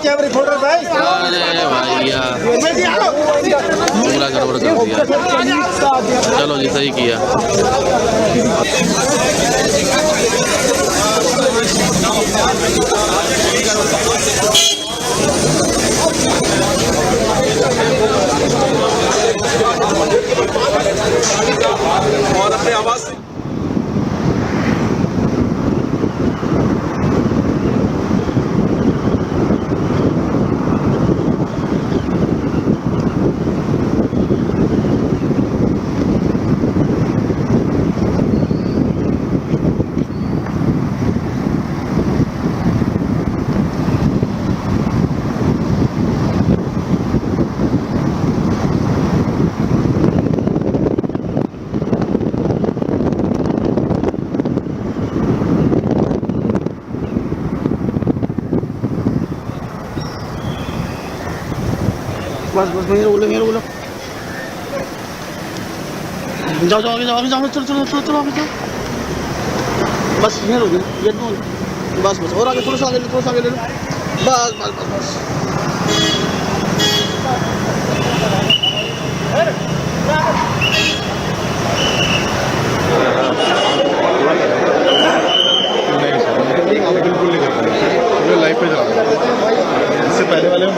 कैमरे फोटो भाई। अरे भैया पूरा गड़बड़ कर दिया। चलो जी सही किया। और अपने आवाज से बस बस मेरे बोलो जाओ जाओ आगे जाओ चलो चलो चलो चलो आगे जाओ। बस मेरे हो गए गेट में बस बस और आगे थोड़ा सा आगे ले लो बस बस बस बस। बिल्कुल नहीं करता लाइव पे चला इससे पहले वाले में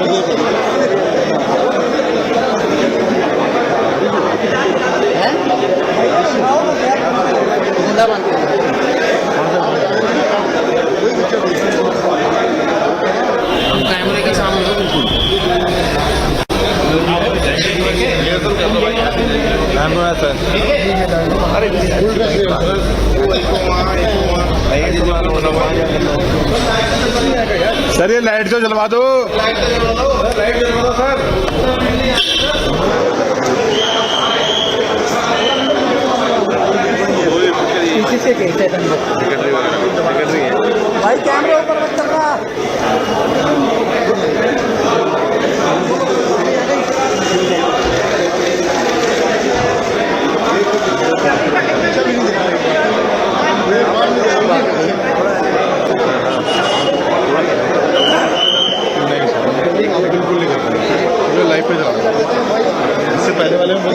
कैमरे के सामने हो बिल्कुल। सर ये लाइट तो जलवा दो सर। इसी से कहते हैं भाई कैमरे ऊपर मत कर रहा। बिल्कुल नहीं करता लाइव पे चला इससे पहले वाले में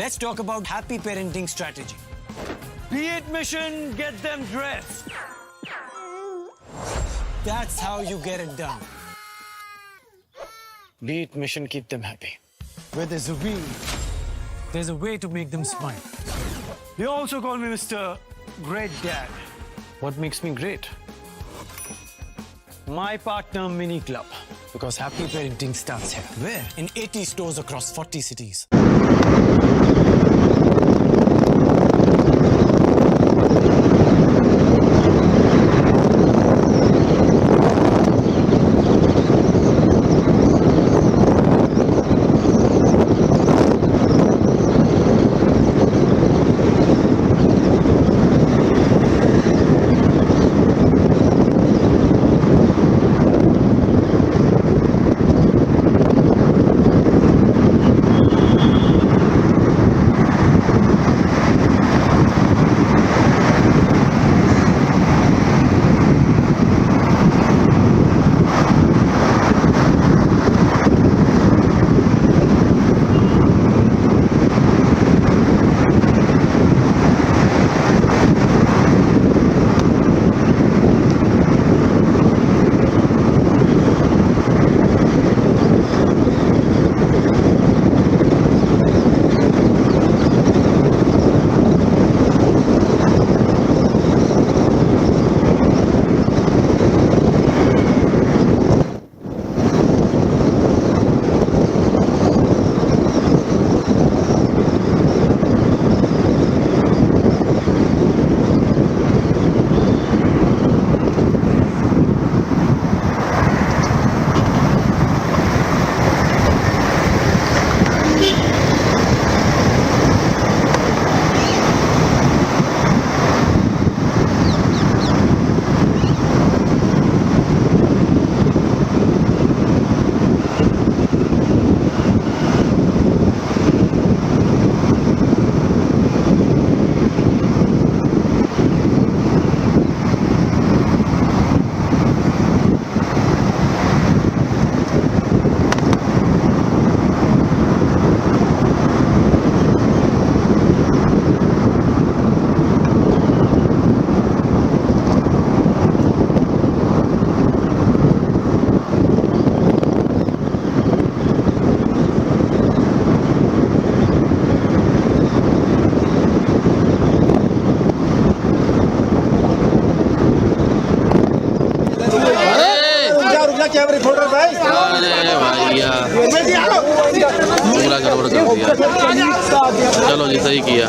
Let's talk about happy parenting strategy. Be it mission, get them dressed. That's how you get it done. Be it mission, keep them happy. Where there's a will, there's a way to make them smile. They also call me Mr. great dad. What makes me great? My partner mini club. Because happy parenting starts here. Where? In 80 stores across 40 cities. अरे भैया पूरा गड़बड़ कर दिया। चलो जी सही किया।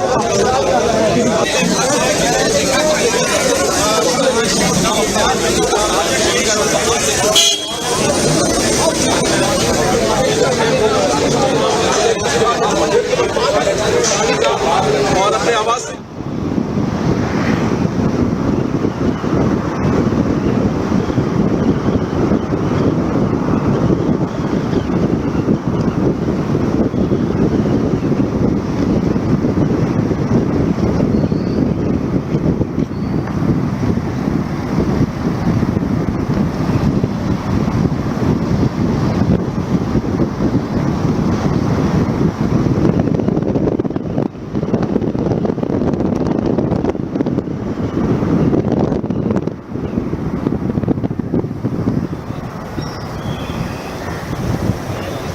और अपने आवाज से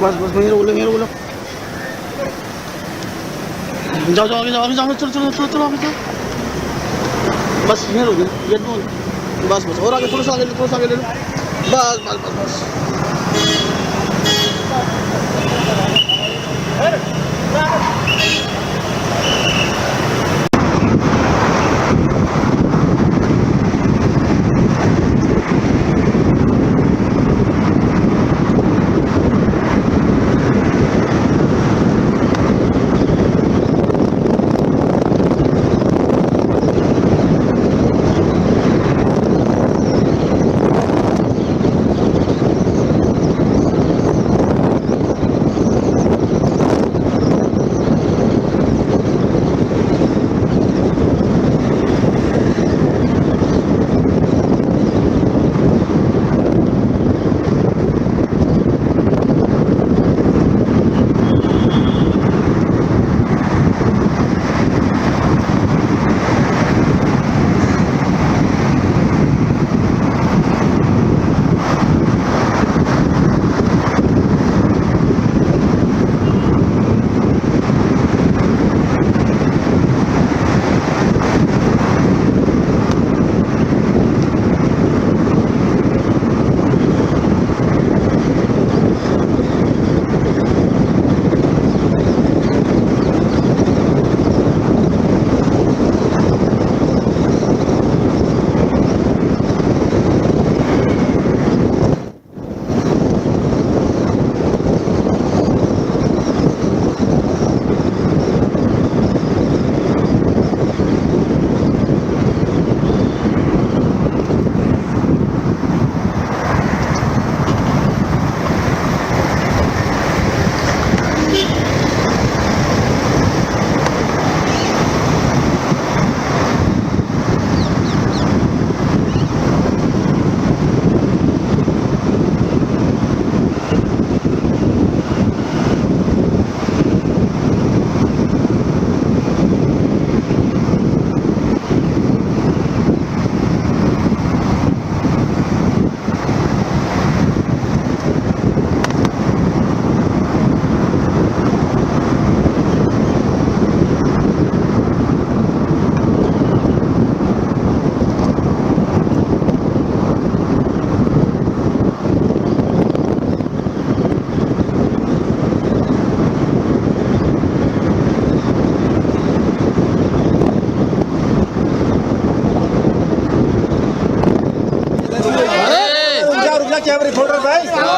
बस बस यहीं रोक लो जाओ जाओ आगे जाओ चलो चलो चलो चलो आगे जाओ बस यहीं रोक ये बस बस और आगे थोड़ा सा आगे ले लो बस बस बस बस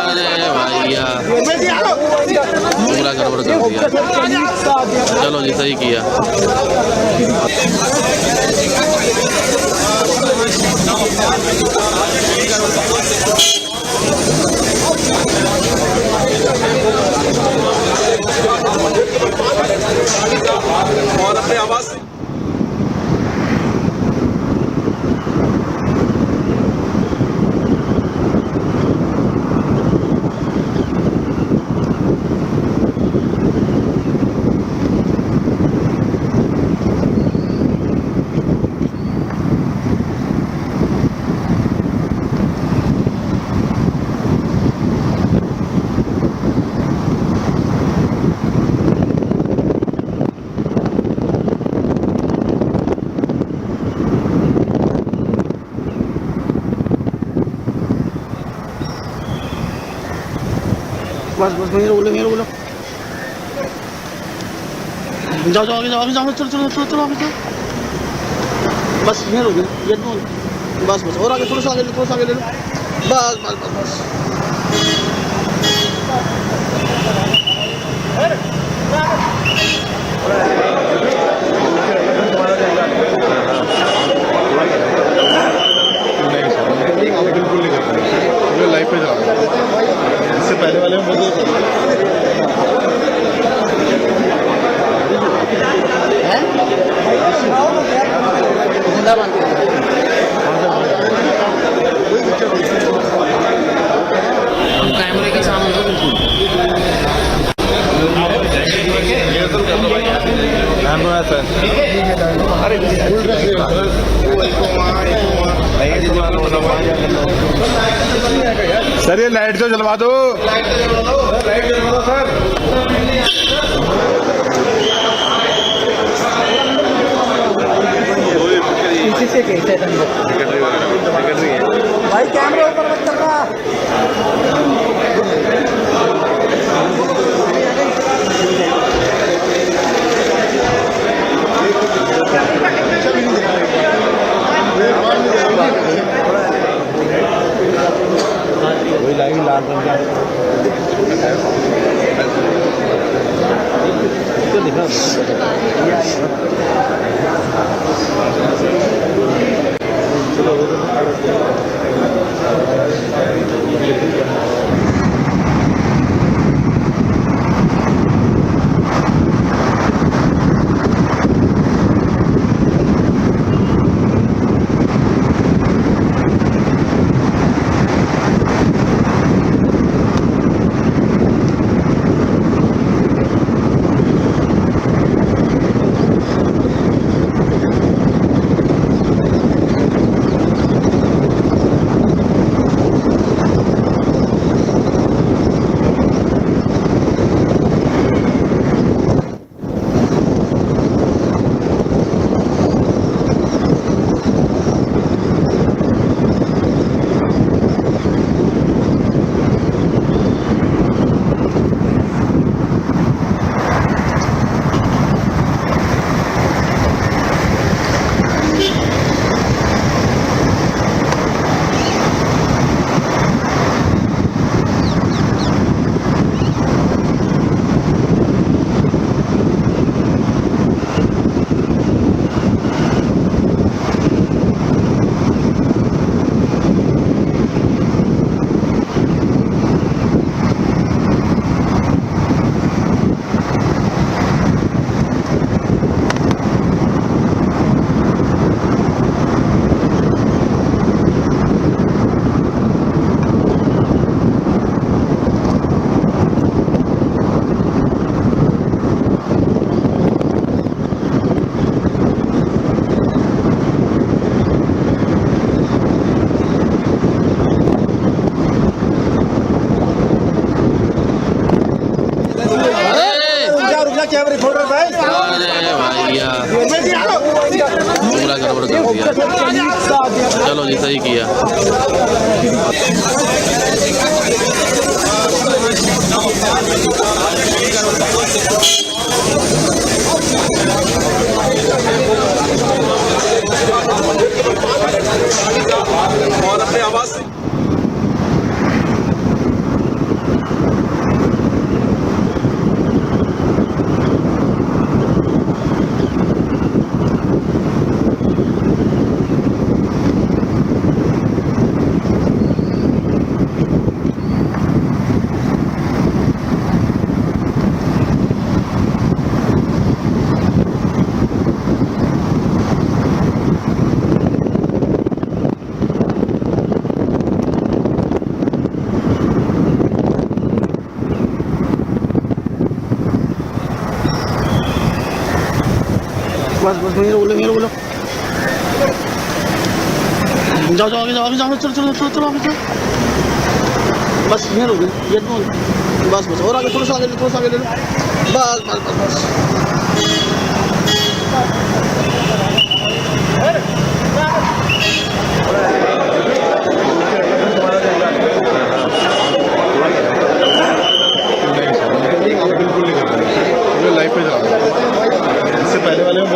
अरे भैया पूरा गड़बड़ कर दिया। चलो जी सही किया। और अपने आवाज से बस बस वहीं रोक लो जाओ जाओ आगे जाओ चलो आगे जाओ बस यहीं रोक ये बस बस और आगे थोड़ा सा आगे ले लो बस बिल्कुल नहीं करता, मुझे लाइफ पे चला इससे पहले वाले में कैमरे के सामने हो सर ये लाइट तो जलवा दो सर। इसी से कैसे भाई कैमरे ऊपर मत कर रहा वही लाइन लाल रंग का दिखा अरे भैया पूरा गड़बड़ कर दिया। चलो जी सही किया। और अपने आवाज से बस यहीं बोलो जाओ आगे जाओ चलो आगे जाओ बस यहीं रुक ये बस और आगे थोड़ा सा आगे ले लो बस बिल्कुल नहीं करना मुझे लाइफ पे चला इससे पहले वाले में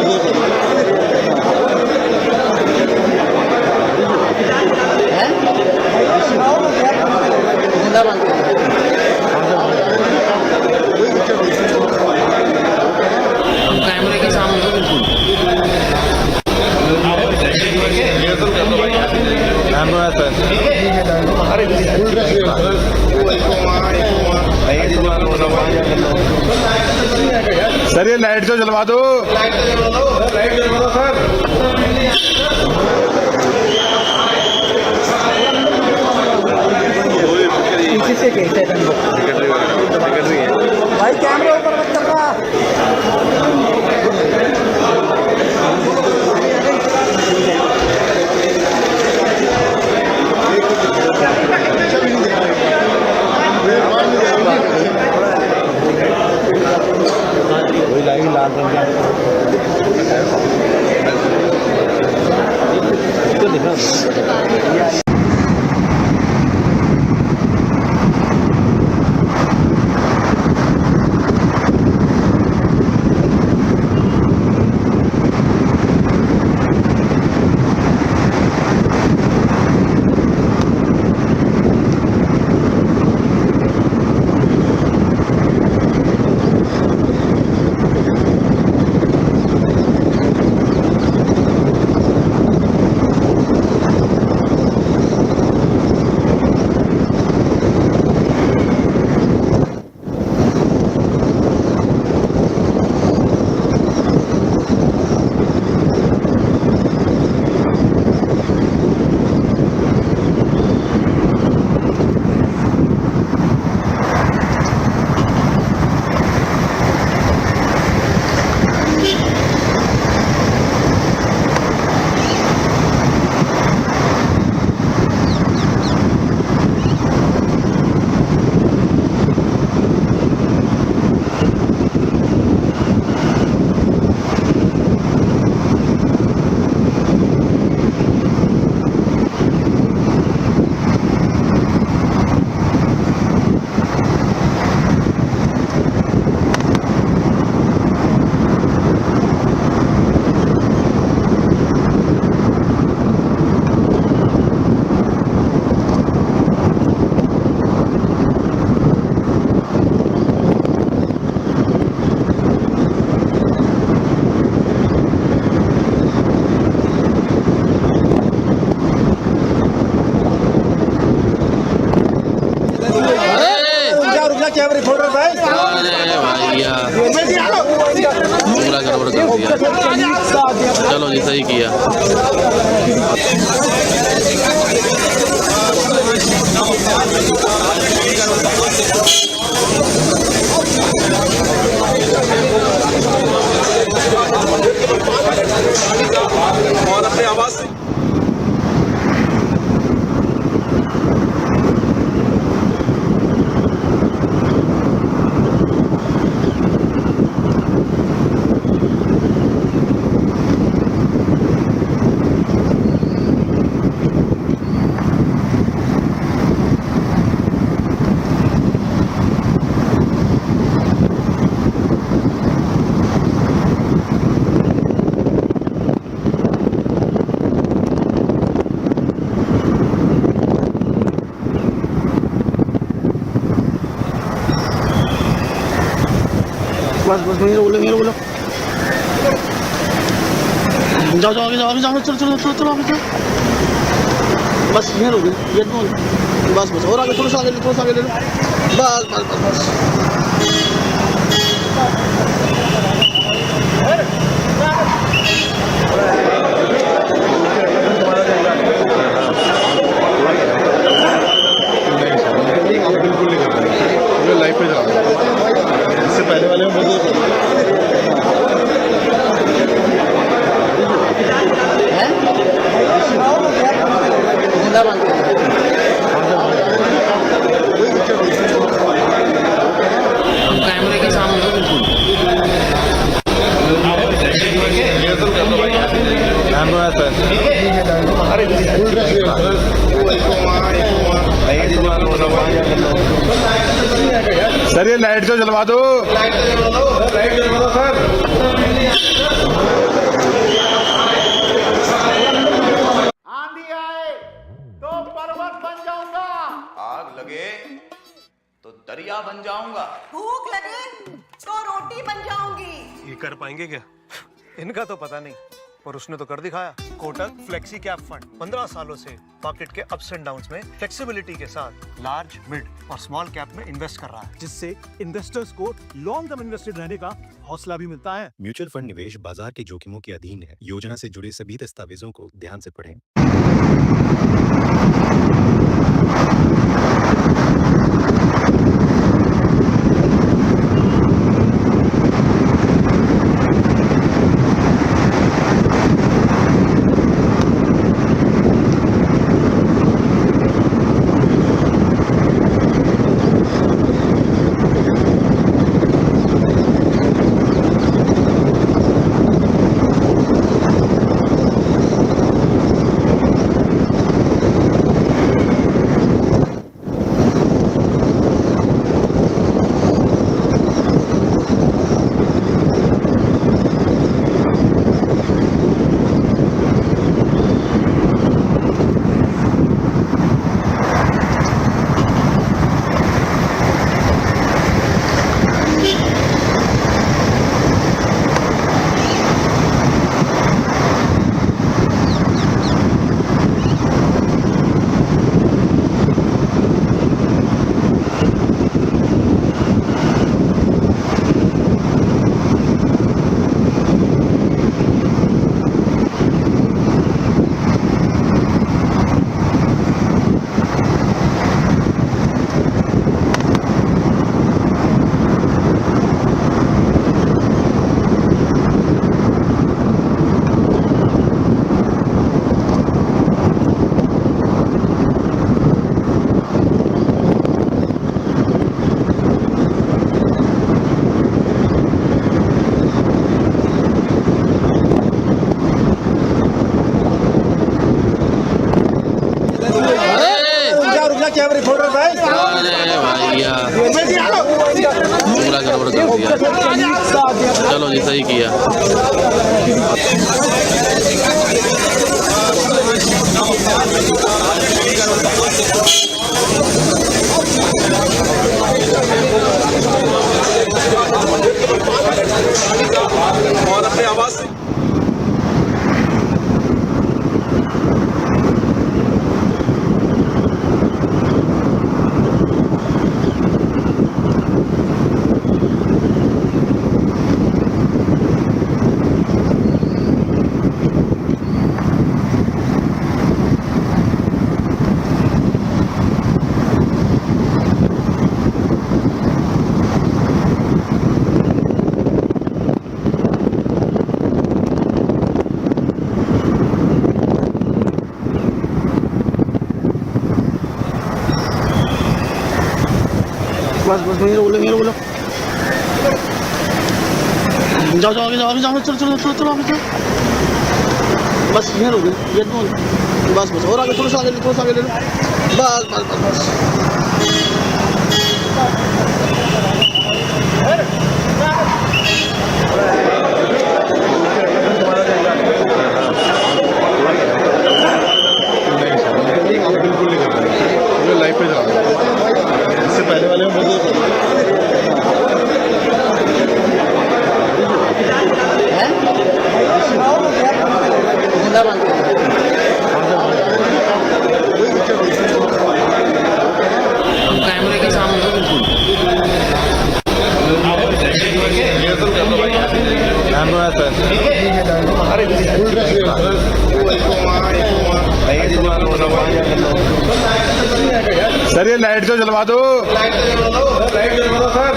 कैमरे के सामने हो बिल्कुल सर ये लाइट तो जलवा दो सर पीछे से कहते हैं भाई कैमरा ऊपर मत कर रहा लाल रंग गड़बड़ कर दिया। चलो जी सही किया। और अपने आवाज से बस मेरे बोलो जाओ आगे जाओ चलो आगे जाओ बस यहीं रुक ये बस और आगे थोड़ा सा आगे ले लो बस बिल्कुल नहीं करना मुझे लाइफ पे चला इससे पहले वाले में सर ये लाइट तो जलवा दो, लाइट जलवा दो सर। आंधी आए तो पर्वत बन जाऊंगा, आग लगे तो दरिया बन जाऊंगा, भूख लगे तो रोटी बन जाऊंगी। ये कर पाएंगे क्या? इनका तो पता नहीं, पर उसने तो कर दिखाया। कोटक फ्लेक्सी कैप फंड 15 सालों से मार्केट के अप्स एंड डाउन्स में फ्लेक्सिबिलिटी के साथ लार्ज, मिड और स्मॉल कैप में इन्वेस्ट कर रहा है, जिससे इन्वेस्टर्स को लॉन्ग टर्म इन्वेस्टेड रहने का हौसला भी मिलता है। म्यूचुअल फंड निवेश बाजार के जोखिमों के अधीन है। योजना से जुड़े सभी दस्तावेजों को ध्यान से पढ़ें। चलो जी सही किया। और अपने आवाज से बस बस मेरे बोलो जाओ जाओ आगे जाओ चलो चलो चलो चलो आगे चलो, बस ये हो गए ये तो, बस बस और आगे थोड़ा सा आगे ले लो, बस बस बस बस। बिल्कुल नहीं करना, लाइफ पे चला इससे पहले वाले में कैमरे के सामने बिल्कुल सर ये लाइट तो जलवा दो, लाइट जलवा दो सर।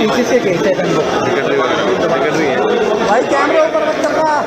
पीछे से कैसे भाई कैमरा ऊपर मत कर रहा।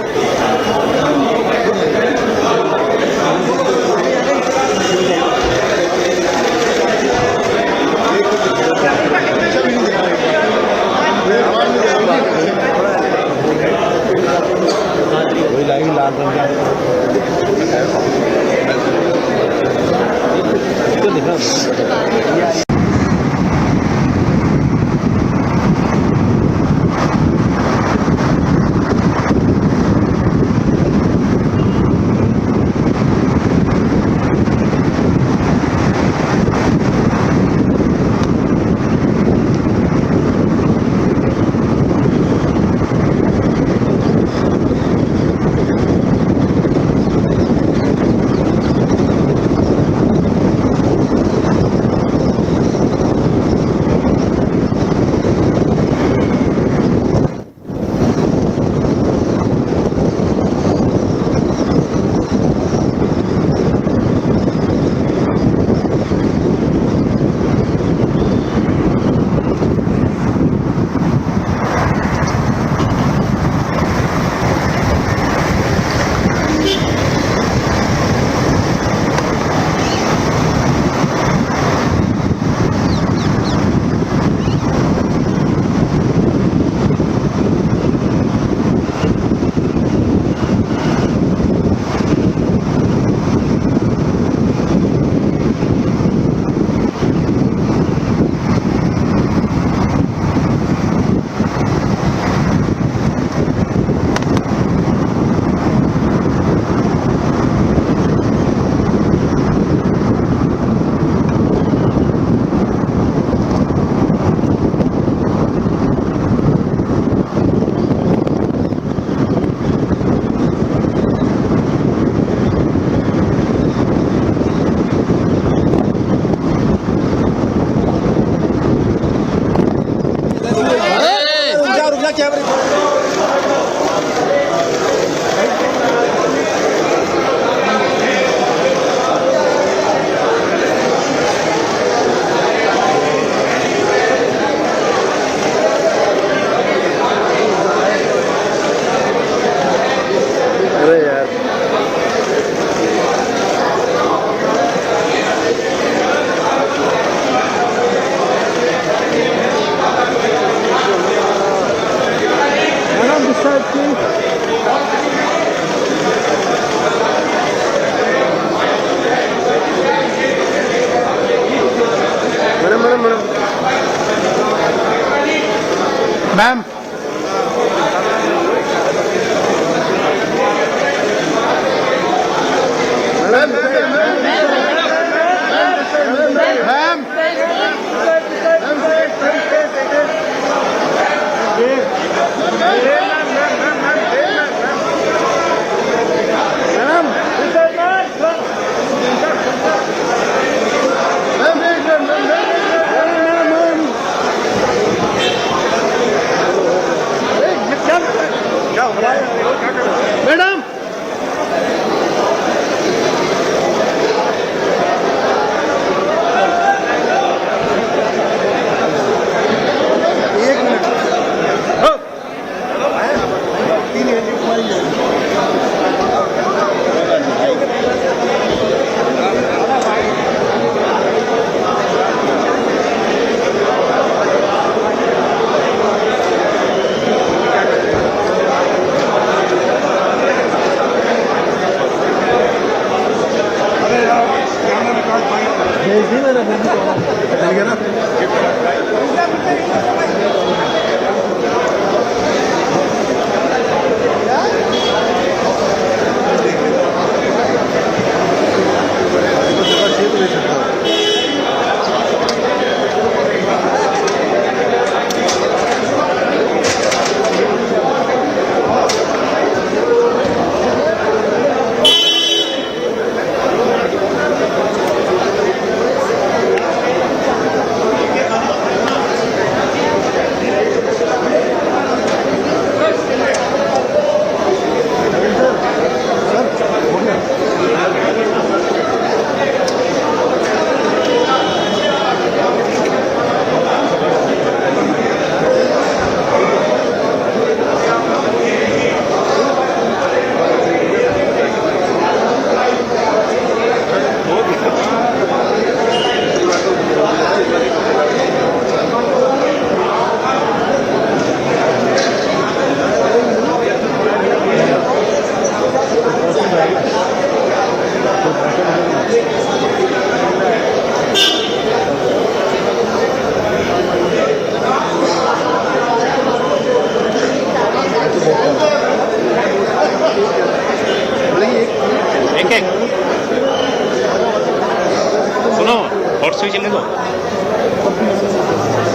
मैम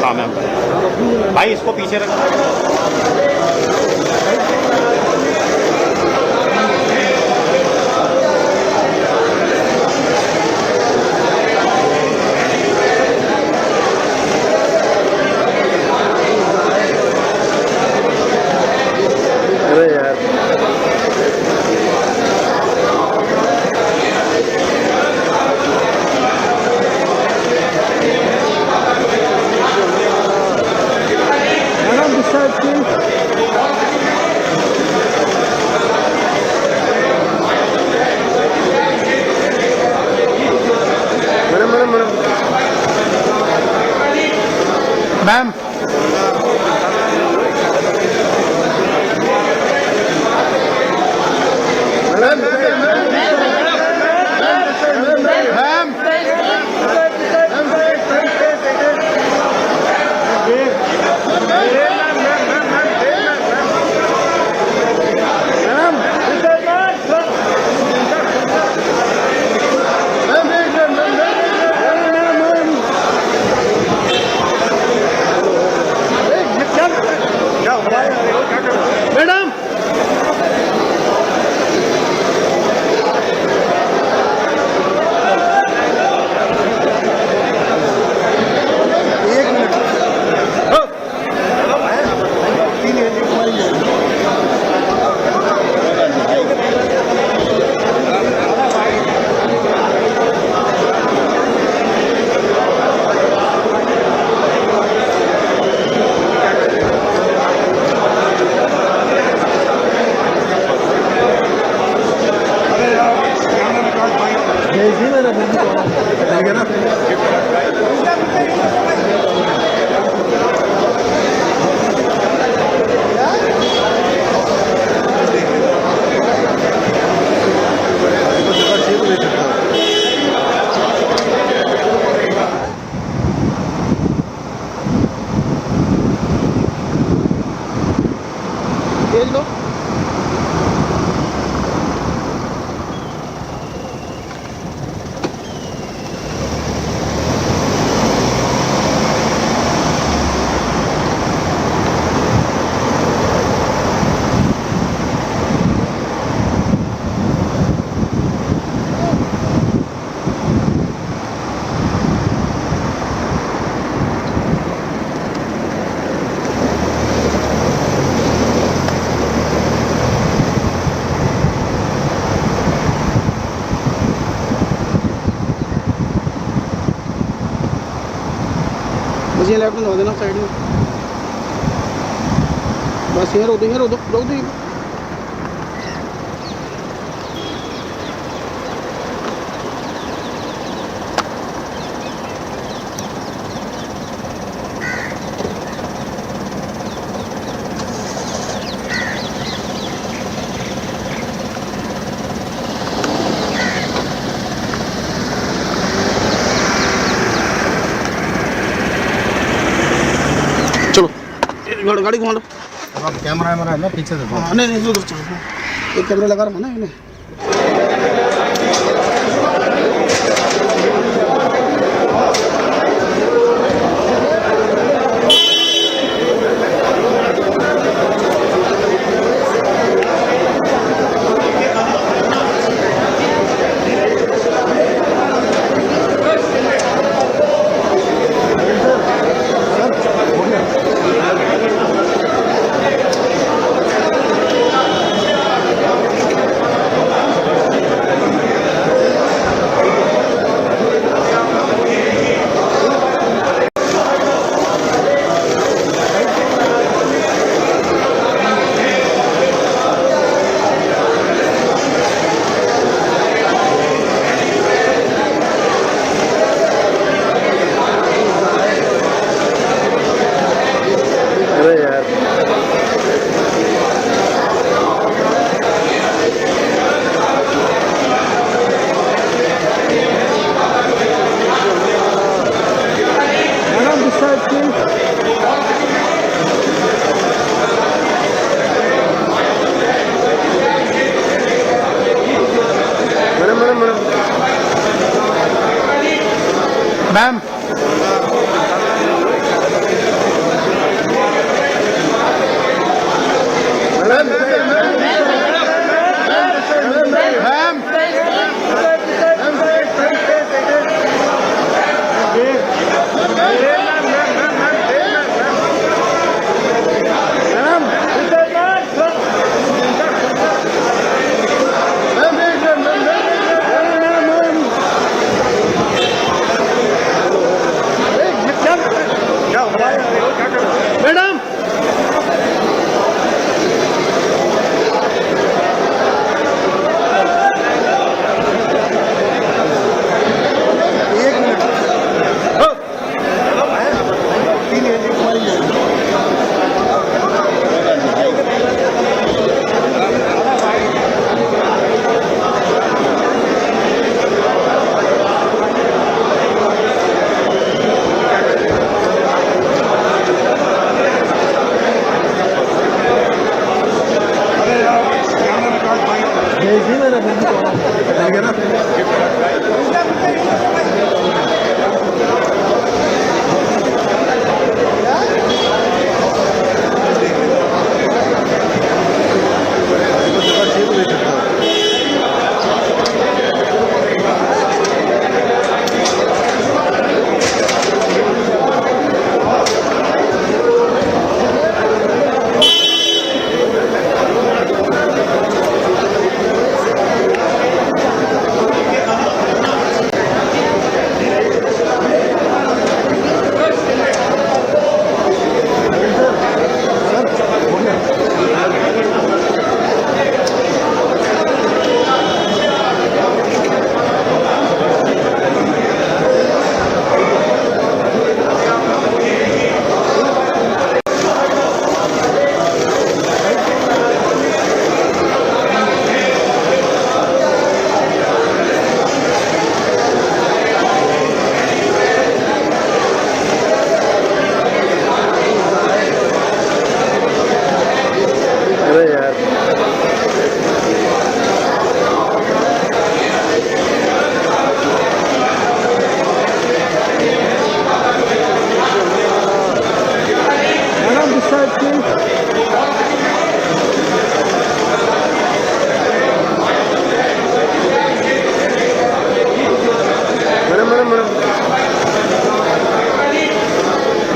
हाँ मैम भाई इसको पीछे रख मैम भेज लो। बस ये लैपटॉप दबा देना साइड में, बस यहाँ रोक दो, यहाँ रोक दो, रोक दो। चलो गाड़ी घुमा लो। कैमरा है ना पीछे से। हाँ नहीं उधर चलो, एक कैमरा लगा रहा हूँ ना इन्हें। मैम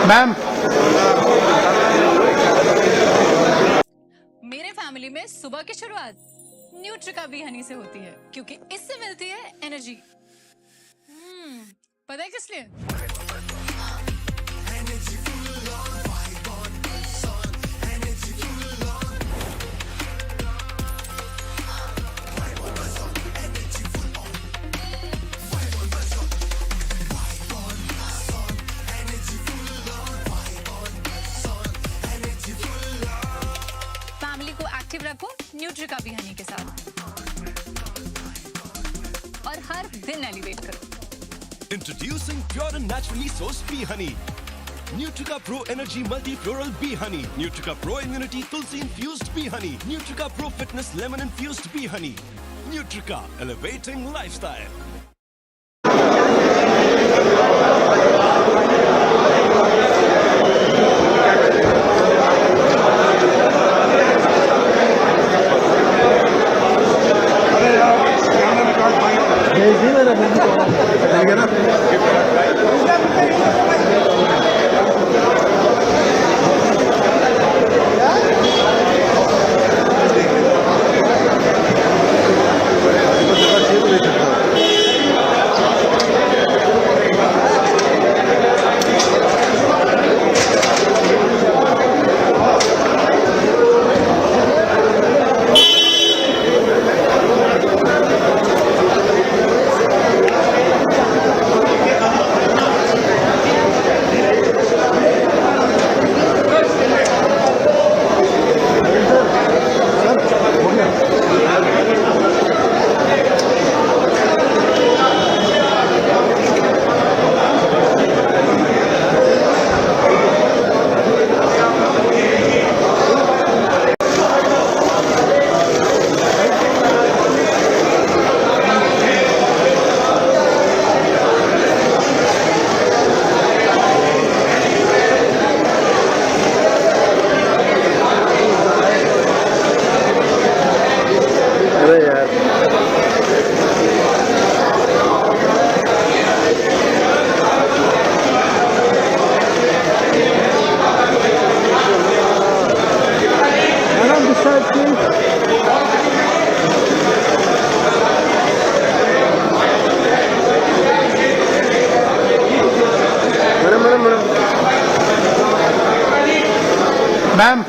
मैम मेरे फैमिली में सुबह की शुरुआत न्यूट्रिका बी हनी से होती है क्योंकि इससे मिलती है एनर्जी। पता है किस लिए? फैमिली को एक्टिव रखो न्यूट्रिका बी हनी के साथ और हर दिन एलिवेट करो। Introducing pure and naturally sourced bee honey. Nutrica Pro Energy Multi-Floral Bee Honey. Nutrica Pro Immunity Tulsi Infused Bee Honey. Nutrica Pro Fitness Lemon Infused Bee Honey. Nutrica, elevating lifestyle. Ma'am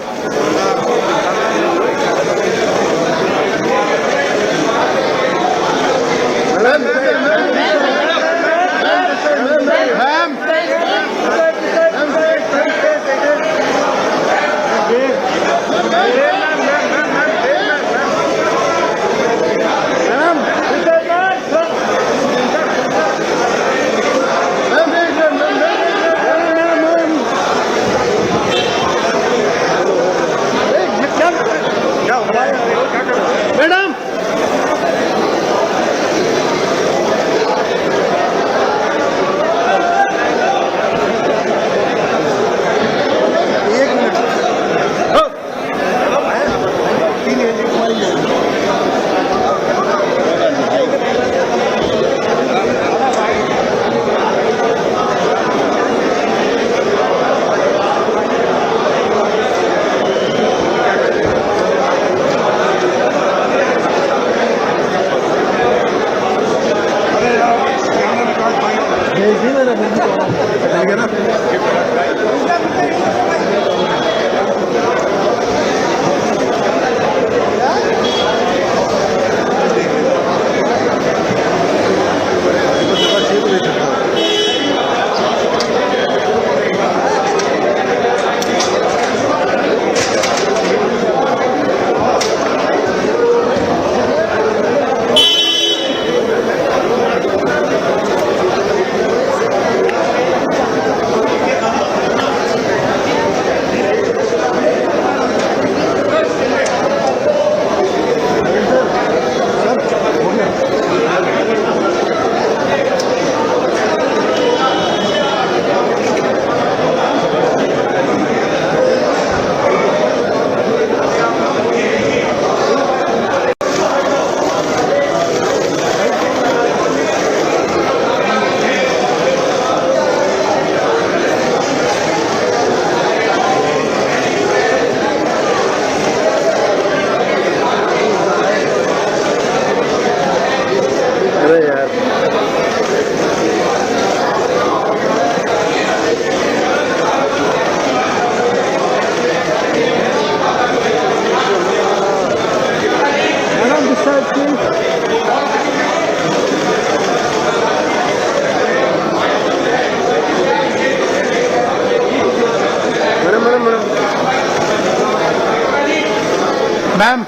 ma'am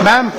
ma'am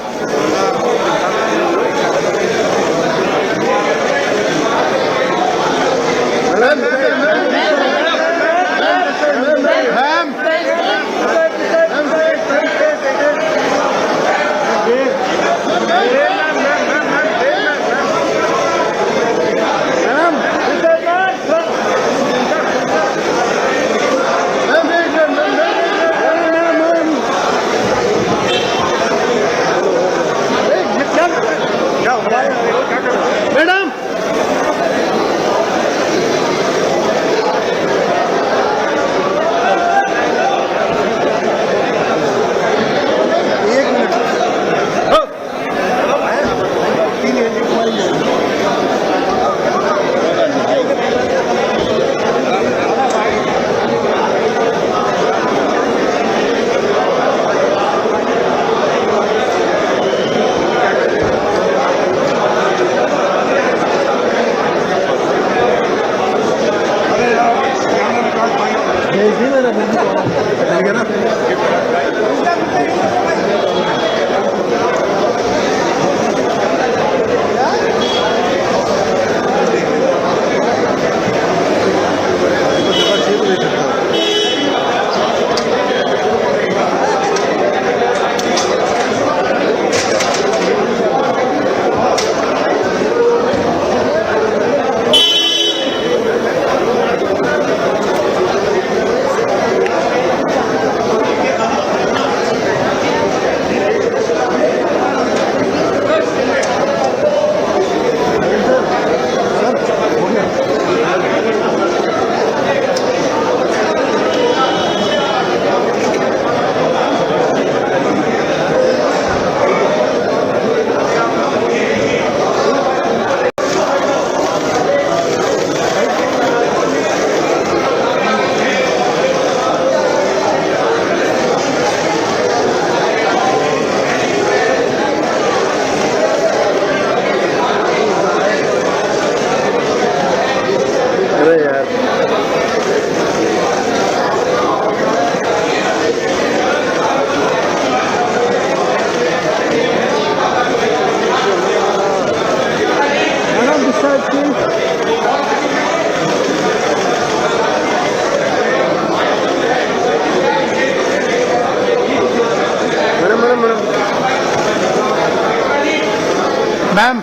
ma'am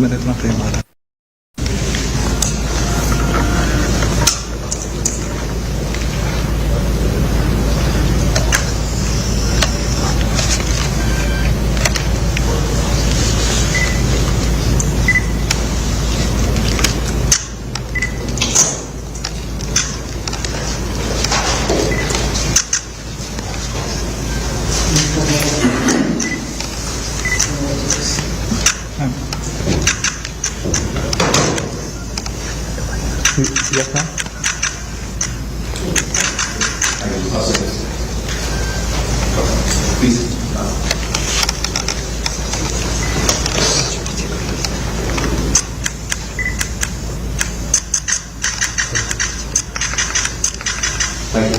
मैंने इतना प्रेम मारा Yes, ma'am. Please. Thank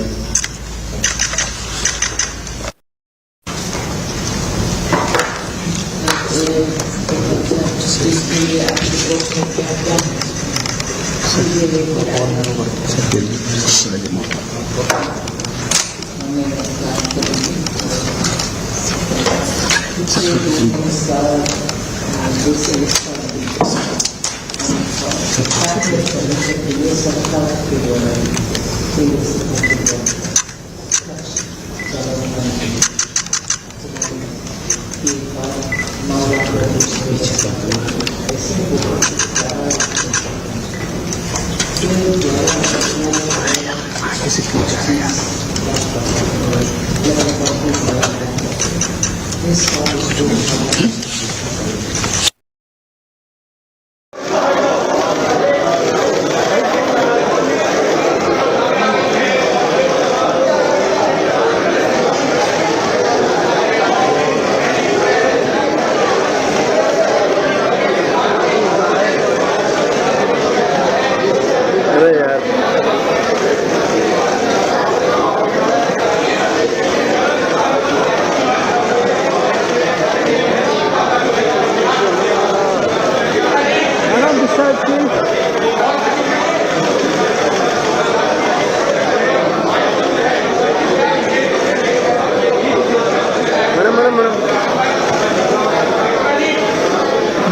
you.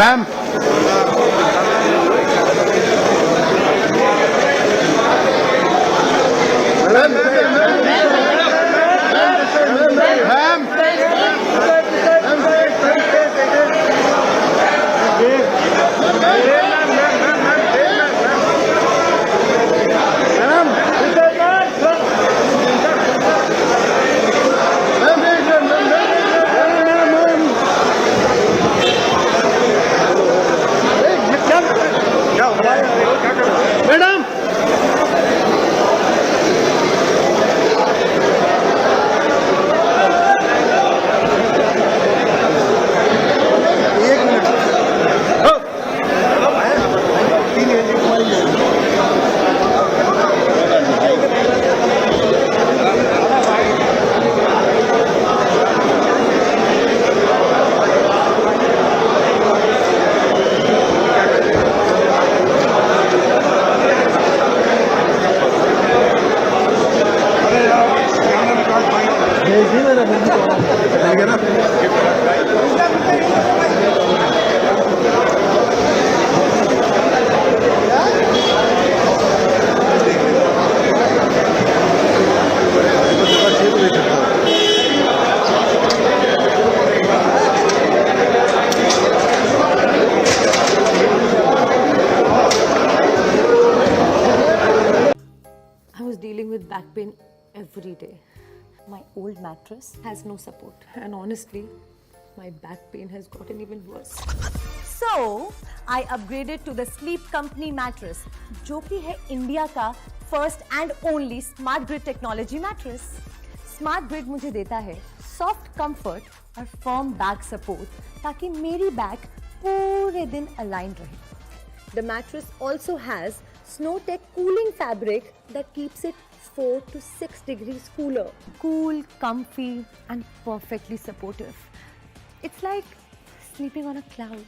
Ma'am I was dealing with back pain every day. My old mattress has no support, and honestly, my back pain has gotten even worse. So, I upgraded to the Sleep Company mattress, जो कि है India का first and only smart grid technology mattress. Smart grid मुझे देता है soft comfort और firm back support ताकि मेरी back पूरे दिन aligned रहे. The mattress also has Snow-Tech cooling fabric that keeps it 4 to 6 degrees cooler. Cool, comfy, and perfectly supportive. It's like sleeping on a cloud.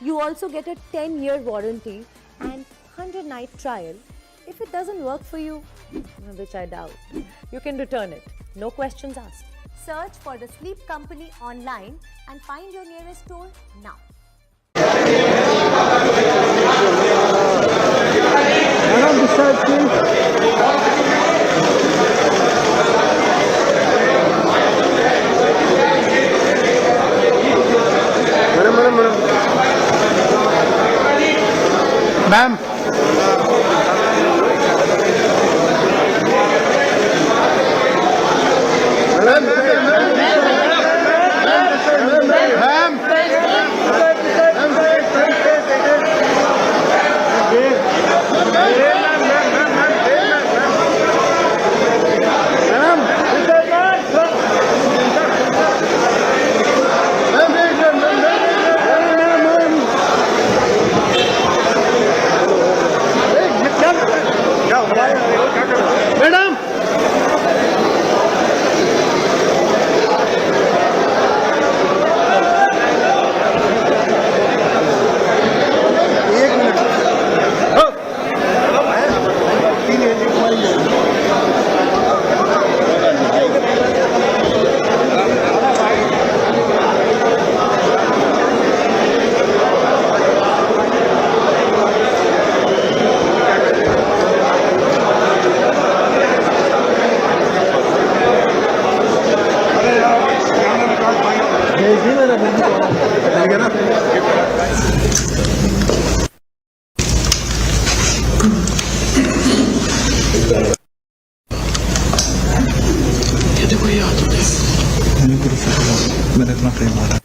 You also get a 10-year warranty and 100-night trial. If it doesn't work for you, which I doubt, you can return it. No questions asked. Search for the Sleep Company online and find your nearest store now. Madam this side please madam madam ma'am मैंने इतना प्रेम मारा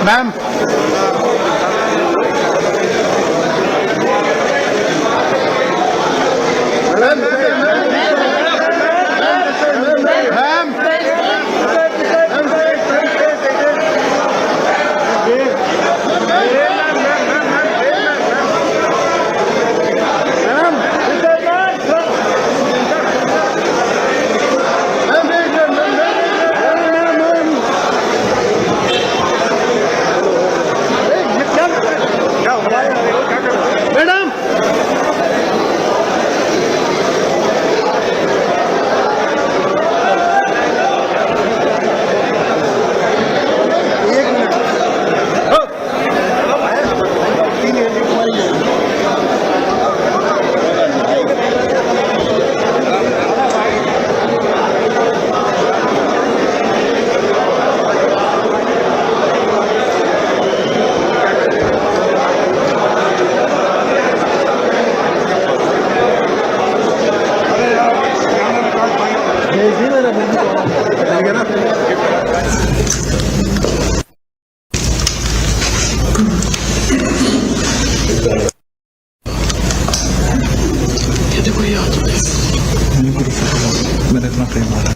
ma'am मैंने इतना प्रेम मारा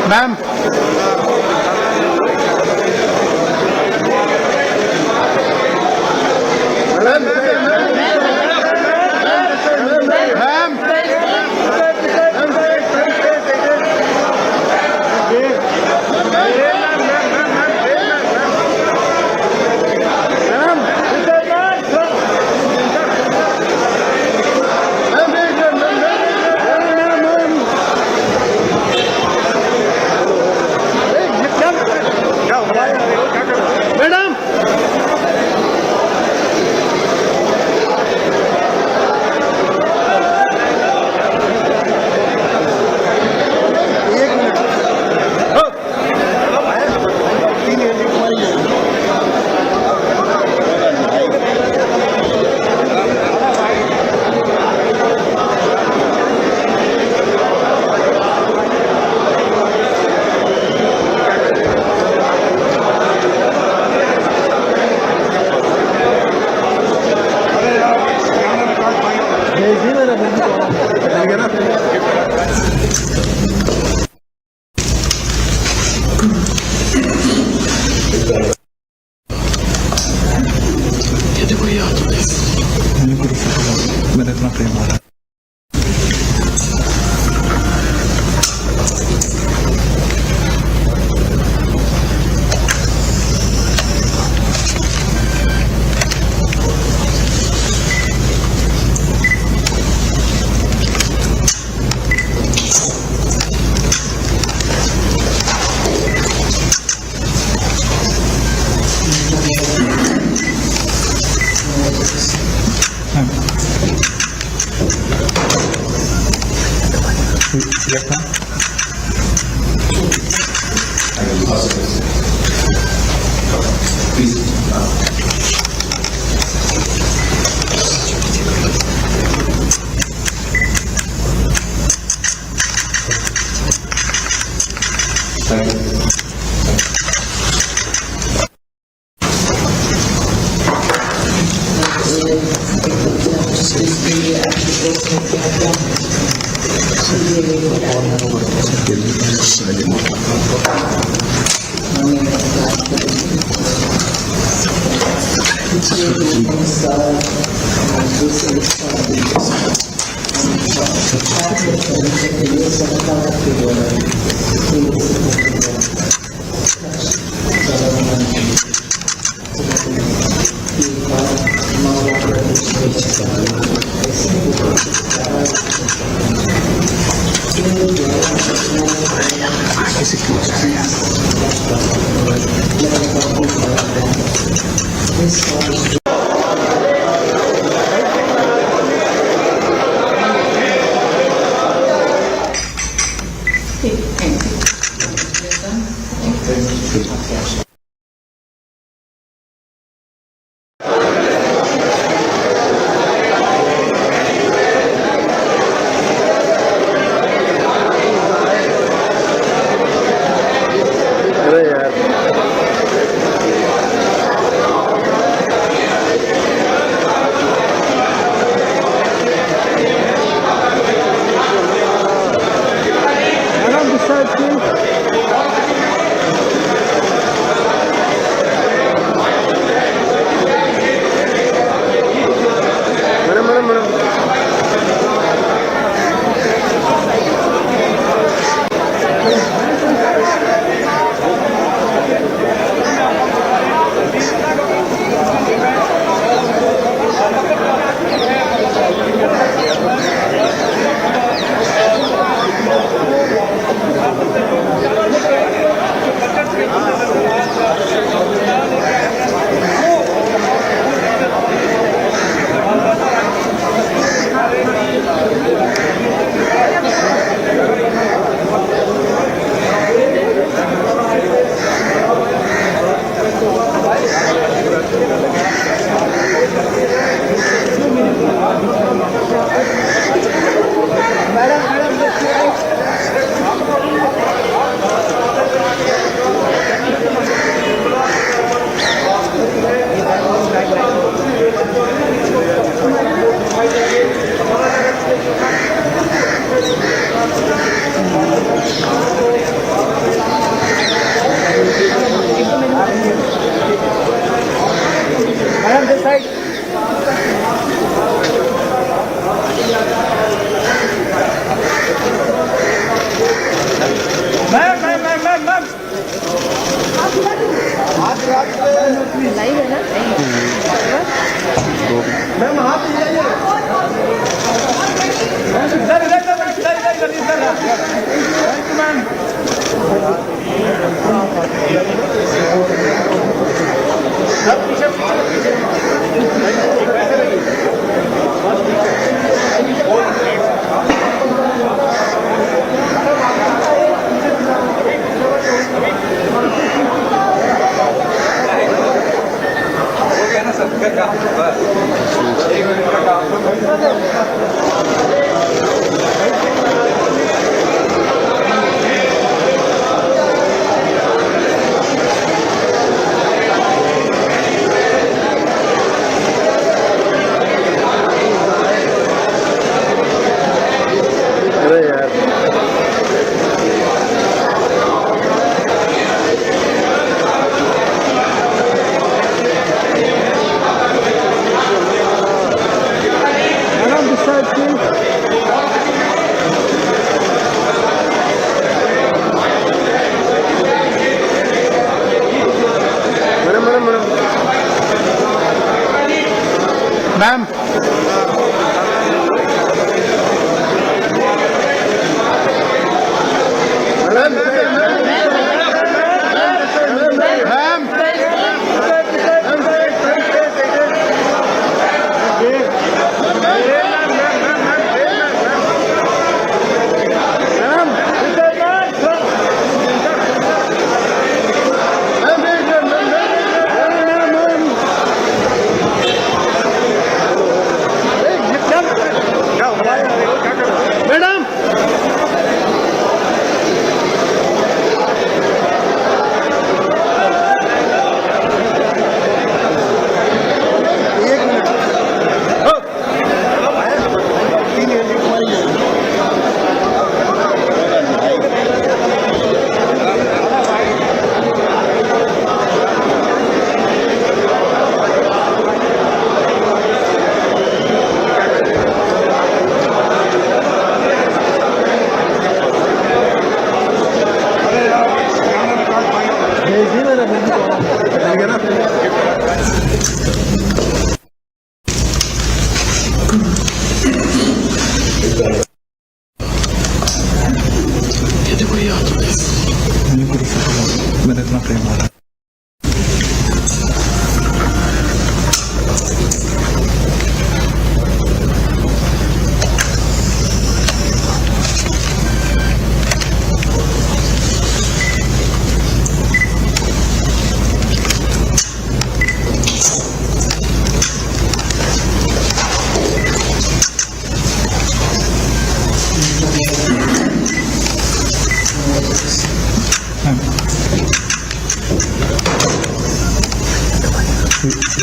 ma'am मैंने इतना प्रेम मारा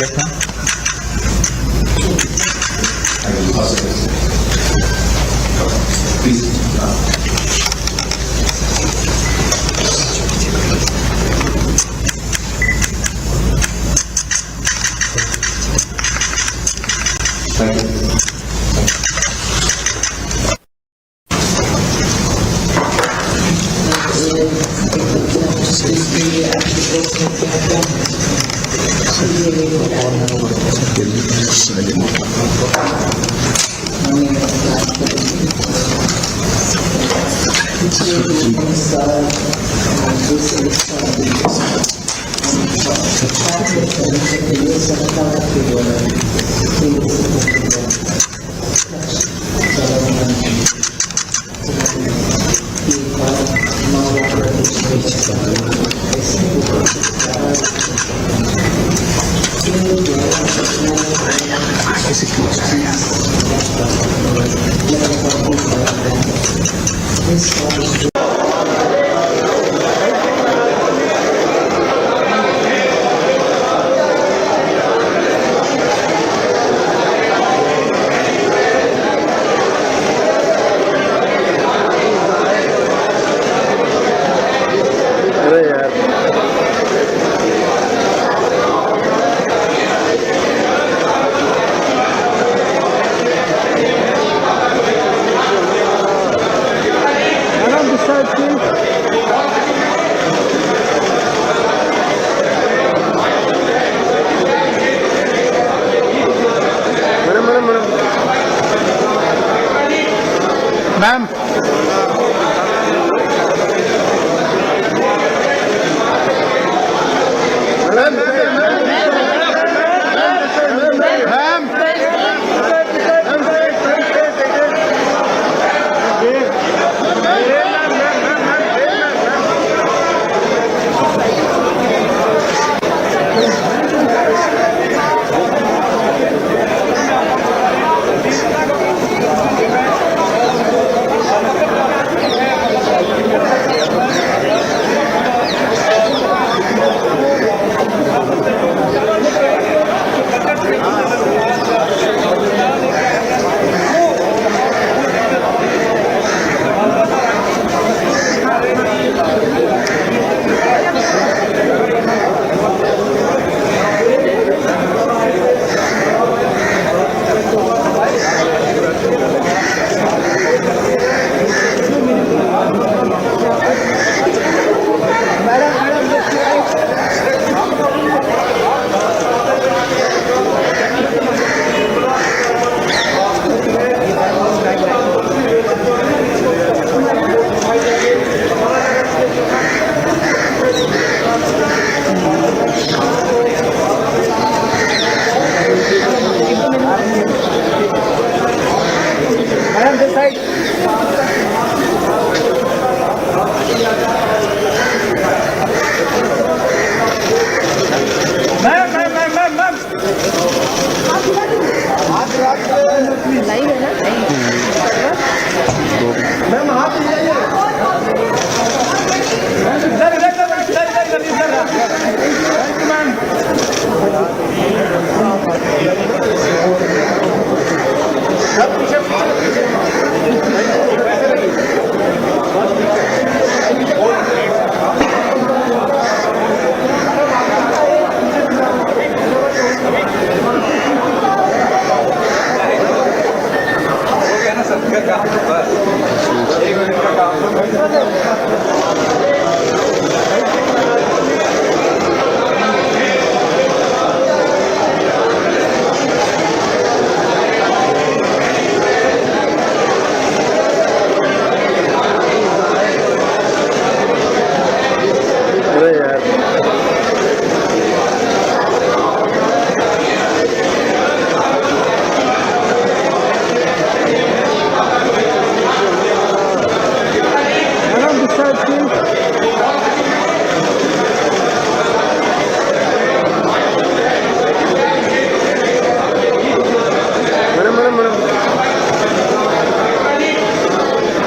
ma'am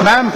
ma'am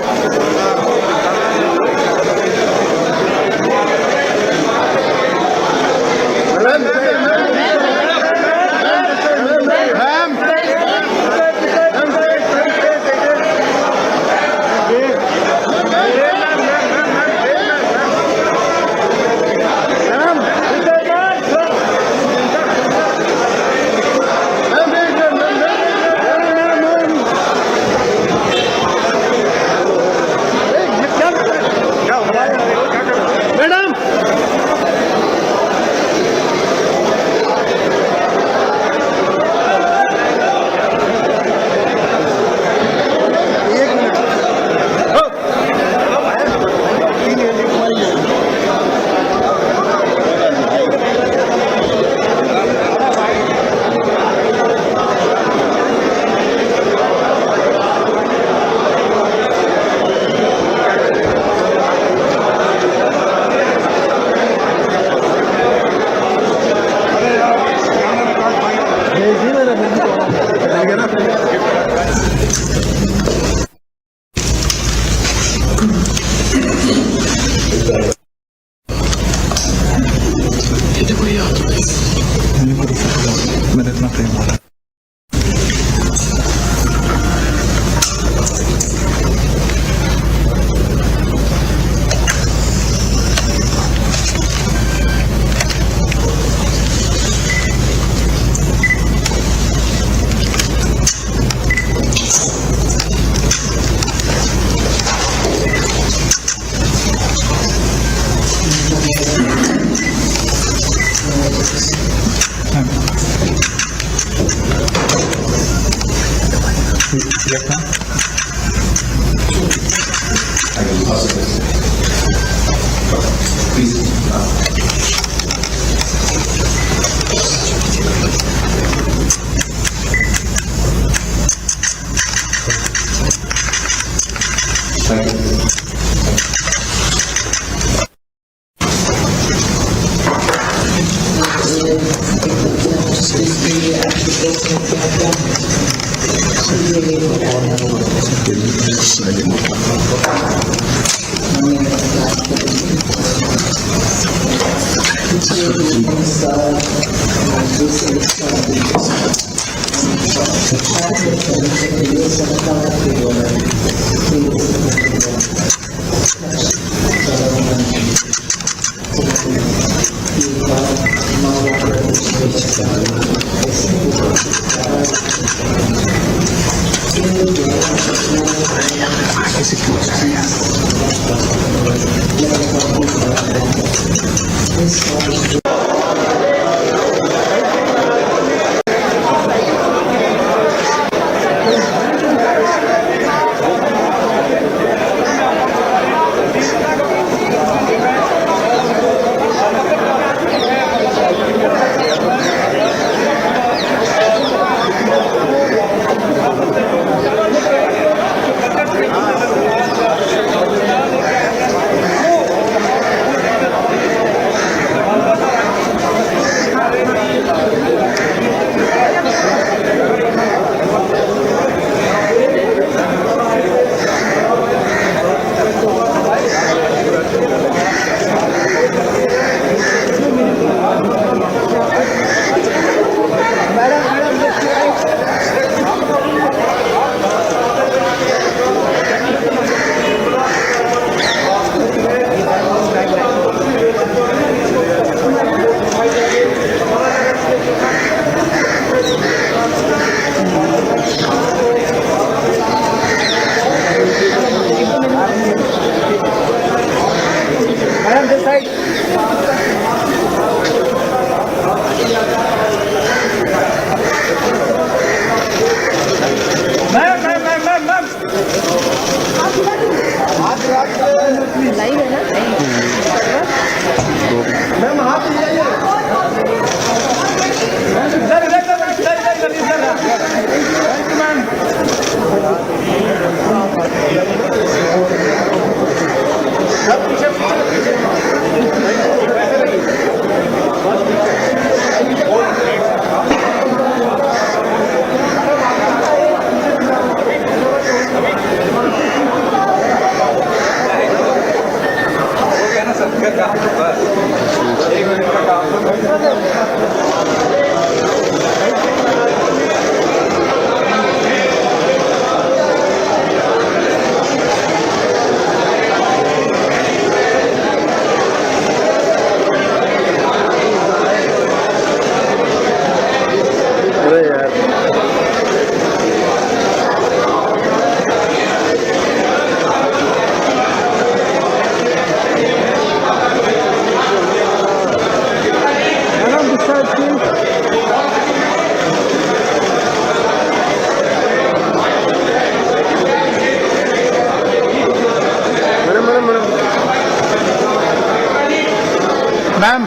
ma'am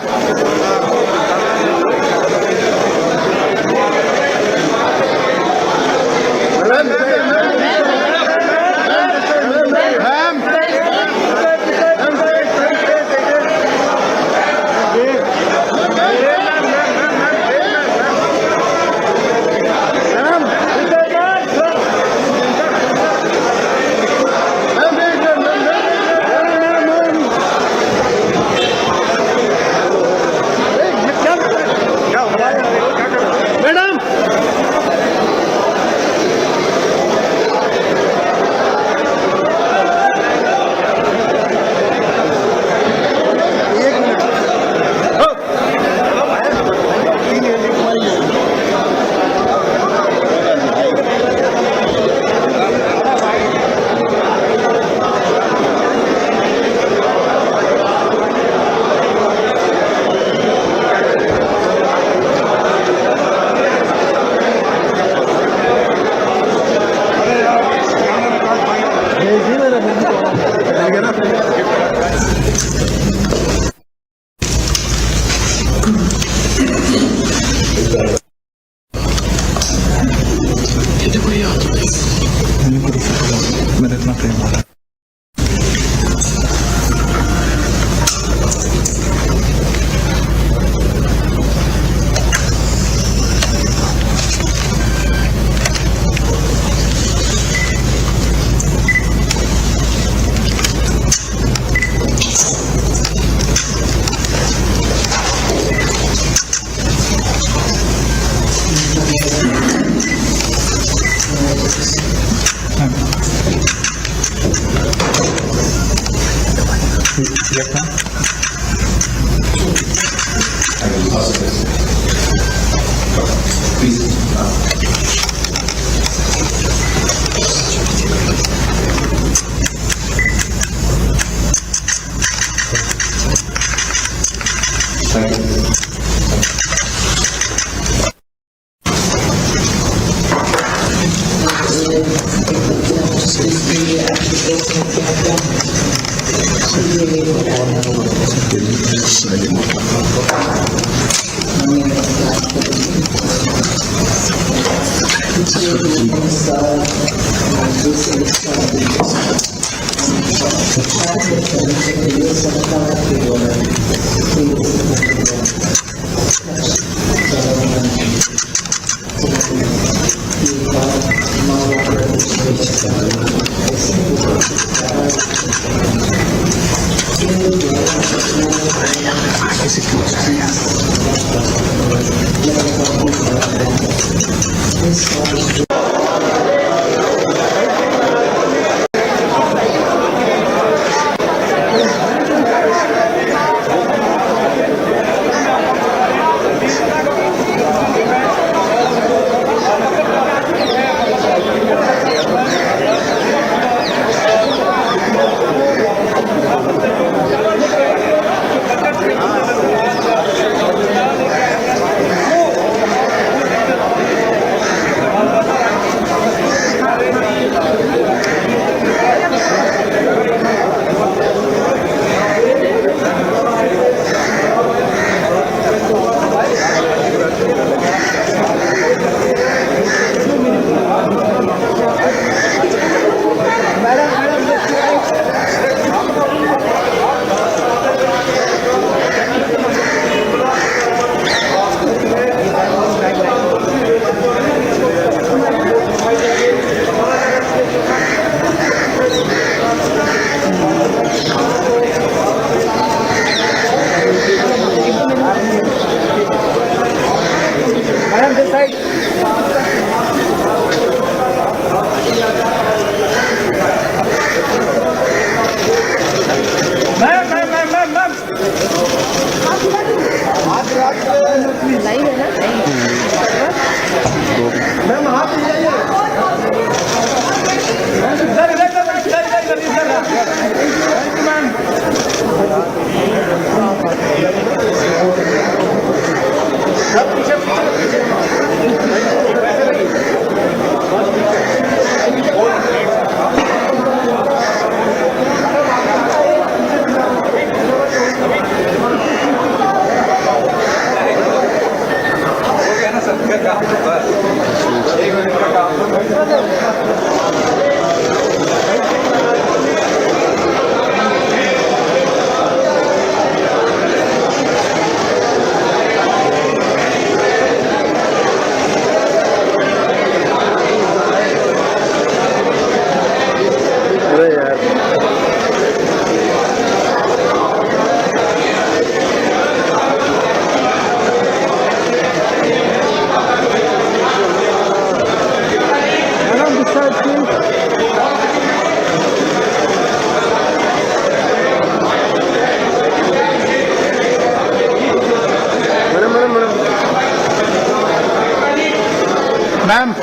ma'am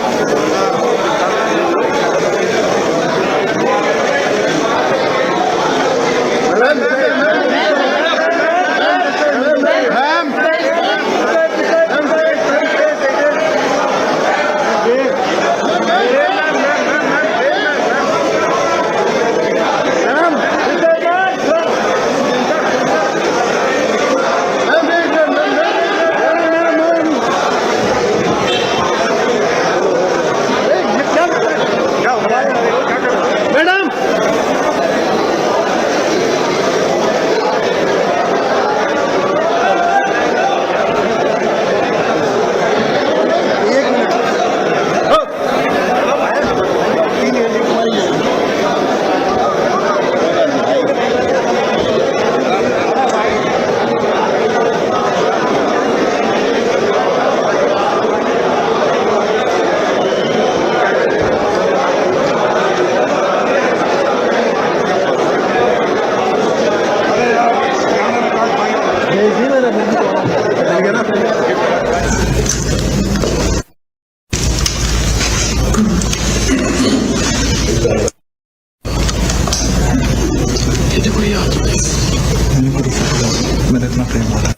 देखो ये आज मैंने इतना प्रेम माना।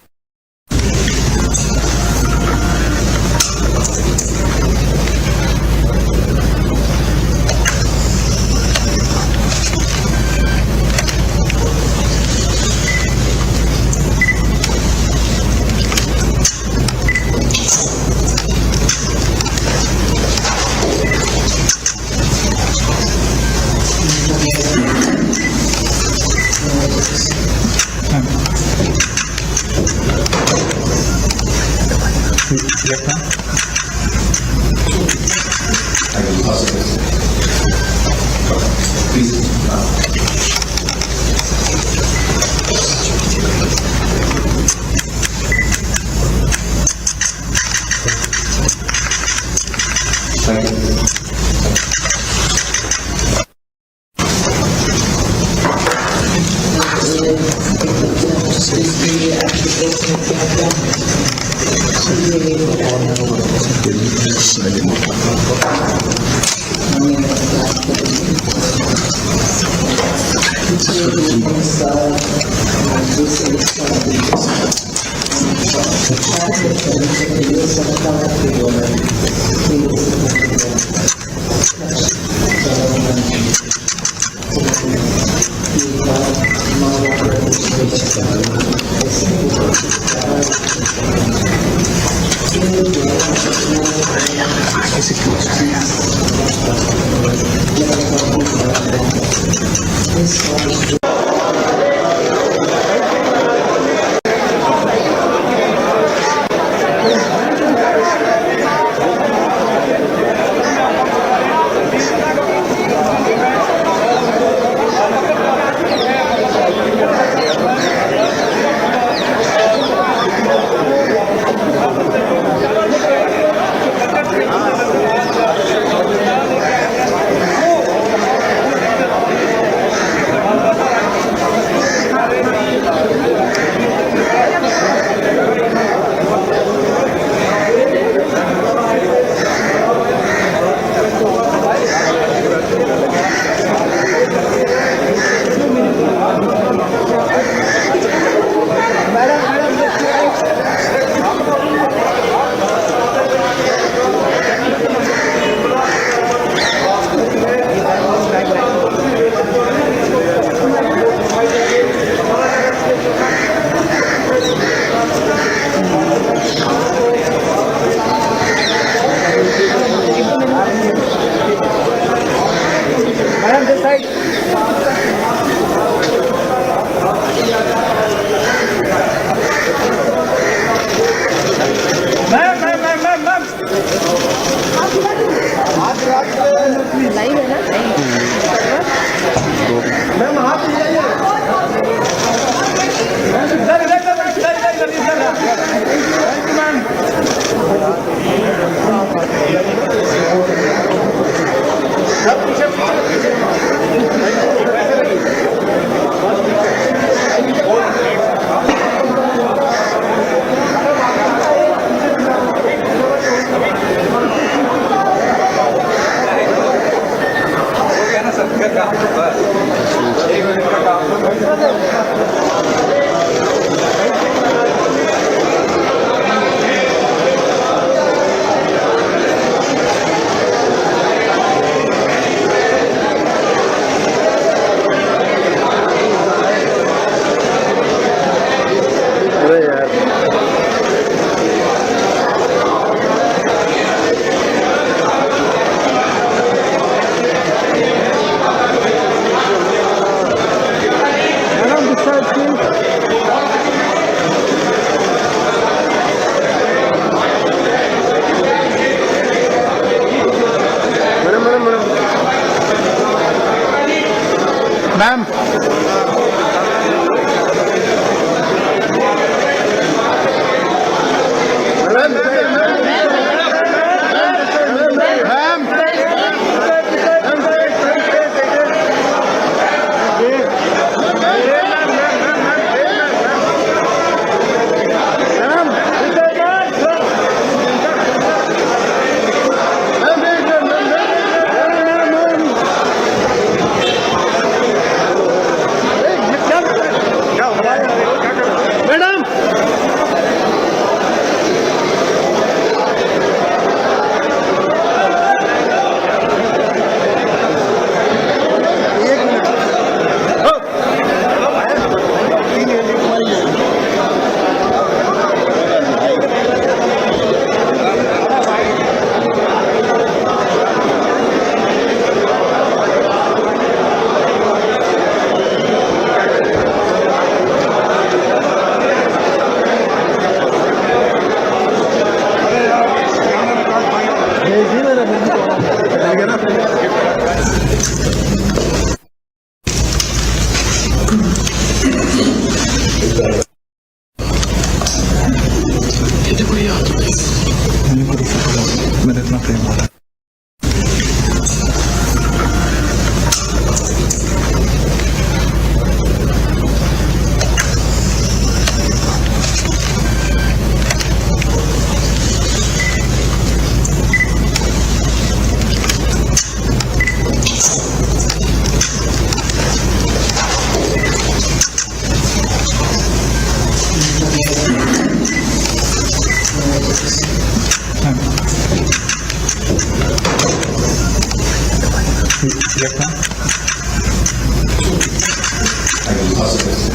I will pass it.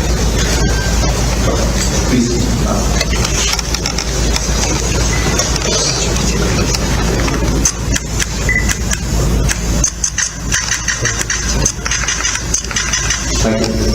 Please. Thank you.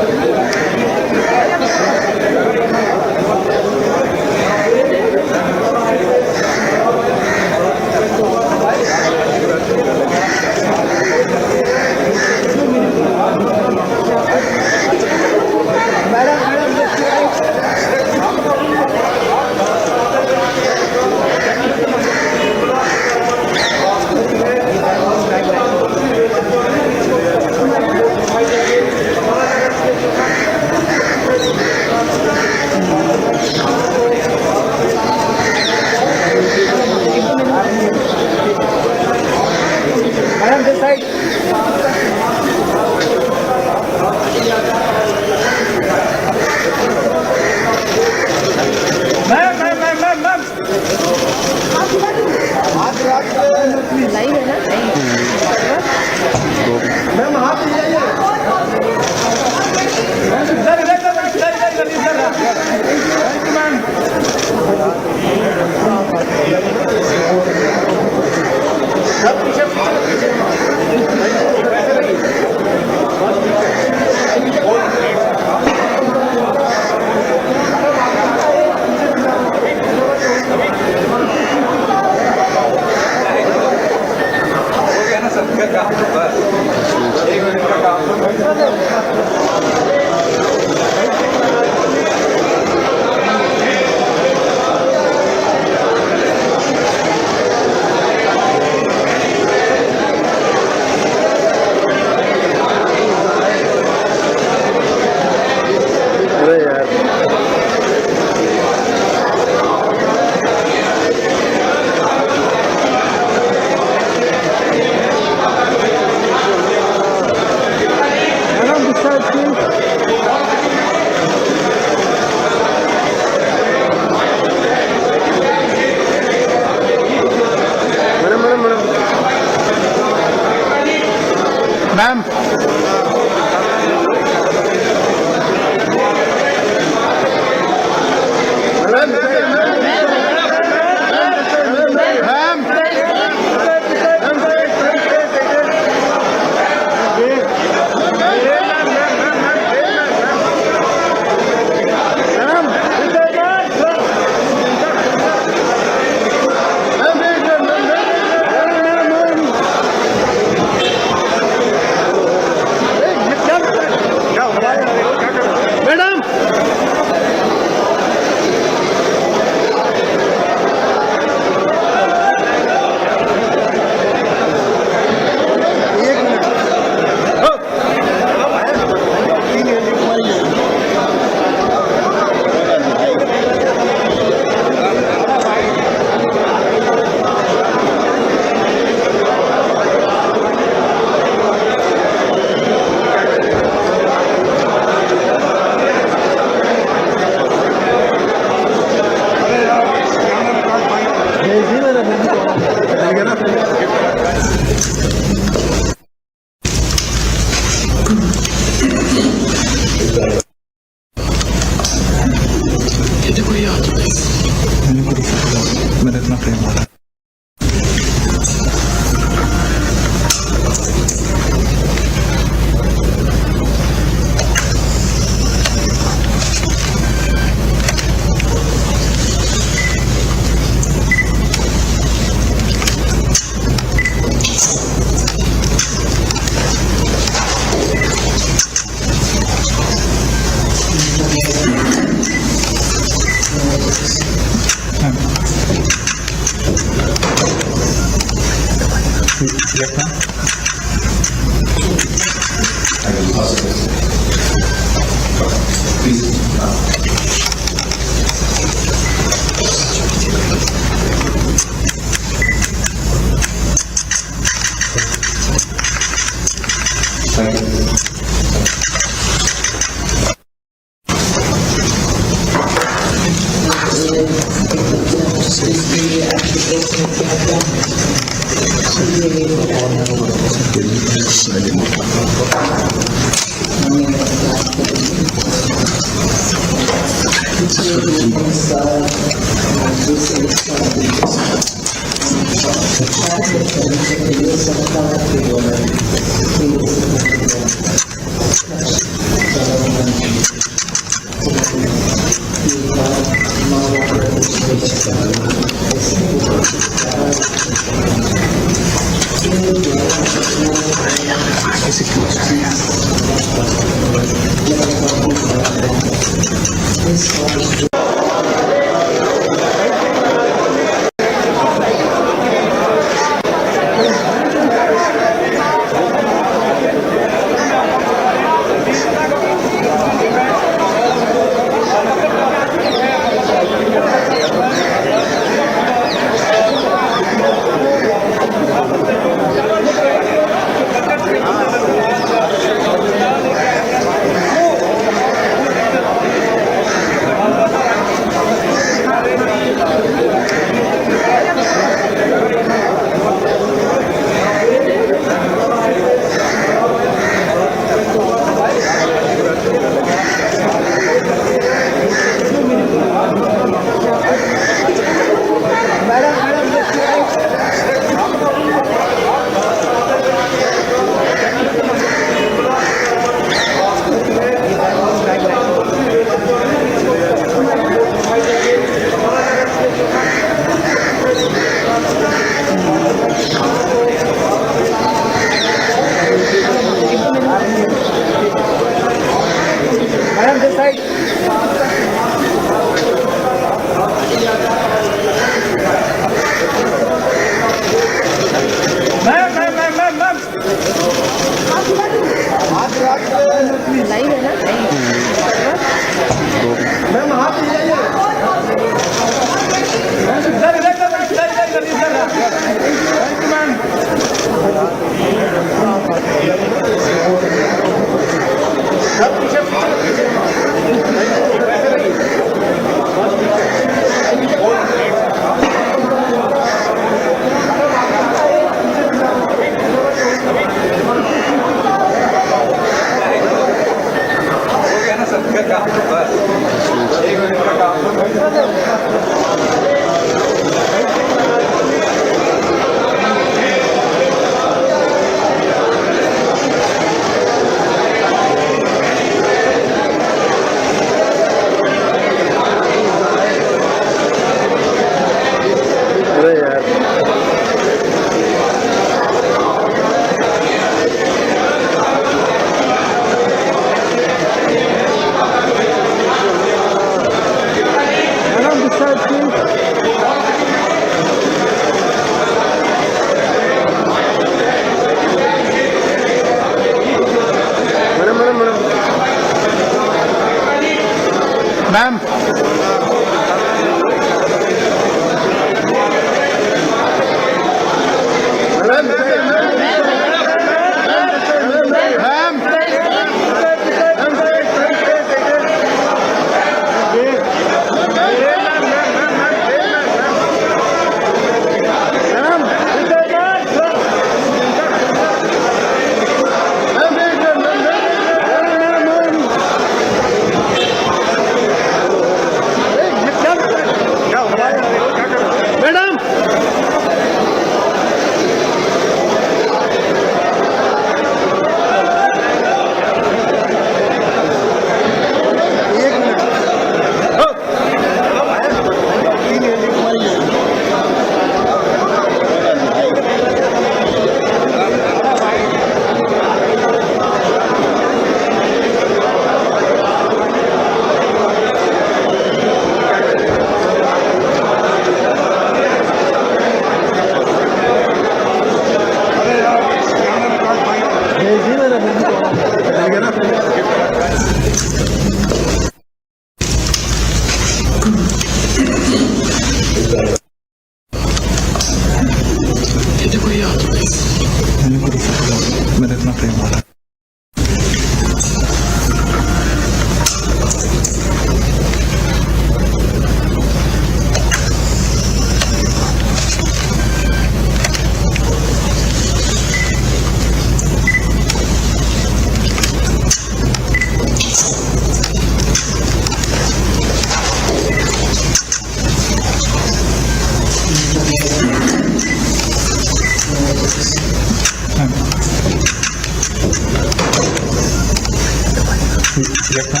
रखना।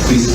Please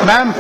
ma'am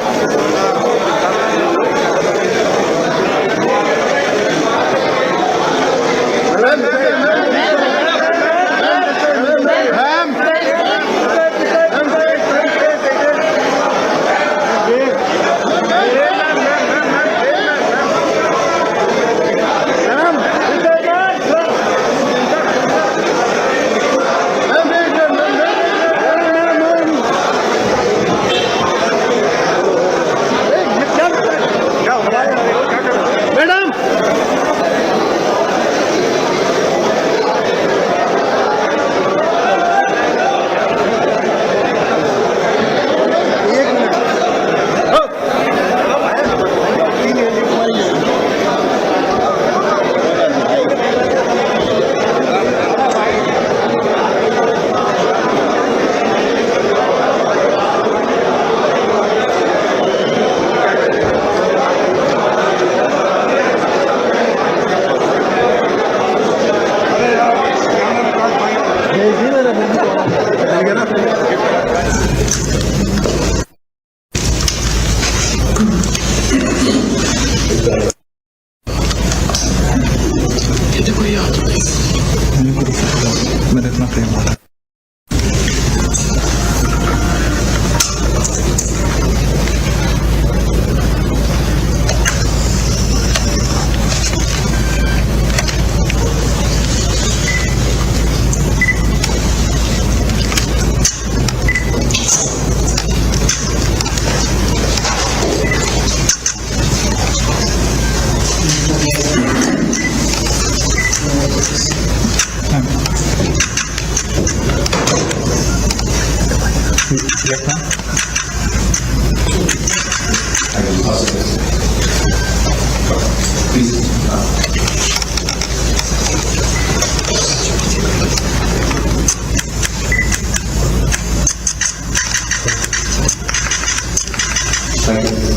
Thank you.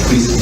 Please.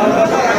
Thank you.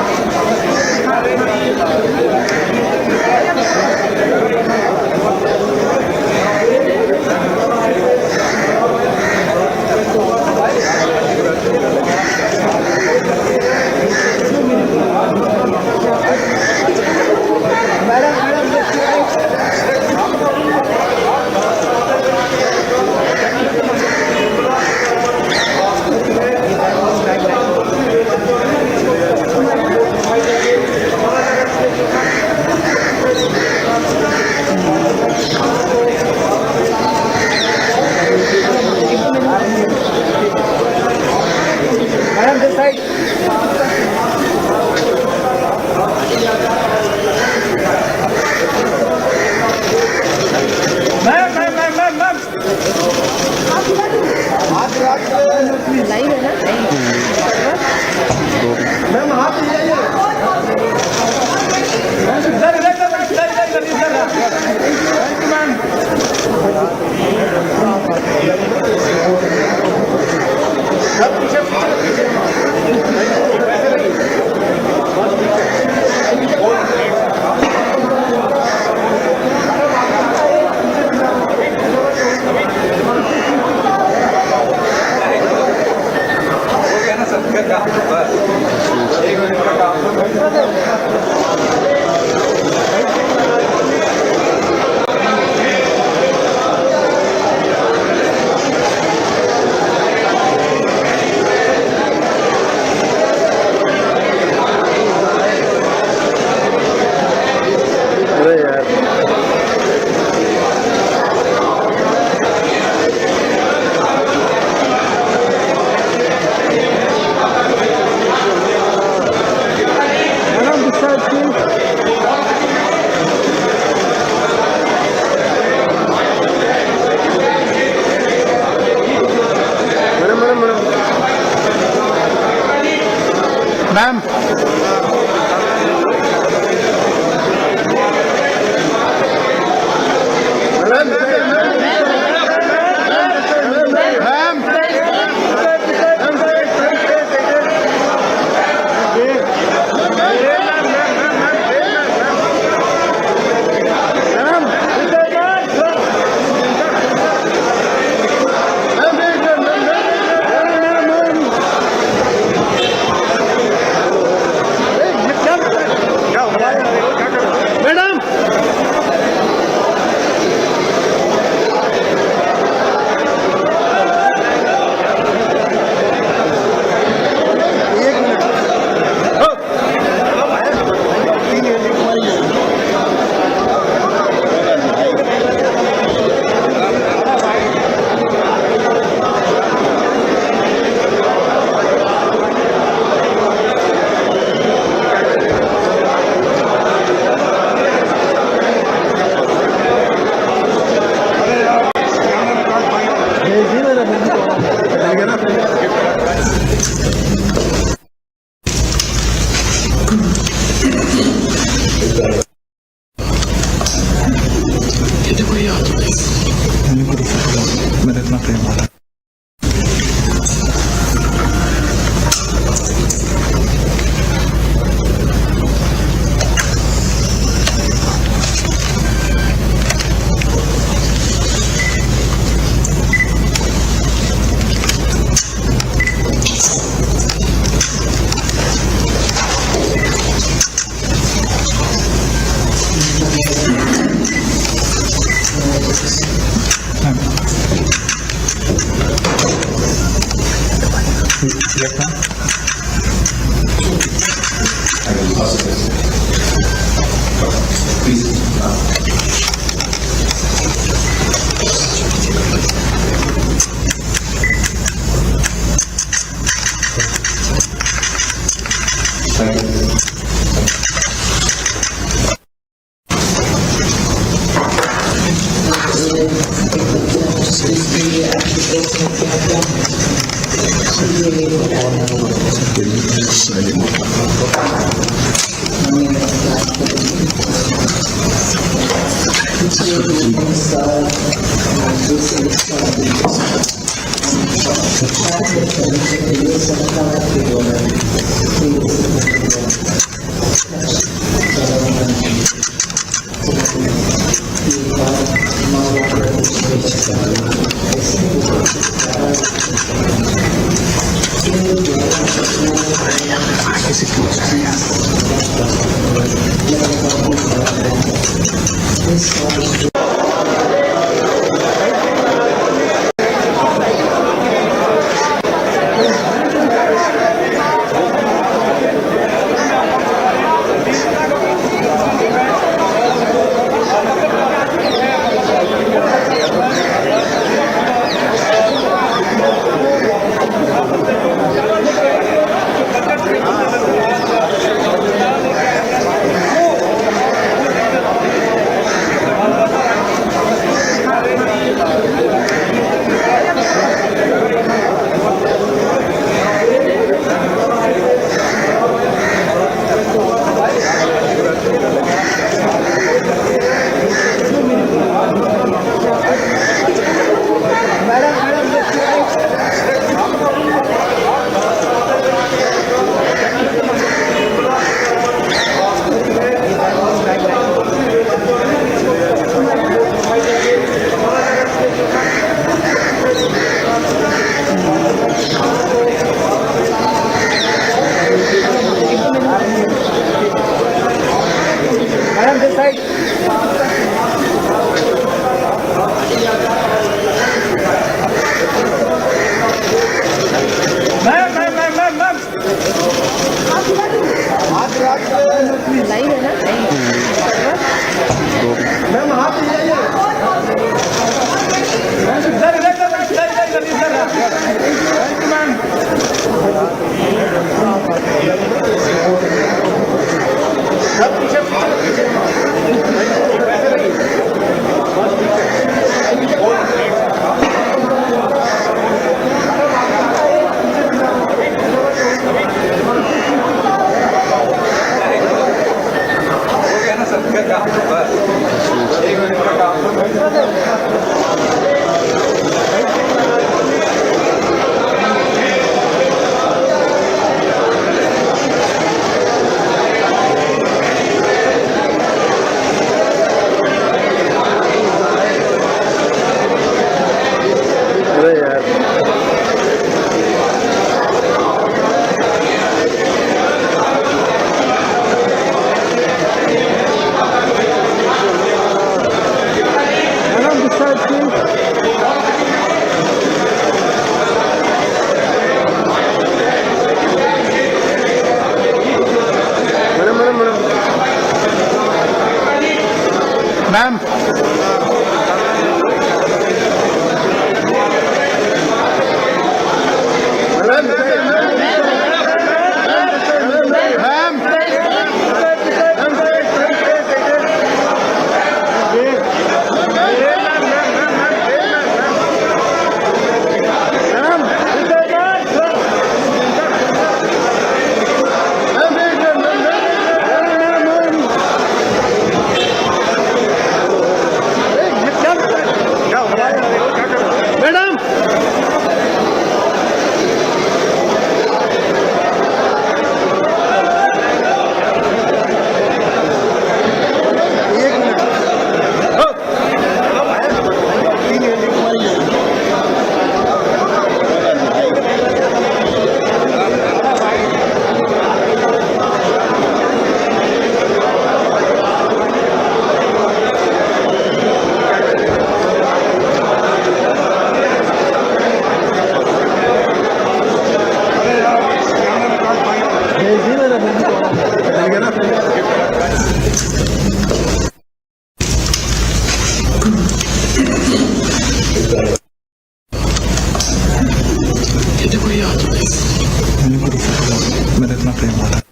मेरा इतना प्रेम हो रहा है।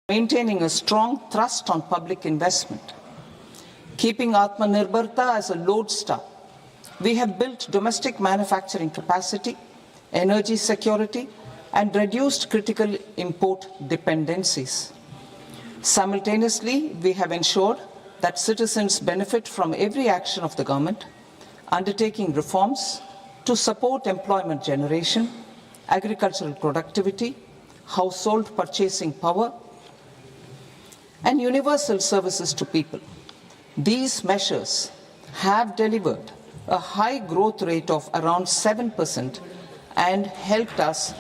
Maintaining a strong thrust on public investment, keeping Atmanirbharta as a lodestar, we have built domestic manufacturing capacity, energy security, and reduced critical import dependencies. Simultaneously, we have ensured that citizens benefit from every action of the government, undertaking reforms to support employment generation, agricultural productivity, household purchasing power, and universal services to people. These measures have delivered a high growth rate of around 7% and helped us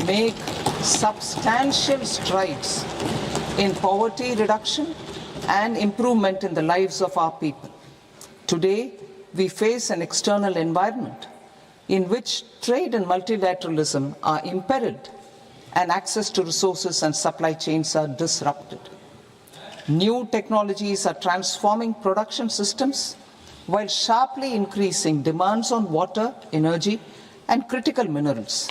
make substantial strides in poverty reduction and improvement in the lives of our people. Today, we face an external environment in which trade and multilateralism are imperiled and access to resources and supply chains are disrupted. New technologies are transforming production systems while sharply increasing demands on water, energy, and critical minerals.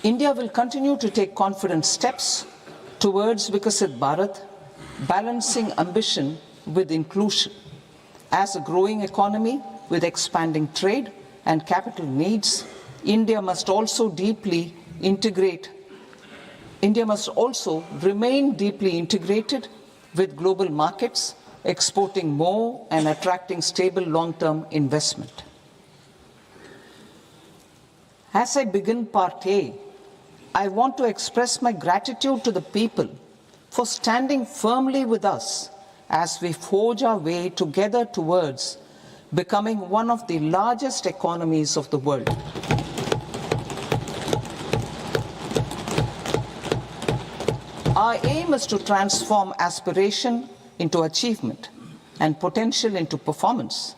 India will continue to take confident steps towards Vikasit Bharat, balancing ambition with inclusion. As a growing economy with expanding trade and capital needs, India must also remain deeply integrated with global markets, exporting more and attracting stable long-term investment. As I begin Part A, I want to express my gratitude to the people for standing firmly with us as we forge our way together towards becoming one of the largest economies of the world. Our aim is to transform aspiration into achievement and potential into performance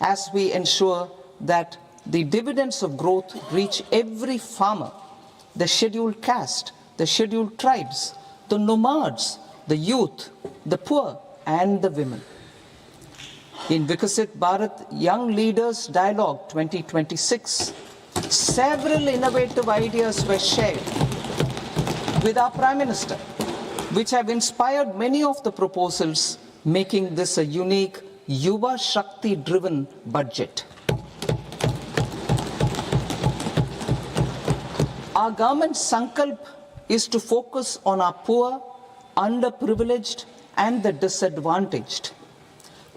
as we ensure that the dividends of growth reach every farmer, the scheduled caste, the scheduled tribes, the nomads, the youth, the poor, and the women. In Vikasit Bharat Young Leaders Dialogue 2026, several innovative ideas were shared with our Prime Minister, which have inspired many of the proposals, making this a unique Yuva Shakti-driven budget. Our government's sankalp is to focus on our poor, underprivileged, and the disadvantaged.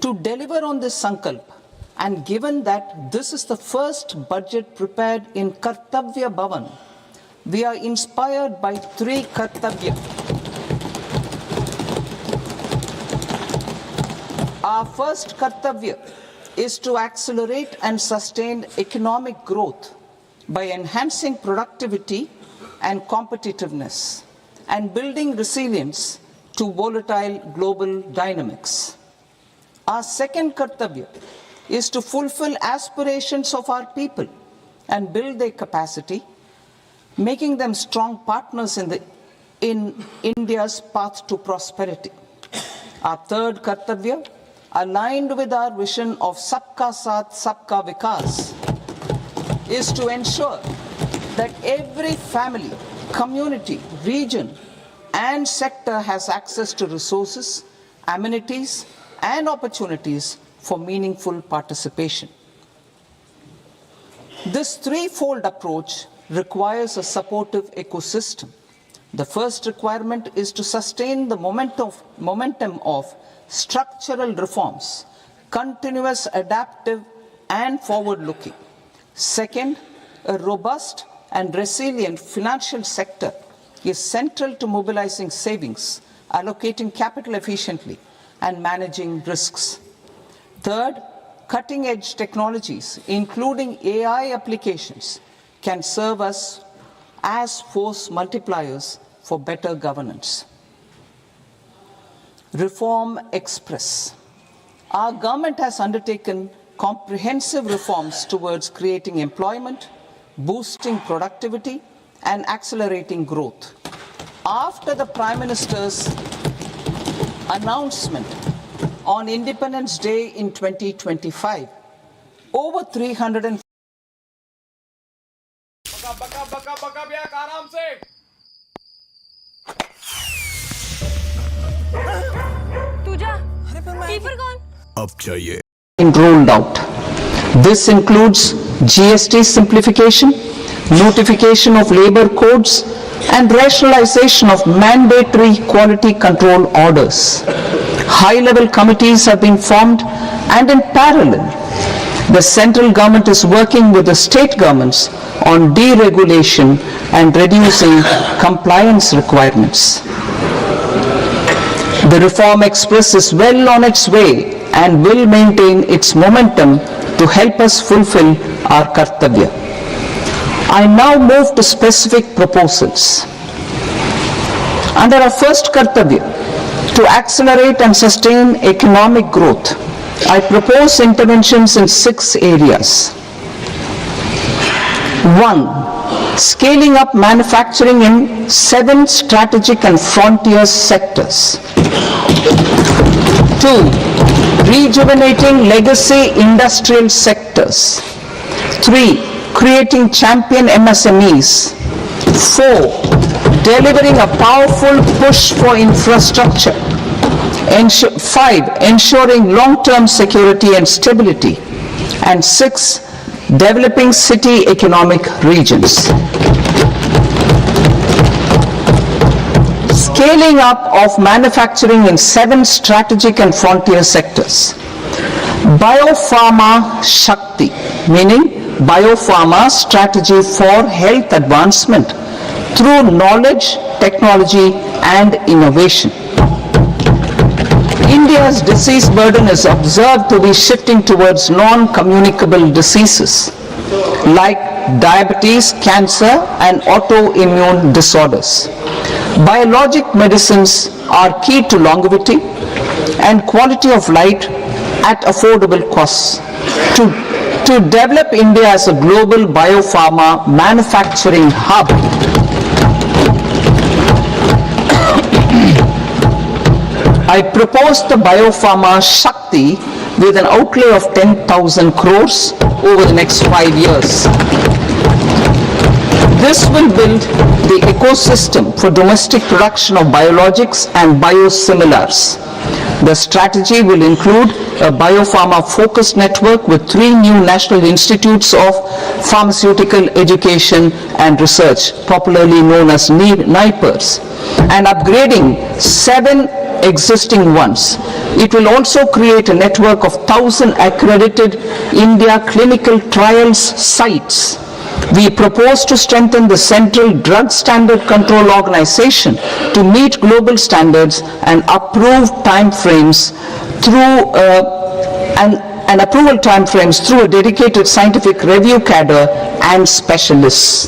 To deliver on this sankalp, and given that this is the first budget prepared in Kartavya Bhavan, we are inspired by three Kartavya. Our first Kartavya is to accelerate and sustain economic growth by enhancing productivity and competitiveness and building resilience to volatile global dynamics. Our second Kartavya is to fulfill aspirations of our people and build their capacity, making them strong partners in India's path to prosperity. Our third Kartavya, aligned with our vision of Sabka Saath, Sabka Vikas, is to ensure that every family community, region, and sector has access to resources, amenities, and opportunities for meaningful participation. This threefold approach requires a supportive ecosystem. The first requirement is to sustain the momentum of structural reforms, continuous, adaptive, and forward-looking. Second, a robust and resilient financial sector is central to mobilizing savings, allocating capital efficiently, and managing risks. Third, cutting-edge technologies, including AI applications, can serve us as force multipliers for better governance. Reform Express. Our government has undertaken comprehensive reforms towards creating employment, boosting productivity, and accelerating growth. After the Prime Minister's announcement on Independence Day in 2025, over 300 rolled out. This includes GST simplification, notification of labor codes, and rationalization of mandatory quality control orders. High-level committees have been formed, and in parallel, the central government is working with the state governments on deregulation and reducing compliance requirements. The Reform Express is well on its way and will maintain its momentum to help us fulfill our kartavya. I now move to specific proposals. Under our first kartavya, to accelerate and sustain economic growth, I propose interventions in 6 areas. 1. Scaling up manufacturing in 7 strategic and frontier sectors. 2. Rejuvenating legacy industrial sectors. 3. Creating champion MSMEs. 4. Delivering a powerful push for infrastructure. 5. Ensuring long-term security and stability. And 6. Developing city economic regions. Scaling up of manufacturing in 7 strategic and frontier sectors. Biopharma Shakti, meaning biopharma strategy for health advancement through knowledge, technology, and innovation. India's disease burden is observed to be shifting towards non-communicable diseases like diabetes, cancer, and autoimmune disorders. Biologic medicines are key to longevity and quality of life at affordable costs. To develop India as a global biopharma manufacturing hub, I propose the Biopharma Shakti with an outlay of 10,000 crores over the next 5 years. This will build the ecosystem for domestic production of biologics and biosimilars. The strategy will include a biopharma-focused network with 3 new national institutes of pharmaceutical education and research, popularly known as NIPERs, and upgrading 7 existing ones. It will also create a network of 1,000 accredited India clinical trials sites. We propose to strengthen the Central Drug Standard Control Organization to meet global standards and approve timeframes through and approval timeframes through a dedicated scientific review cadre and specialists.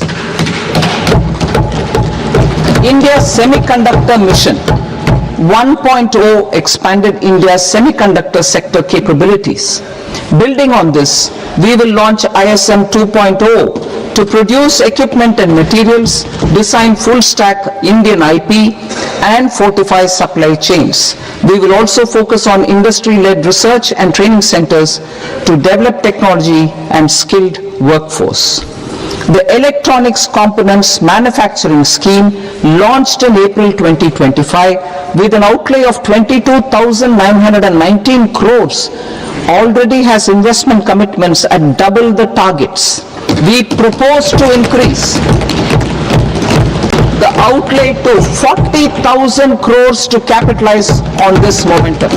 India's Semiconductor Mission 1.0 expanded India's semiconductor sector capabilities. Building on this, we will launch ISM 2.0 to produce equipment and materials, design full-stack Indian IP, and fortify supply chains. We will also focus on industry-led research and training centers to develop technology and skilled workforce. The Electronics Components Manufacturing Scheme, launched in April 2025 with an outlay of 22,919 crores, already has investment commitments at double the targets. We propose to increase the outlay to 40,000 crores to capitalize on this momentum.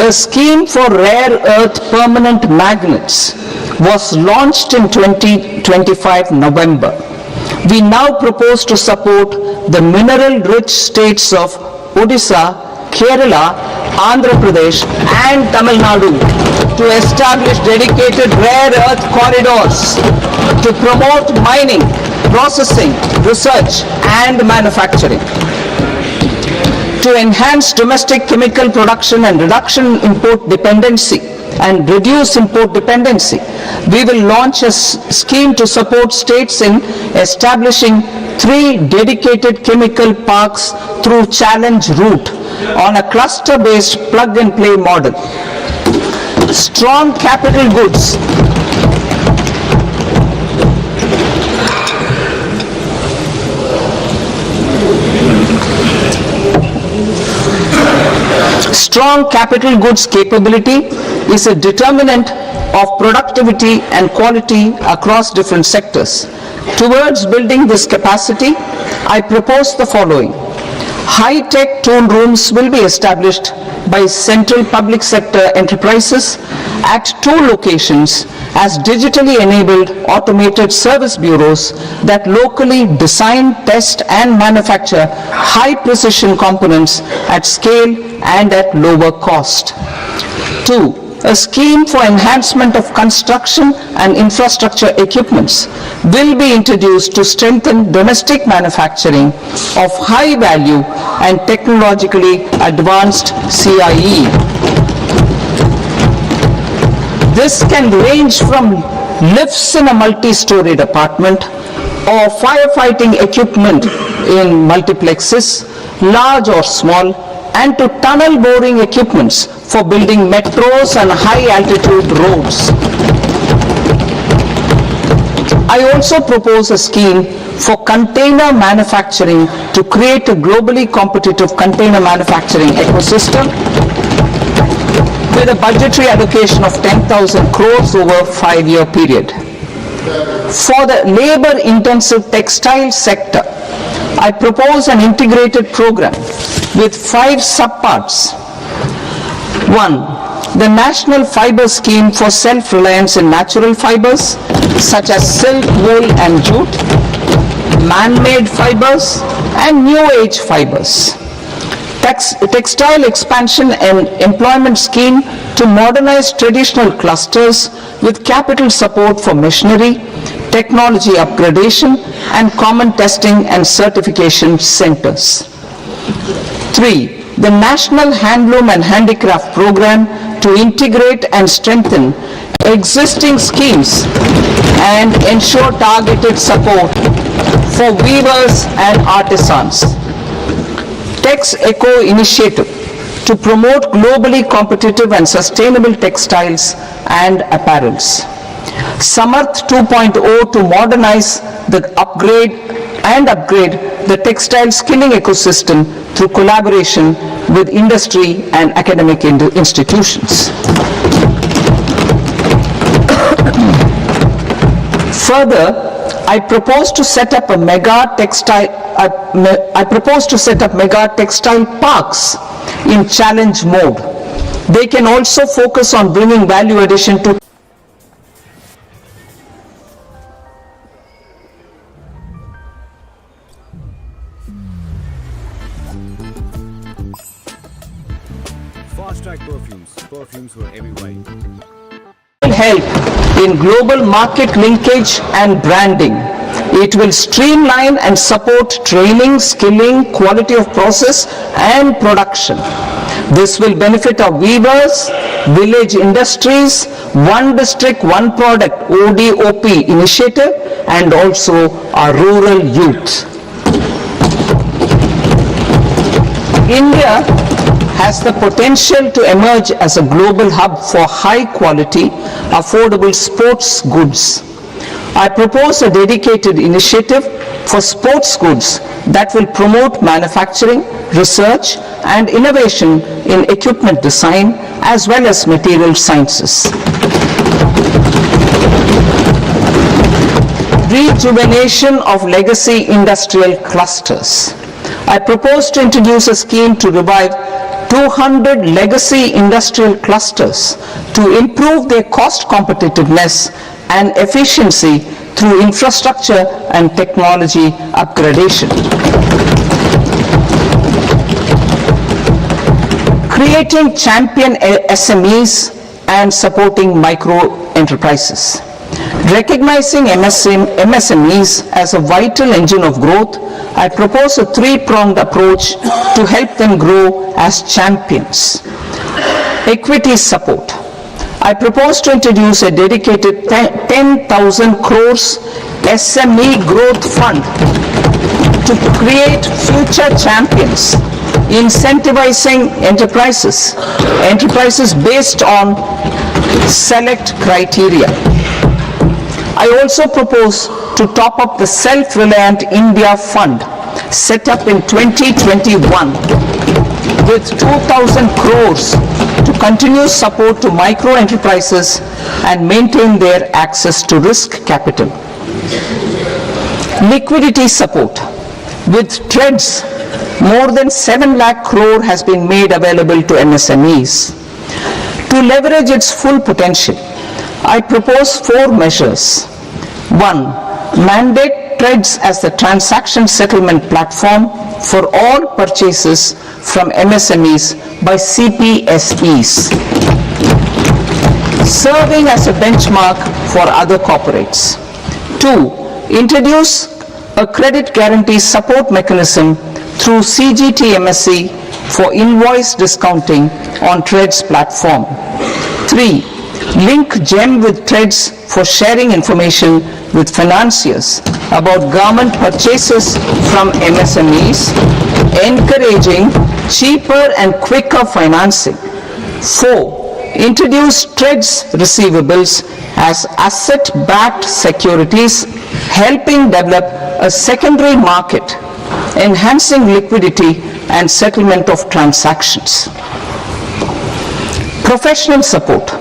A scheme for rare earth permanent magnets was launched in 2025 November. We now propose to support the mineral-rich states of Odisha, Kerala, Andhra Pradesh and Tamil Nadu to establish dedicated rare earth corridors to promote mining, processing, research and manufacturing. To enhance domestic chemical production and reduce import dependency, we will launch a scheme to support states in establishing 3 dedicated chemical parks through challenge route on a cluster-based plug-and-play model. Strong capital goods. Strong capital goods capability is a determinant of productivity and quality across different sectors. Towards building this capacity, I propose the following. High-tech tool rooms will be established by central public sector enterprises at 2 locations as digitally enabled automated service bureaus that locally design, test and manufacture high-precision components at scale and at lower cost. 2. A scheme for enhancement of construction and infrastructure equipments will be introduced to strengthen domestic manufacturing of high value and technologically advanced CIE. This can range from lifts in a multi-storied apartment or firefighting equipment in multiplexes, large or small, and to tunnel boring equipments for building metros and high-altitude roads. I also propose a scheme for container manufacturing to create a globally competitive container manufacturing ecosystem with a budgetary allocation of 10,000 crores over a 5-year period. For the labor-intensive textile sector, I propose an integrated program with 5 subparts. 1. The National Fiber Scheme for Self-Reliance in Natural Fibers, such as silk, wool and jute, man-made fibers and new-age fibers. Textile Expansion and Employment Scheme to modernize traditional clusters with capital support for machinery, technology upgradation and common testing and certification centers. 3. The National Handloom and Handicraft Program to integrate and strengthen existing schemes and ensure targeted support for weavers and artisans. Tex Eco Initiative to promote globally competitive and sustainable textiles and apparels. Samarth 2.0 to modernize the upgrade the textile skilling ecosystem through collaboration with industry and academic institutions. Further, I propose to set up mega textile parks in challenge mode. They can also focus on bringing value addition to fast-track perfumes for everywhere. Help in global market linkage and branding. It will streamline and support training, skilling, quality of process and production. This will benefit our weavers, village industries, one district, one product ODOP initiative and also our rural youth. India has the potential to emerge as a global hub for high-quality, affordable sports goods. I propose a dedicated initiative for sports goods that will promote manufacturing, research, and innovation in equipment design as well as material sciences. Rejuvenation of legacy industrial clusters. I propose to introduce a scheme to revive 200 legacy industrial clusters to improve their cost competitiveness and efficiency through infrastructure and technology upgradation. Creating champion SMEs and supporting micro enterprises. Recognizing MSMEs as a vital engine of growth, I propose a three-pronged approach to help them grow as champions. Equity support. I propose to introduce a dedicated 10,000 crores SME growth fund to create future champions, incentivizing enterprises based on select criteria. I also propose to top up the Self-Reliant India Fund set up in 2021 with 2,000 crores to continue support to micro enterprises and maintain their access to risk capital. Liquidity support. With TREDS, more than 7 lakh crore has been made available to MSMEs. To leverage its full potential, I propose 4 measures. 1. Mandate TREDS as the transaction settlement platform for all purchases from MSMEs by CPSEs, serving as a benchmark for other corporates. 2. Introduce a credit guarantee support mechanism through CGTMSE for invoice discounting on TREDS platform. 3. Link GEM with TREDS for sharing information with financiers about government purchases from MSMEs, encouraging cheaper and quicker financing. 4. Introduce TREDS receivables as asset-backed securities, helping develop a secondary market, enhancing liquidity and settlement of transactions. Professional support.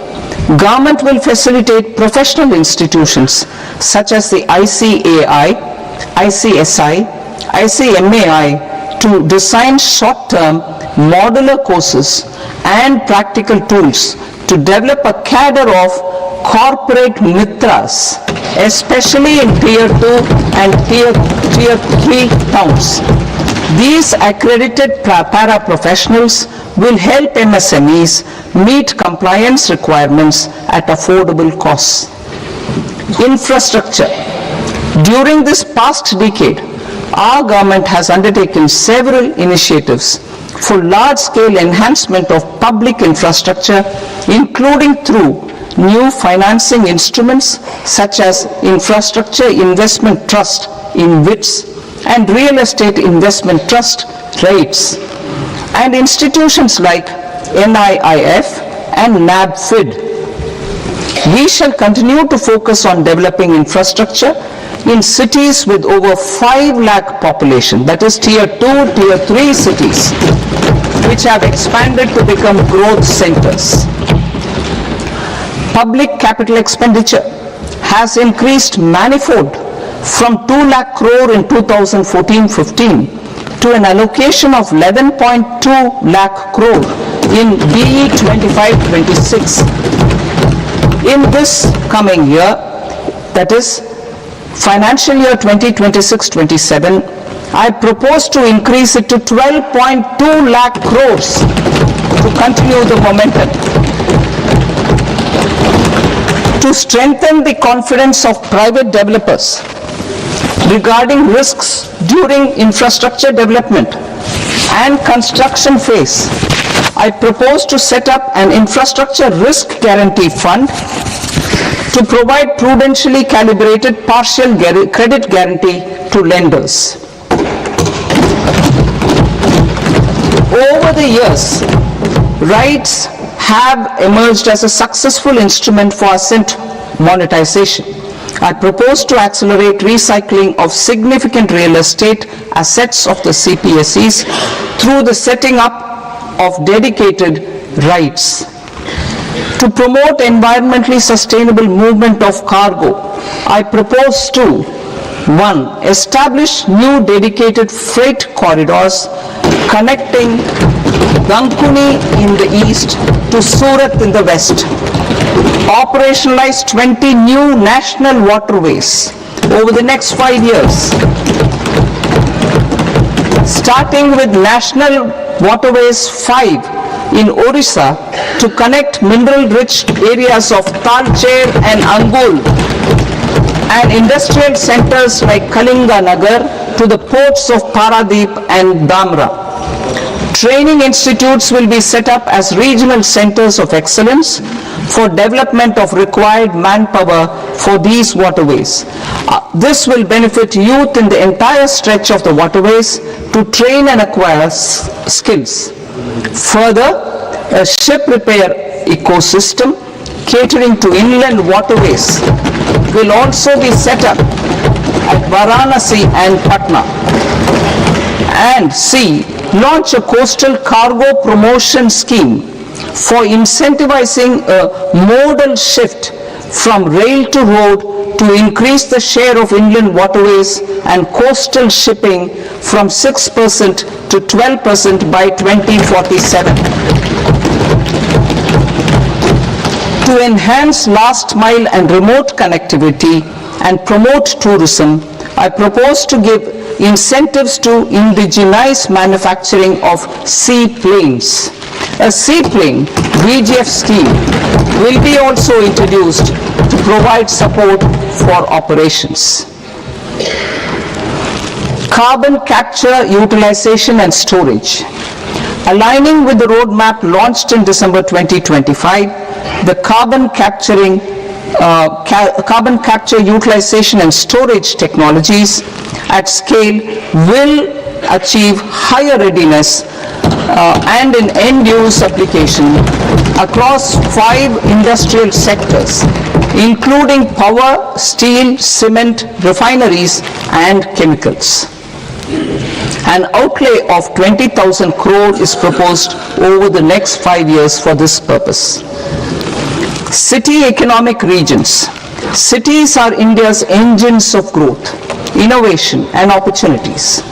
Government will facilitate professional institutions such as the ICAI, ICSI, ICMAI to design short-term modular courses and practical tools to develop a cadre of corporate mitras, especially in Tier 2 and Tier 3 towns. These accredited para-professionals will help MSMEs meet compliance requirements at affordable costs. Infrastructure. During this past decade, our government has undertaken several initiatives for large-scale enhancement of public infrastructure, including through new financing instruments such as Infrastructure Investment Trust (InvITs) and Real Estate Investment Trust (REITs), and institutions like NIIF and NABFID. We shall continue to focus on developing infrastructure in cities with over 5 lakh population, that is Tier 2, Tier 3 cities, which have expanded to become growth centers. Public capital expenditure has increased manifold from 2 lakh crore in 2014-15 to an allocation of 11.2 lakh crore in BE 25-26. In this coming year, that is financial year 2026-27, I propose to increase it to 12.2 lakh crores to continue the momentum. To strengthen the confidence of private developers regarding risks during infrastructure development and construction phase, I propose to set up an infrastructure risk guarantee fund to provide prudentially calibrated partial credit guarantee to lenders. Over the years, Rights have emerged as a successful instrument for asset monetization. I propose to accelerate recycling of significant real estate assets of the CPSEs through the setting up of dedicated rights. To promote environmentally sustainable movement of cargo, I propose to 1. Establish new dedicated freight corridors connecting Dankuni in the east to Surat in the west. Operationalize 20 new national waterways over the next 5 years. Starting with National Waterways 5 in Orissa to connect mineral-rich areas of Talcher and Angul and industrial centers like Kalinga Nagar to the ports of Paradeep and Dhamra. Training institutes will be set up as regional centers of excellence for development of required manpower for these waterways. This will benefit youth in the entire stretch of the waterways to train and acquire skills. Further, a ship repair ecosystem catering to inland waterways will also be set up at Varanasi and Patna. And C. Launch a coastal cargo promotion scheme for incentivizing a modal shift from rail to road to increase the share of inland waterways and coastal shipping from 6% to 12% by 2047. To enhance last mile and remote connectivity and promote tourism, I propose to give incentives to indigenize manufacturing of seaplanes. A seaplane VGF scheme will be also introduced to provide support for operations. Carbon capture, utilization and storage. Aligning with the roadmap launched in December 2025, the carbon capture, utilization and storage technologies at scale will achieve higher readiness and in end-use application across 5 industrial sectors, including power, steel, cement, refineries, and chemicals. An outlay of 20,000 crore is proposed over the next 5 years for this purpose. City economic regions. Cities are India's engines of growth, innovation, and opportunities.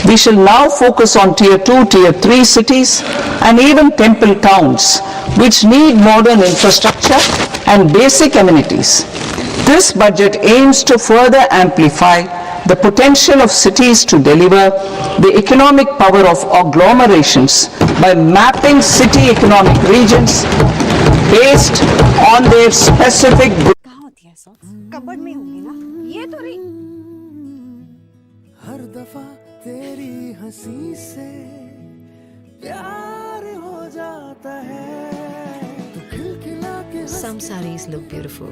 We shall now focus on Tier 2, Tier 3 cities and even temple towns, which need modern infrastructure and basic amenities. This budget aims to further amplify the potential of cities to deliver the economic power of agglomerations by mapping city economic regions based on their specific. Cupboard में होगी ना ये तो रही हर दफा तेरी हंसी से प्यार हो जाता है तू खिलखिला के Some sarees look beautiful.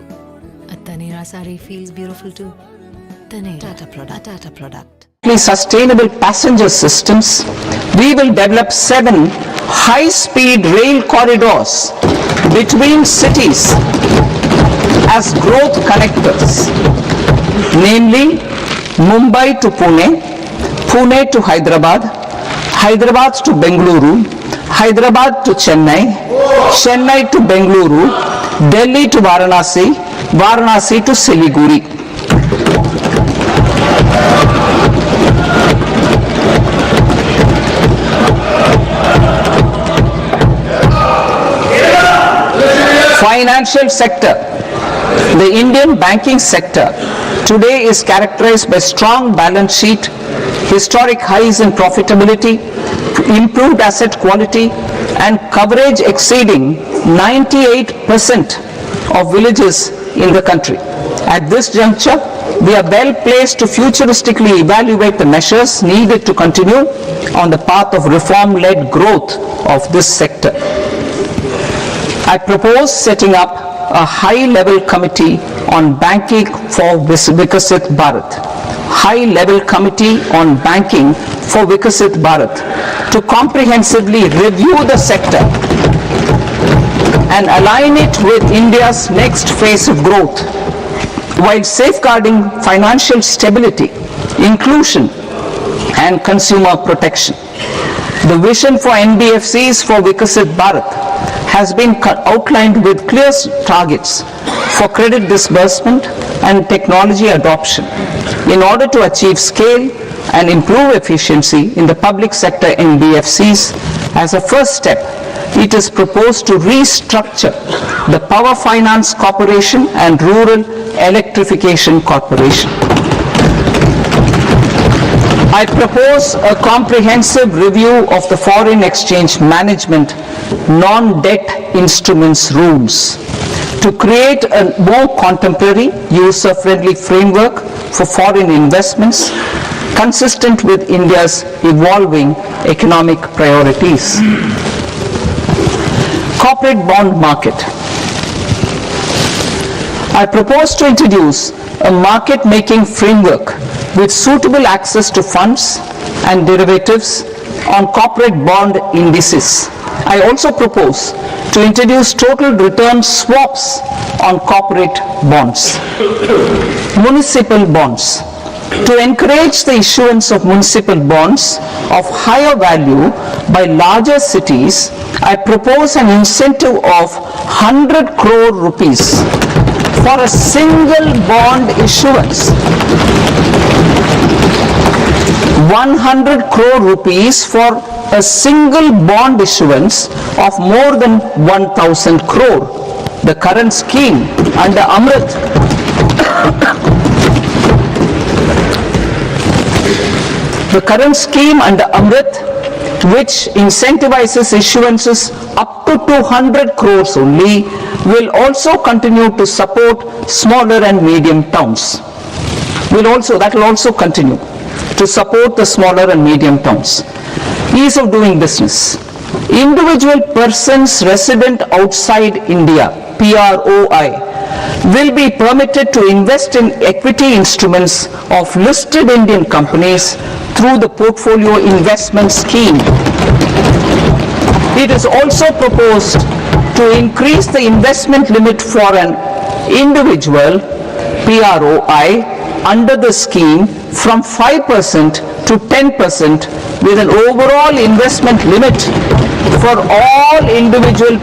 A Taneira saree feels beautiful too. Taneira, Tata product. Sustainable passenger systems, we will develop 7 high-speed rail corridors between cities as growth connectors, namely Mumbai to Pune, Pune to Hyderabad, Hyderabad to Bengaluru, Hyderabad to Chennai, Chennai to Bengaluru, Delhi to Varanasi, Varanasi to Siliguri. Financial sector. The Indian banking sector today is characterized by strong balance sheet, historic highs in profitability, improved asset quality, and coverage exceeding 98% of villages in the country. At this juncture, we are well placed to futuristically evaluate the measures needed to continue on the path of reform-led growth of this sector. I propose setting up a high-level committee on banking for Vikasit Bharat. High-level committee on banking for Vikasit Bharat to comprehensively review the sector and align it with India's next phase of growth, while safeguarding financial stability, inclusion, and consumer protection. The vision for NBFCs for Vikasit Bharat has been outlined with clear targets for credit disbursement and technology adoption in order to achieve scale and improve efficiency in the public sector NBFCs. As a first step, it is proposed to restructure the Power Finance Corporation and Rural Electrification Corporation. I propose a comprehensive review of the foreign exchange management non-debt instruments rules to create a more contemporary, user-friendly framework for foreign investments consistent with India's evolving economic priorities. Corporate bond market. I propose to introduce a market-making framework with suitable access to funds and derivatives on corporate bond indices. I also propose to introduce total return swaps on corporate bonds. Municipal bonds. To encourage the issuance of municipal bonds of higher value by larger cities, I propose an incentive of 100 crore rupees for a single bond issuance. 100 crore rupees for a single bond issuance of more than 1,000 crore. The current scheme under Amrit which incentivizes issuances up to 200 crores only, will also continue to support smaller and medium towns. That will also continue to support the smaller and medium towns. Ease of doing business. Individual persons resident outside India, PROI, will be permitted to invest in equity instruments of listed Indian companies through the portfolio investment scheme. It is also proposed to increase the investment limit for an individual PROI under the scheme from 5% to 10%, with an overall investment limit for all individual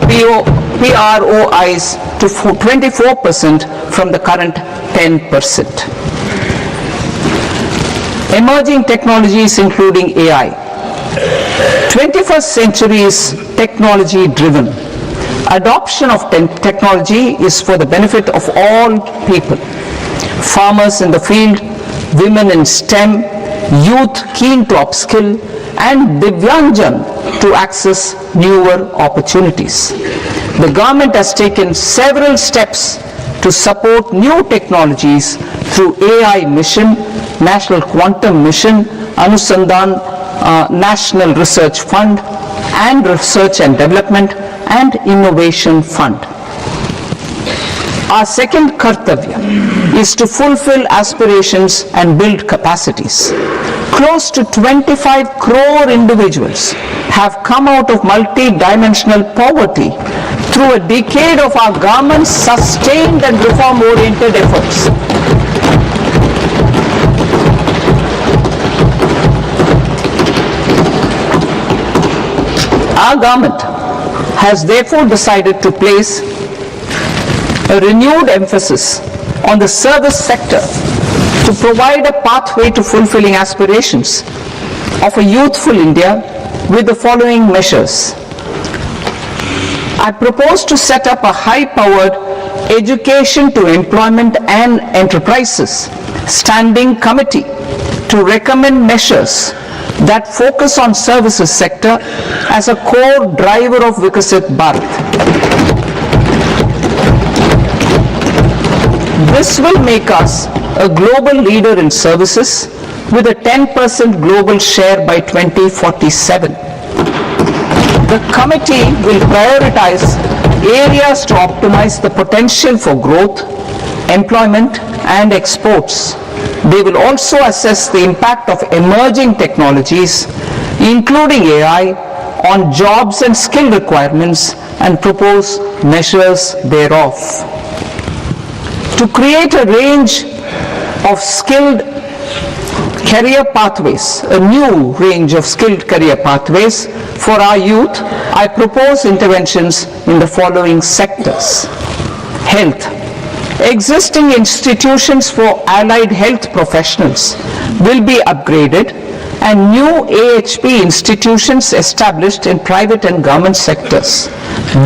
PROIs to 24% from the current 10%. Emerging technologies including AI. 21st century is technology driven. Adoption of technology is for the benefit of all people. Farmers in the field, women in STEM, youth keen to upskill, and Divyangjan to access newer opportunities. The government has taken several steps to support new technologies through AI Mission, National Quantum Mission, Anusandhan National Research Fund, and Research and Development and Innovation Fund. Our second kartavya is to fulfill aspirations and build capacities. Close to 25 crore individuals have come out of multi-dimensional poverty through a decade of our government's sustained and reform-oriented efforts. Our government has therefore decided to place a renewed emphasis on the service sector to provide a pathway to fulfilling aspirations of a youthful India with the following measures. I propose to set up a high-powered Education to Employment and Enterprises Standing Committee to recommend measures that focus on services sector as a core driver of Vikasit Bharat. This will make us a global leader in services with a 10% global share by 2047. The committee will prioritize areas to optimize the potential for growth, employment, and exports. They will also assess the impact of emerging technologies, including AI, on jobs and skill requirements and propose measures thereof. To create a range of skilled career pathways, a new range of skilled career pathways for our youth, I propose interventions in the following sectors. Health. Existing institutions for allied health professionals will be upgraded and new AHP institutions established in private and government sectors.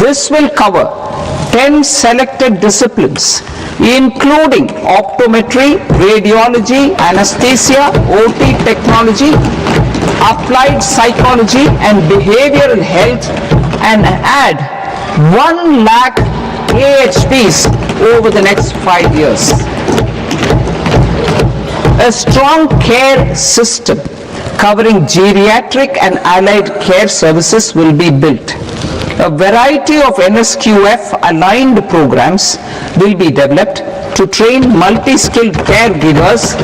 This will cover 10 selected disciplines, including optometry, radiology, anesthesia, OT technology, applied psychology and behavioral health, and add 1 lakh AHPs over the next 5 years. A strong care system covering geriatric and allied care services will be built. A variety of NSQF-aligned programs will be developed to train multi-skilled caregivers,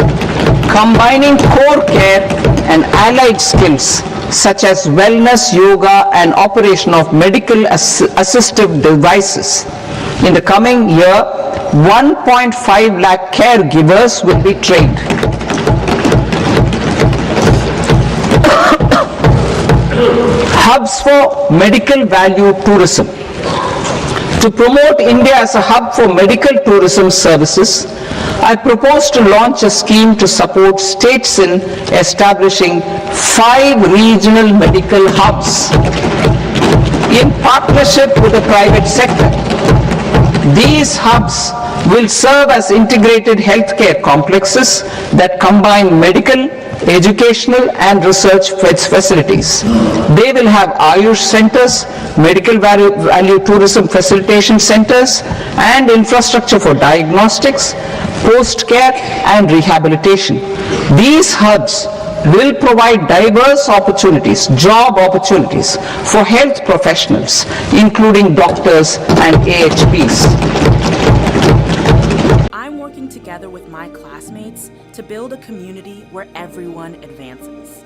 combining core care and allied skills such as wellness, yoga, and operation of medical assistive devices. In the coming year, 1.5 lakh caregivers will be trained. Hubs for medical value tourism. To promote India as a hub for medical tourism services, I propose to launch a scheme to support states in establishing 5 regional medical hubs in partnership with the private sector. These hubs will serve as integrated healthcare complexes that combine medical, educational and research facilities. They will have Ayush centers, medical value tourism facilitation centers, and infrastructure for diagnostics, post-care and rehabilitation. These hubs will provide diverse opportunities, job opportunities for health professionals, including doctors and AHPs. I'm working together with my classmates to build a community where everyone advances.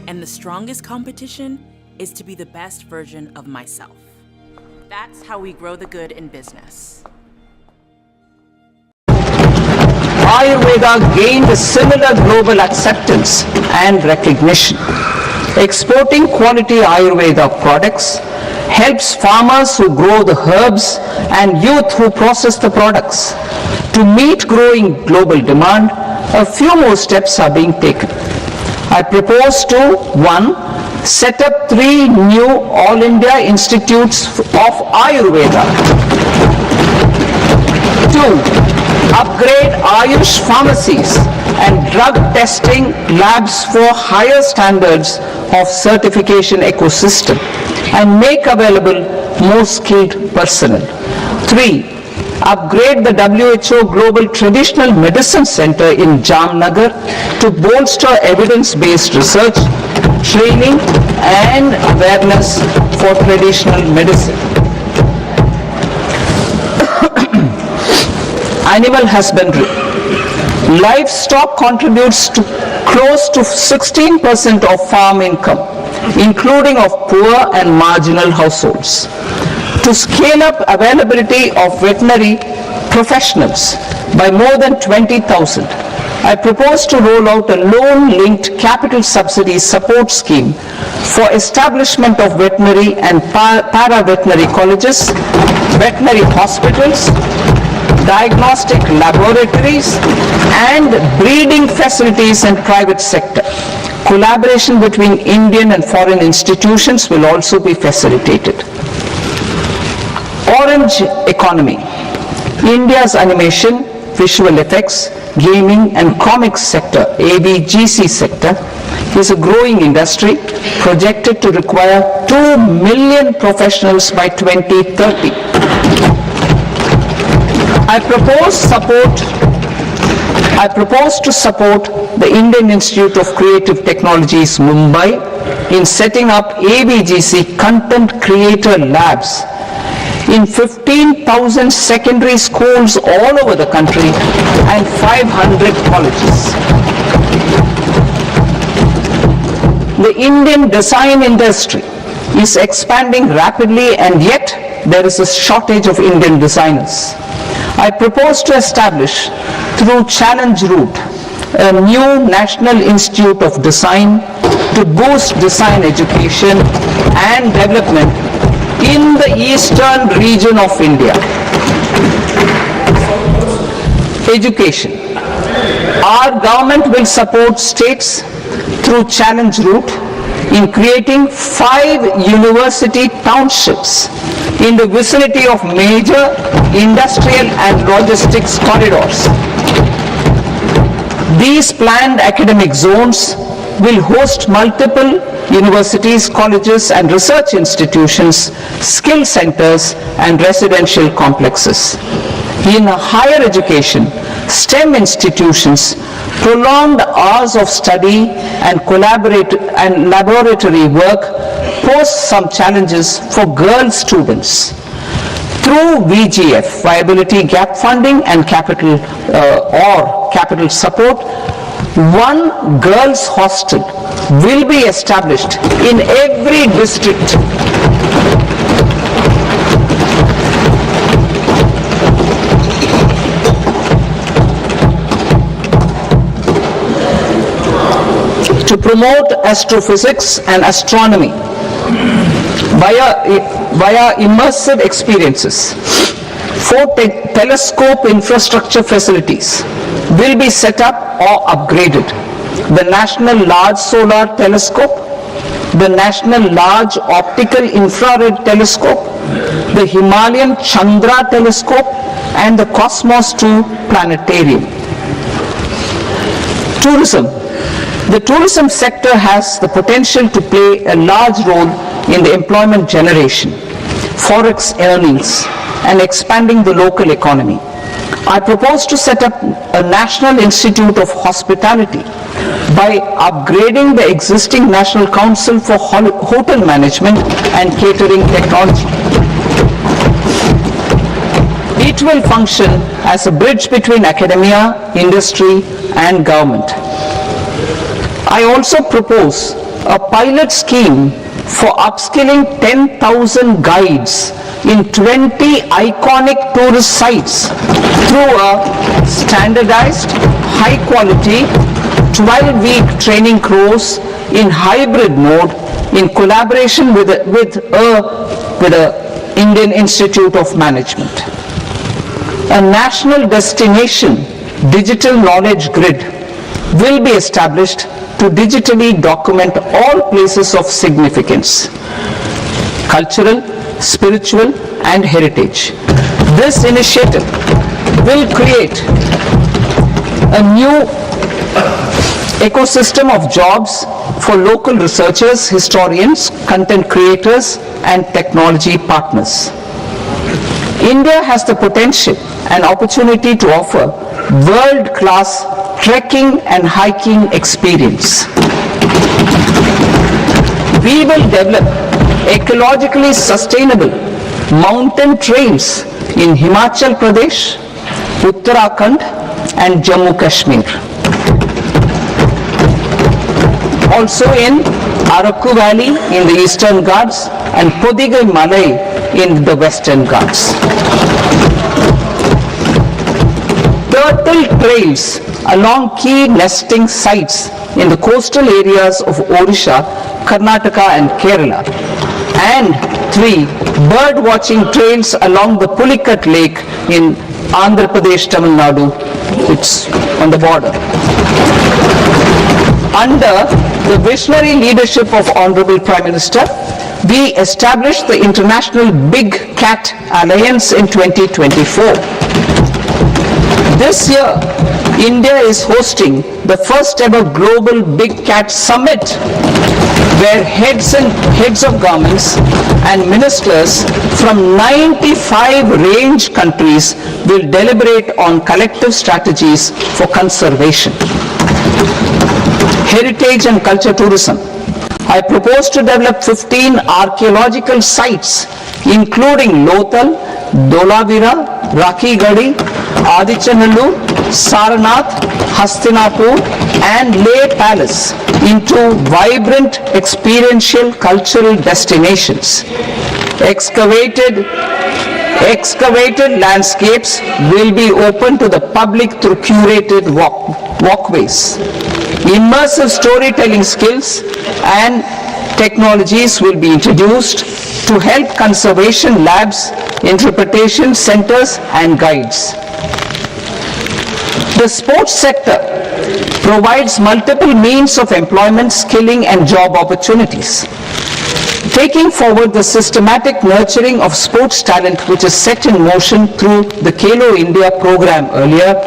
And the strongest competition is to be the best version of myself. That's how we grow the good in business. Ayurveda gained a similar global acceptance and recognition. Exporting quality Ayurveda products helps farmers who grow the herbs and youth who process the products. To meet growing global demand, a few more steps are being taken. I propose to 1. Set up 3 new All India Institutes of Ayurveda. 2. Upgrade Ayush pharmacies and drug testing labs for higher standards of certification ecosystem and make available more skilled personnel. 3. Upgrade the WHO Global Traditional Medicine Center in Jamnagar to bolster evidence-based research, training and awareness for traditional medicine. Animal husbandry. Livestock contributes to close to 16% of farm income, including of poor and marginal households. To scale up availability of veterinary professionals by more than 20,000, I propose to roll out a loan-linked capital subsidy support scheme for establishment of veterinary and para-veterinary colleges, veterinary hospitals, diagnostic laboratories, and breeding facilities in private sector. Collaboration between Indian and foreign institutions will also be facilitated. Orange economy. India's animation, visual effects, gaming and comics sector, ABGC sector, is a growing industry projected to require 2 million professionals by 2030. I propose to support the Indian Institute of Creative Technologies, Mumbai, in setting up ABGC content creator labs in 15,000 secondary schools all over the country and 500 colleges. The Indian design industry is expanding rapidly, and yet there is a shortage of Indian designers. I propose to establish, through Challenge Route, a new National Institute of Design to boost design education and development in the eastern region of India. Education. Our government will support states through Challenge Route in creating 5 university townships in the vicinity of major industrial and logistics corridors. These planned academic zones will host multiple universities, colleges and research institutions, skill centers and residential complexes. In higher education, STEM institutions, prolonged hours of study and laboratory work pose some challenges for girl students. Through VGF, Viability Gap Funding and capital support, one girls' hostel will be established in every district. To promote astrophysics and astronomy via immersive experiences. 4 telescope infrastructure facilities will be set up or upgraded. The National Large Solar Telescope, the National Large Optical Infrared Telescope, the Himalayan Chandra Telescope and the Cosmos 2 Planetarium. Tourism. The tourism sector has the potential to play a large role in the employment generation, forex earnings, and expanding the local economy. I propose to set up a National Institute of Hospitality by upgrading the existing National Council for Hotel Management and Catering Technology. It will function as a bridge between academia, industry, and government. I also propose a pilot scheme for upskilling 10,000 guides in 20 iconic tourist sites through a standardized, high-quality, 12-week training course in hybrid mode in collaboration with the Indian Institute of Management. A national destination digital knowledge grid will be established to digitally document all places of significance, cultural, spiritual, and heritage. This initiative will create a new ecosystem of jobs for local researchers, historians, content creators, and technology partners. India has the potential and opportunity to offer world-class trekking and hiking experience. We will develop ecologically sustainable mountain trails in Himachal Pradesh, Uttarakhand, and Jammu Kashmir. Also in Araku Valley in the Eastern Ghats and Podigai Malai in the Western Ghats. Turtle trails along key nesting sites in the coastal areas of Odisha, Karnataka and Kerala. And 3 bird watching trails along the Pulikat Lake in Andhra Pradesh, Tamil Nadu. It's on the border. Under the visionary leadership of Honorable Prime Minister, we established the International Big Cat Alliance in 2024. This year, India is hosting the first ever Global Big Cat Summit, where heads of governments and ministers from 95 range countries will deliberate on collective strategies for conservation. Heritage and culture tourism. I propose to develop 15 archaeological sites, including Lothal, Dolavira, Rakhi Gadi, Adichanallur, Sarnath, Hastinapur, and Leh Palace into vibrant experiential cultural destinations. Excavated landscapes will be open to the public through curated walkways. Immersive storytelling skills and technologies will be introduced to help conservation labs, interpretation centers, and guides. The sports sector provides multiple means of employment, skilling, and job opportunities. Taking forward the systematic nurturing of sports talent which is set in motion through the Khelo India program earlier,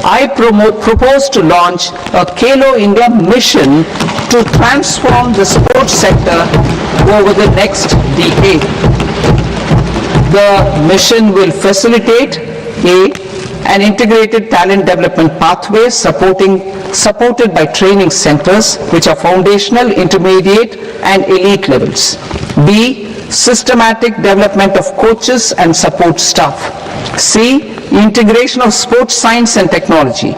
I propose to launch a Khelo India mission to transform the sports sector over the next decade. The mission will facilitate an integrated talent development pathway supported by training centers which are foundational, intermediate, and elite levels. B. Systematic development of coaches and support staff. C. Integration of sports science and technology.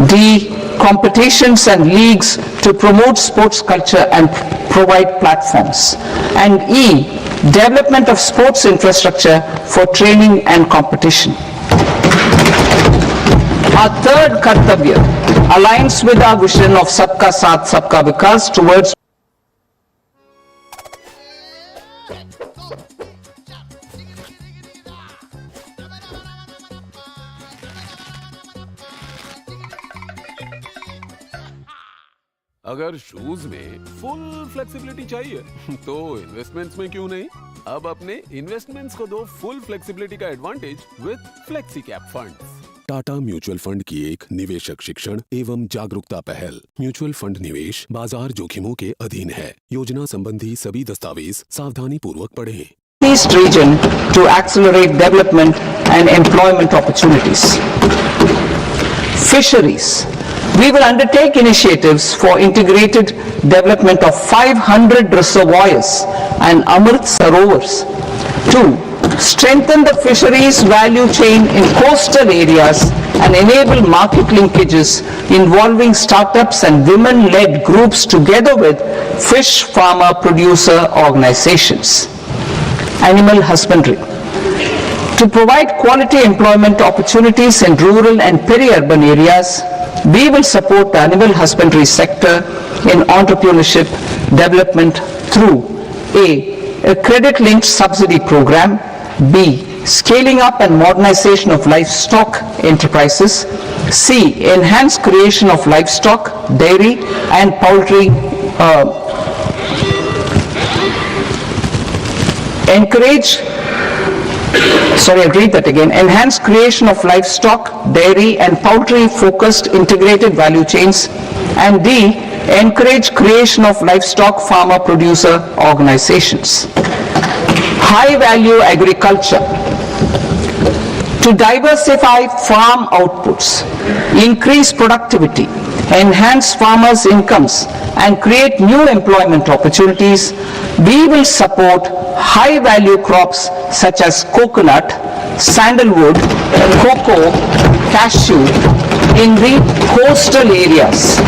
D. Competitions and leagues to promote sports culture and provide platforms. And E. Development of sports infrastructure for training and competition. Our third Kartavya aligns with our vision of Sabka Saath Sabka Vikas towards अगर shoes में full flexibility चाहिए तो investments में क्यों नहीं? अब अपने investments को दो फुल फ्लेक्सिबिलिटी का advantage with flexi cap funds. Tata mutual fund की एक निवेशक शिक्षण एवं जागरूकता पहल। म्यूचुअल फंड निवेश बाजार जोखिमों के अधीन है। योजना संबंधी सभी दस्तावेज सावधानी पूर्वक पढ़ें। East region to accelerate development and employment opportunities. Fisheries. We will undertake initiatives for integrated development of 500 reservoirs and Amrit Sarovars. 2. Strengthen the fisheries value chain in coastal areas and enable market linkages involving startups and women-led groups together with fish farmer producer organizations. Animal husbandry. To provide quality employment opportunities in rural and peri-urban areas, we will support the animal husbandry sector in entrepreneurship development through A. Credit-linked subsidy program, B. Scaling up and modernization of livestock enterprises, C. Enhanced creation of livestock, dairy and poultry Enhanced creation of livestock, dairy and poultry focused integrated value chains, and D. Encourage creation of livestock farmer producer organizations. High value agriculture. To diversify farm outputs, increase productivity, enhance farmers' incomes, and create new employment opportunities, we will support high-value crops such as coconut, sandalwood, cocoa, cashew in the coastal areas,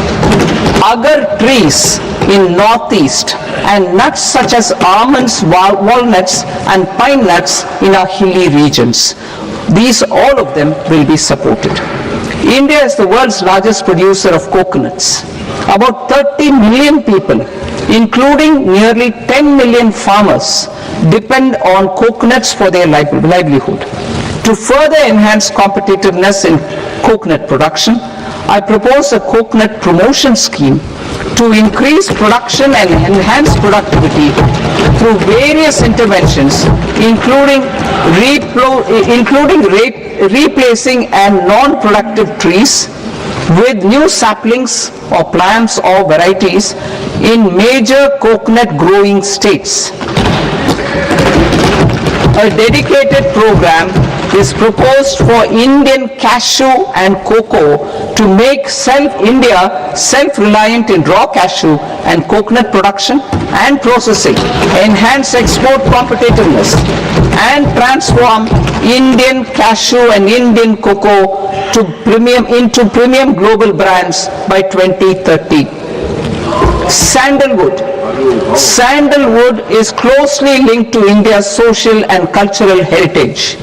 agar trees in northeast, and nuts such as almonds, walnuts, and pine nuts in our hilly regions. These, all of them, will be supported. India is the world's largest producer of coconuts. About 30 million people, including nearly 10 million farmers, depend on coconuts for their livelihood. To further enhance competitiveness in coconut production, I propose a coconut promotion scheme to increase production and enhance productivity through various interventions, including replacing and non-productive trees with new saplings or plants or varieties in major coconut growing states. A dedicated program is proposed for Indian cashew and cocoa to make India self-reliant in raw cashew and coconut production and processing, enhance export competitiveness, and transform Indian cashew and Indian cocoa into premium global brands by 2030. Sandalwood. Sandalwood is closely linked to India's social and cultural heritage.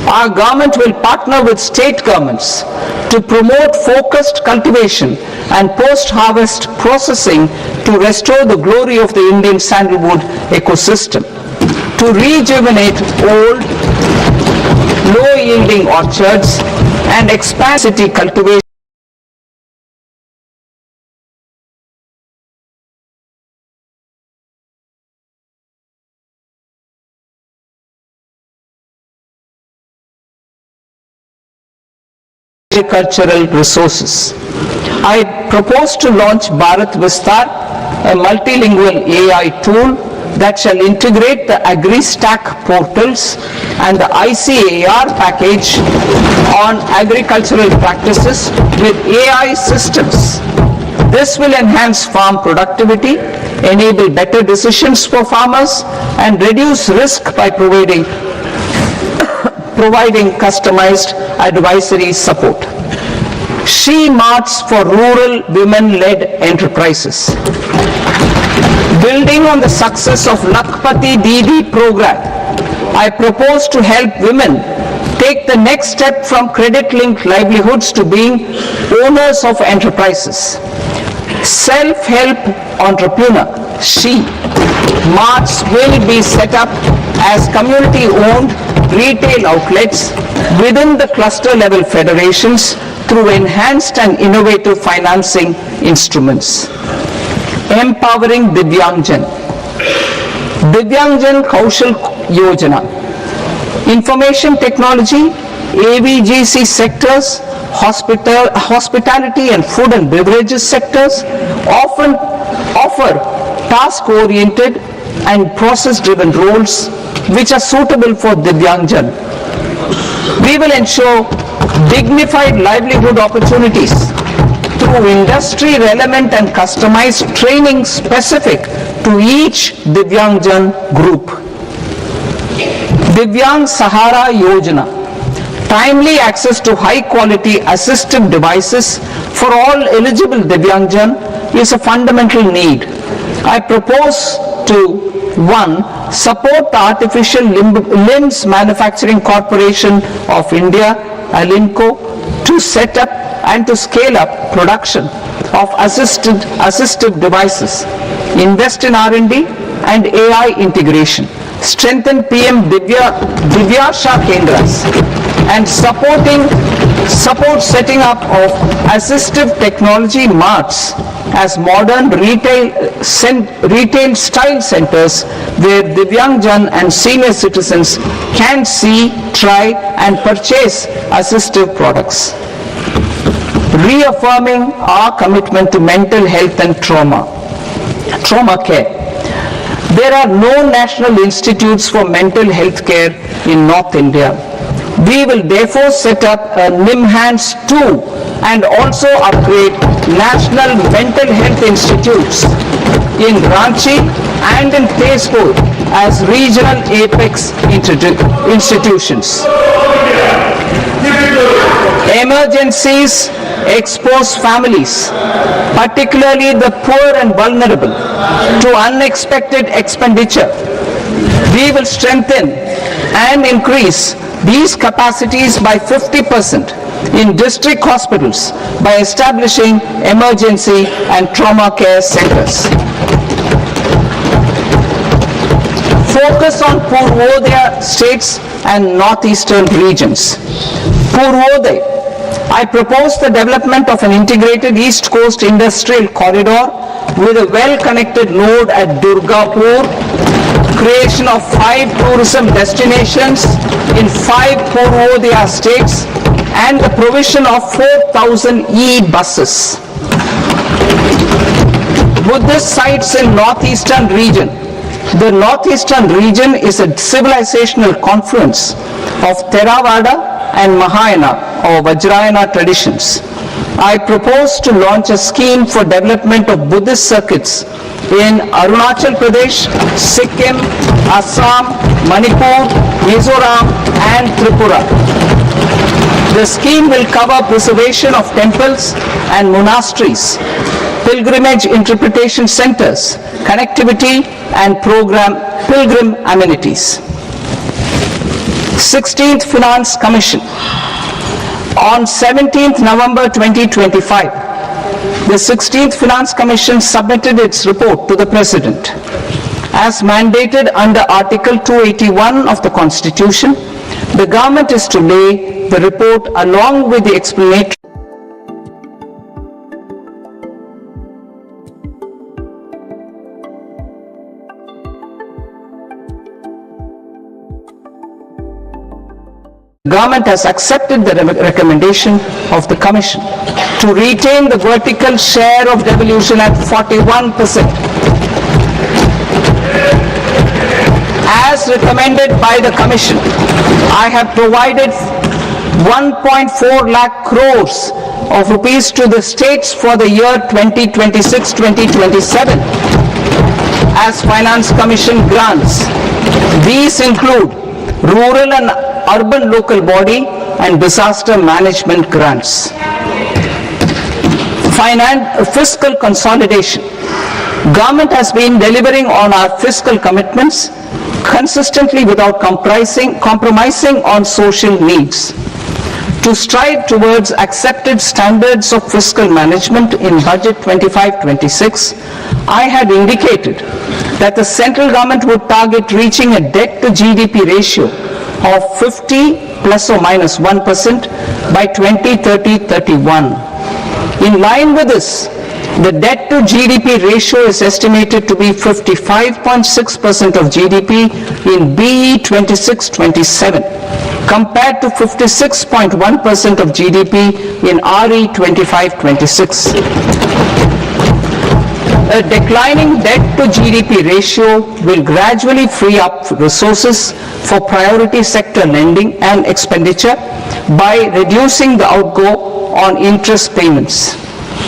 Our government will partner with state governments to promote focused cultivation and post-harvest processing to restore the glory of the Indian sandalwood ecosystem, to rejuvenate old, low-yielding orchards and expand city cultivation. Agricultural resources. I propose to launch Bharat Vistar, a multilingual AI tool that shall integrate the AgriStack portals and the ICAR package on agricultural practices with AI systems. This will enhance farm productivity, enable better decisions for farmers, and reduce risk by providing customized advisory support. She Marts for rural women-led enterprises. Building on the success of Lakpati Didi program, I propose to help women take the next step from credit-linked livelihoods to being owners of enterprises. Self-help entrepreneur, She Marts will be set up as community-owned retail outlets within the cluster-level federations through enhanced and innovative financing instruments. Empowering Divyangjan. Divyangjan Kaushal Yojana. Information technology, AVGC sectors, hospitality and food and beverages sectors often offer task-oriented and process-driven roles which are suitable for Divyangjan. We will ensure dignified livelihood opportunities through industry-relevant and customized training specific to each Divyangjan group. Divyang Sahara Yojana. Timely access to high-quality assistive devices for all eligible Divyangjan is a fundamental need. I propose to 1. Support the Artificial Limbs Manufacturing Corporation of India, Alinco, to set up and to scale up production of assistive devices. Invest in R&D and AI integration. Strengthen PM Divyasha Kendras and support setting up of assistive technology marts as modern retail style centers where Divyangjan and senior citizens can see, try and purchase assistive products. Reaffirming our commitment to mental health and trauma care. There are no national institutes for mental health care in North India. We will therefore set up a NIMHANS 2 and also upgrade national mental health institutes in Ranchi and in Tezpur as regional apex institutions. Emergencies expose families, particularly the poor and vulnerable, to unexpected expenditure. We will strengthen and increase these capacities by 50% in district hospitals by establishing emergency and trauma care centers. Focus on Purvodaya states and northeastern regions. Purvodaya. I propose the development of an integrated East Coast industrial corridor with a well-connected node at Durgapur, creation of 5 tourism destinations in 5 Purvodaya states, and the provision of 4,000 e-buses. Buddhist sites in northeastern region. The northeastern region is a civilizational confluence of Theravada and Mahayana or Vajrayana traditions. I propose to launch a scheme for development of Buddhist circuits in Arunachal Pradesh, Sikkim, Assam, Manipur, Mizoram and Tripura. The scheme will cover preservation of temples and monasteries, pilgrimage interpretation centers, connectivity and pilgrim amenities. 16th Finance Commission. On 17th November 2025, the 16th Finance Commission submitted its report to the President. As mandated under Article 281 of the Constitution, the government is to lay the report along with the explanatory The government has accepted the recommendation of the Commission to retain the vertical share of devolution at 41%. As recommended by the Commission, I have provided 1.4 lakh crores of rupees to the states for the year 2026-2027 as Finance Commission grants. These include rural and urban local body and disaster management grants. Fiscal consolidation. Government has been delivering on our fiscal commitments consistently without compromising on social needs. To strive towards accepted standards of fiscal management in Budget 25-26, I had indicated that the central government would target reaching a debt to GDP ratio of 50 plus or minus 1% by 2030-31. In line with this, the debt to GDP ratio is estimated to be 55.6% of GDP in BE 26-27 compared to 56.1% of GDP in RE 25-26. A declining debt to GDP ratio will gradually free up resources for priority sector lending and expenditure by reducing the outgo on interest payments.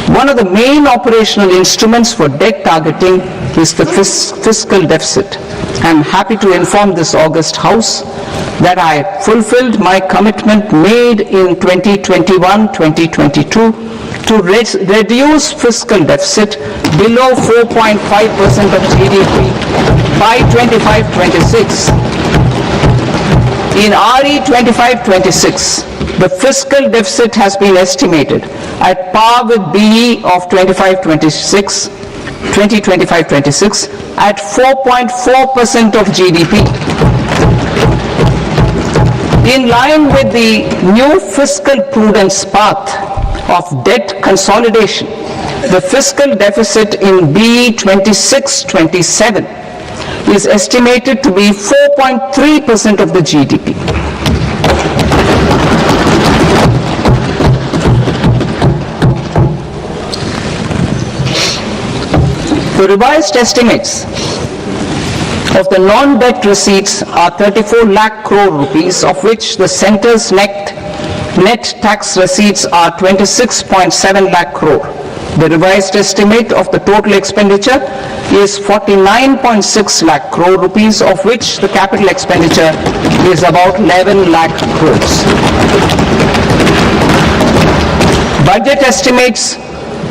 One of the main operational instruments for debt targeting is the fiscal deficit. I am happy to inform this august House that I fulfilled my commitment made in 2021-2022 to reduce fiscal deficit below 4.5% of GDP by 25-26. In RE 25-26, the fiscal deficit has been estimated at par with BE of 2025-26 at 4.4% of GDP. In line with the new fiscal prudence path of debt consolidation, the fiscal deficit in BE 26-27 is estimated to be 4.3% of the GDP. The revised estimates of the non-debt receipts are 34 lakh crore rupees, of which the centre's net tax receipts are 26.7 lakh crore. The revised estimate of the total expenditure is 49.6 lakh crore rupees, of which the capital expenditure is about 11 lakh crores. Budget estimates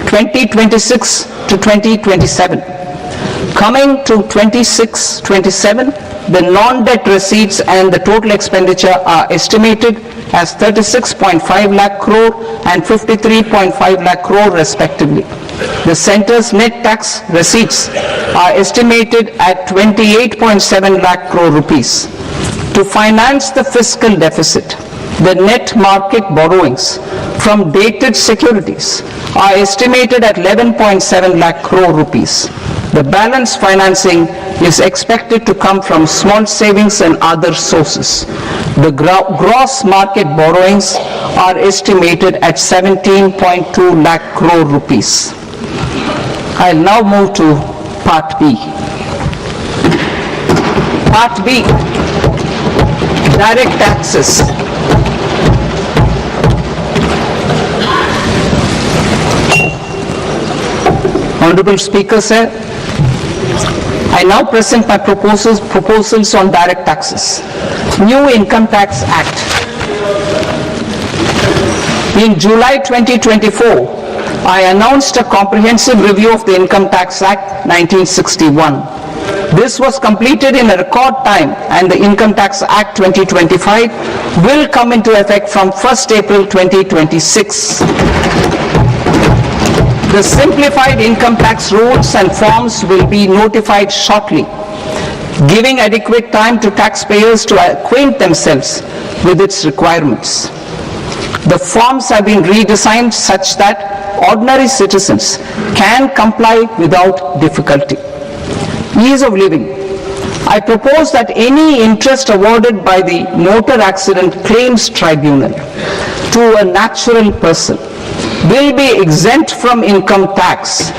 2026 to 2027. Coming to 26-27, the non-debt receipts and the total expenditure are estimated as 36.5 lakh crore and 53.5 lakh crore respectively. The centre's net tax receipts are estimated at 28.7 lakh crore rupees. To finance the fiscal deficit, the net market borrowings from dated securities are estimated at 11.7 lakh crore rupees. The balance financing is expected to come from small savings and other sources. The gross market borrowings are estimated at 17.2 lakh crore rupees. I'll now move to Part B. Part B, direct taxes. Honorable Speaker, sir, I now present my proposals on direct taxes. New Income Tax Act. In July 2024, I announced a comprehensive review of the Income Tax Act 1961. This was completed in a record time, and the Income Tax Act 2025 will come into effect from 1st April 2026. The simplified income tax rules and forms will be notified shortly, giving adequate time to taxpayers to acquaint themselves with its requirements. The forms have been redesigned such that ordinary citizens can comply without difficulty. Ease of living. I propose that any interest awarded by the Motor Accident Claims Tribunal to a natural person will be exempt from income tax,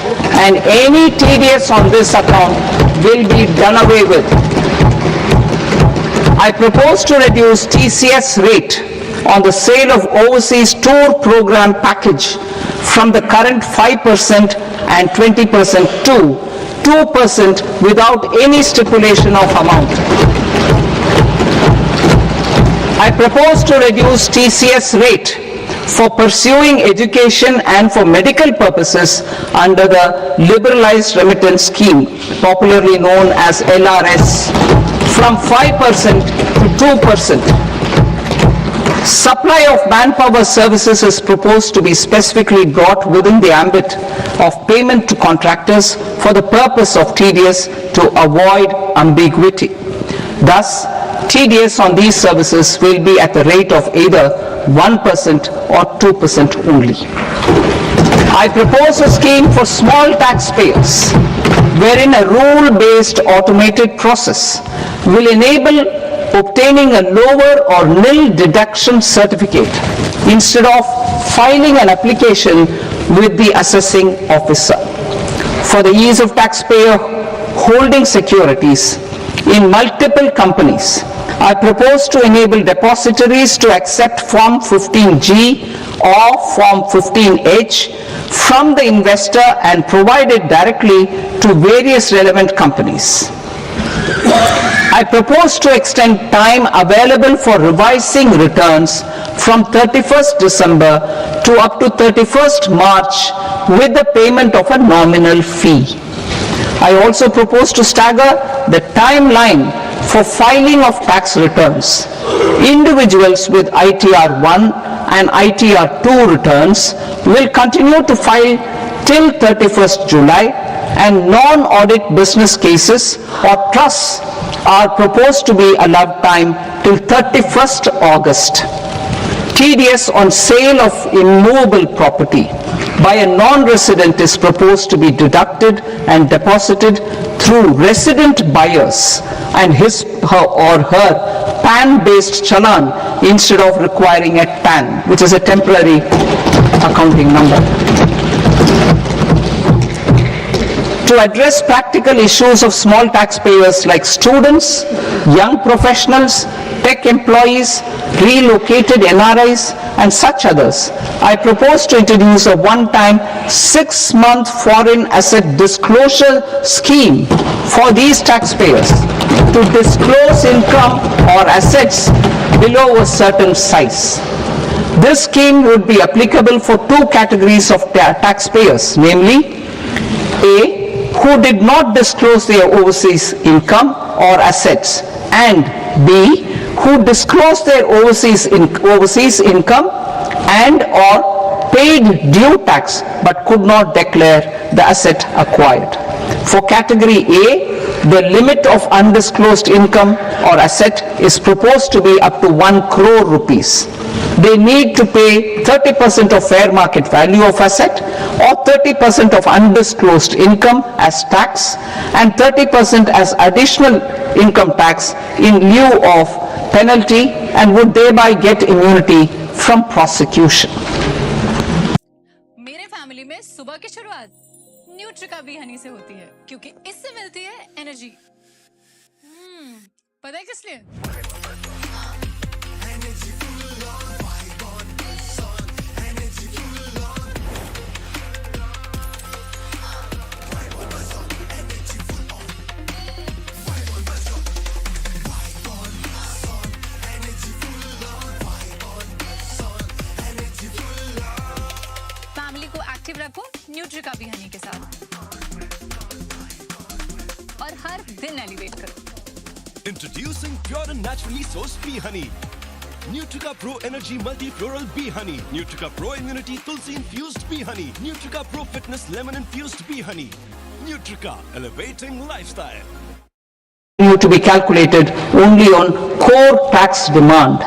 and any TDS on this account will be done away with. I propose to reduce TCS rate on the sale of overseas tour program package from the current 5% and 20% to 2% without any stipulation of amount. I propose to reduce TCS rate for pursuing education and for medical purposes under the Liberalized Remittance Scheme, popularly known as LRS, from 5% to 2%. Supply of manpower services is proposed to be specifically brought within the ambit of payment to contractors for the purpose of TDS to avoid ambiguity. Thus, TDS on these services will be at the rate of either 1% or 2% only. I propose a scheme for small taxpayers wherein a rule-based automated process will enable obtaining a lower or nil deduction certificate instead of filing an application with the assessing officer. For the ease of taxpayer holding securities in multiple companies, I propose to enable depositories to accept Form 15G or Form 15H from the investor and provide it directly to various relevant companies. I propose to extend time available for revising returns from 31st December to up to 31st March with the payment of a nominal fee. I also propose to stagger the timeline for filing of tax returns. Individuals with ITR 1 and ITR 2 returns will continue to file till 31st July, and non-audit business cases or trusts are proposed to be allowed time till 31st August. TDS on sale of immovable property by a non-resident is proposed to be deducted and deposited through resident buyers and his or her PAN-based challan instead of requiring a TAN, which is a temporary accounting number. To address practical issues of small taxpayers like students, young professionals, tech employees, relocated NRIs, and such others, I propose to introduce a one-time 6-month foreign asset disclosure scheme for these taxpayers to disclose income or assets below a certain size. This scheme would be applicable for two categories of taxpayers, namely A, who did not disclose their overseas income or assets, and B, who disclosed their overseas income and or paid due tax but could not declare the asset acquired. For category A, the limit of undisclosed income or asset is proposed to be up to 1 crore rupees. They need to pay 30% of fair market value of asset or 30% of undisclosed income as tax and 30% as additional income tax in lieu of penalty, and would thereby get immunity from prosecution. मेरे family में सुबह की शुरुआत न्यूट्रिका B Honey से होती है, क्योंकि इससे मिलती है एनर्जी। पता है किस लिए? फैमिली को एक्टिव रखो न्यूट्रिका बी हनी के साथ और हर दिन एलिवेट करो। Introducing pure and naturally sourced bee honey. Nutrica Pro Energy Multi-Floral Bee Honey. Nutrica Pro Immunity Tulsi Infused Bee Honey. Nutrica Pro Fitness Lemon Infused Bee Honey. Nutrica, elevating lifestyle. To be calculated only on core tax demand.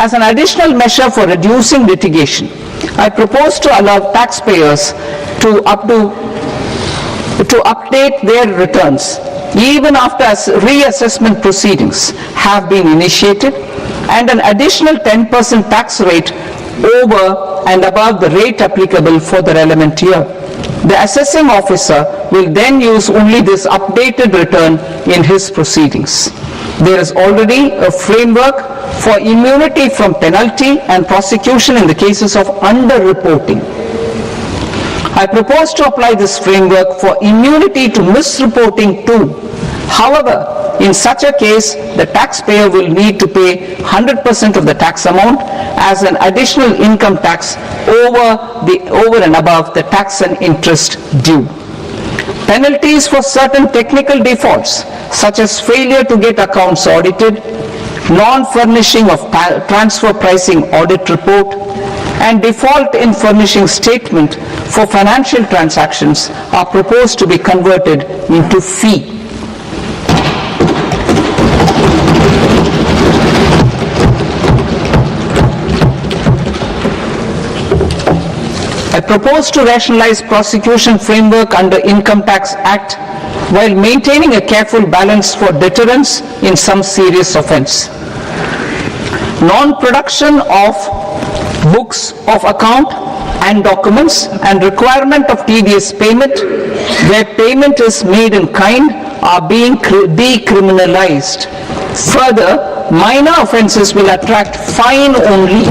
As an additional measure for reducing litigation, I propose to allow taxpayers to update their returns even after reassessment proceedings have been initiated, and an additional 10% tax rate over and above the rate applicable for the relevant year. The assessing officer will then use only this updated return in his proceedings. There is already a framework for immunity from penalty and prosecution in the cases of underreporting. I propose to apply this framework for immunity to misreporting too. However, in such a case, the taxpayer will need to pay 100% of the tax amount as an additional income tax over and above the tax and interest due. Penalties for certain technical defaults, such as failure to get accounts audited, non-furnishing of transfer pricing audit report, and default in furnishing statement for financial transactions are proposed to be converted into fee. I propose to rationalize prosecution framework under Income Tax Act while maintaining a careful balance for deterrence in some serious offence. Non-production of books of account and documents and requirement of TDS payment where payment is made in kind are being decriminalized. Further, minor offences will attract fine only.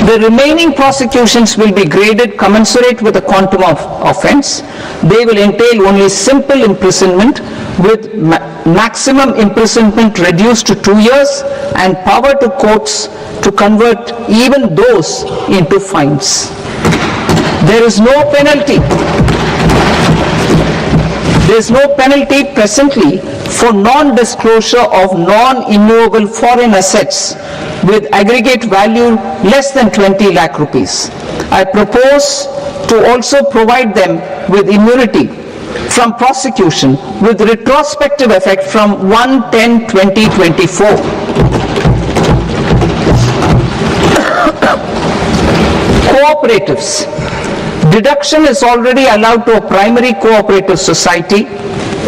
The remaining prosecutions will be graded commensurate with the quantum of offence. They will entail only simple imprisonment with maximum imprisonment reduced to 2 years and power to courts to convert even those into fines. There is no penalty. There is no penalty presently for non-disclosure of non-immovable foreign assets with aggregate value less than 20 lakh rupees. I propose to also provide them with immunity from prosecution with retrospective effect from 1/10/2024. Cooperatives. Deduction is already allowed to a primary cooperative society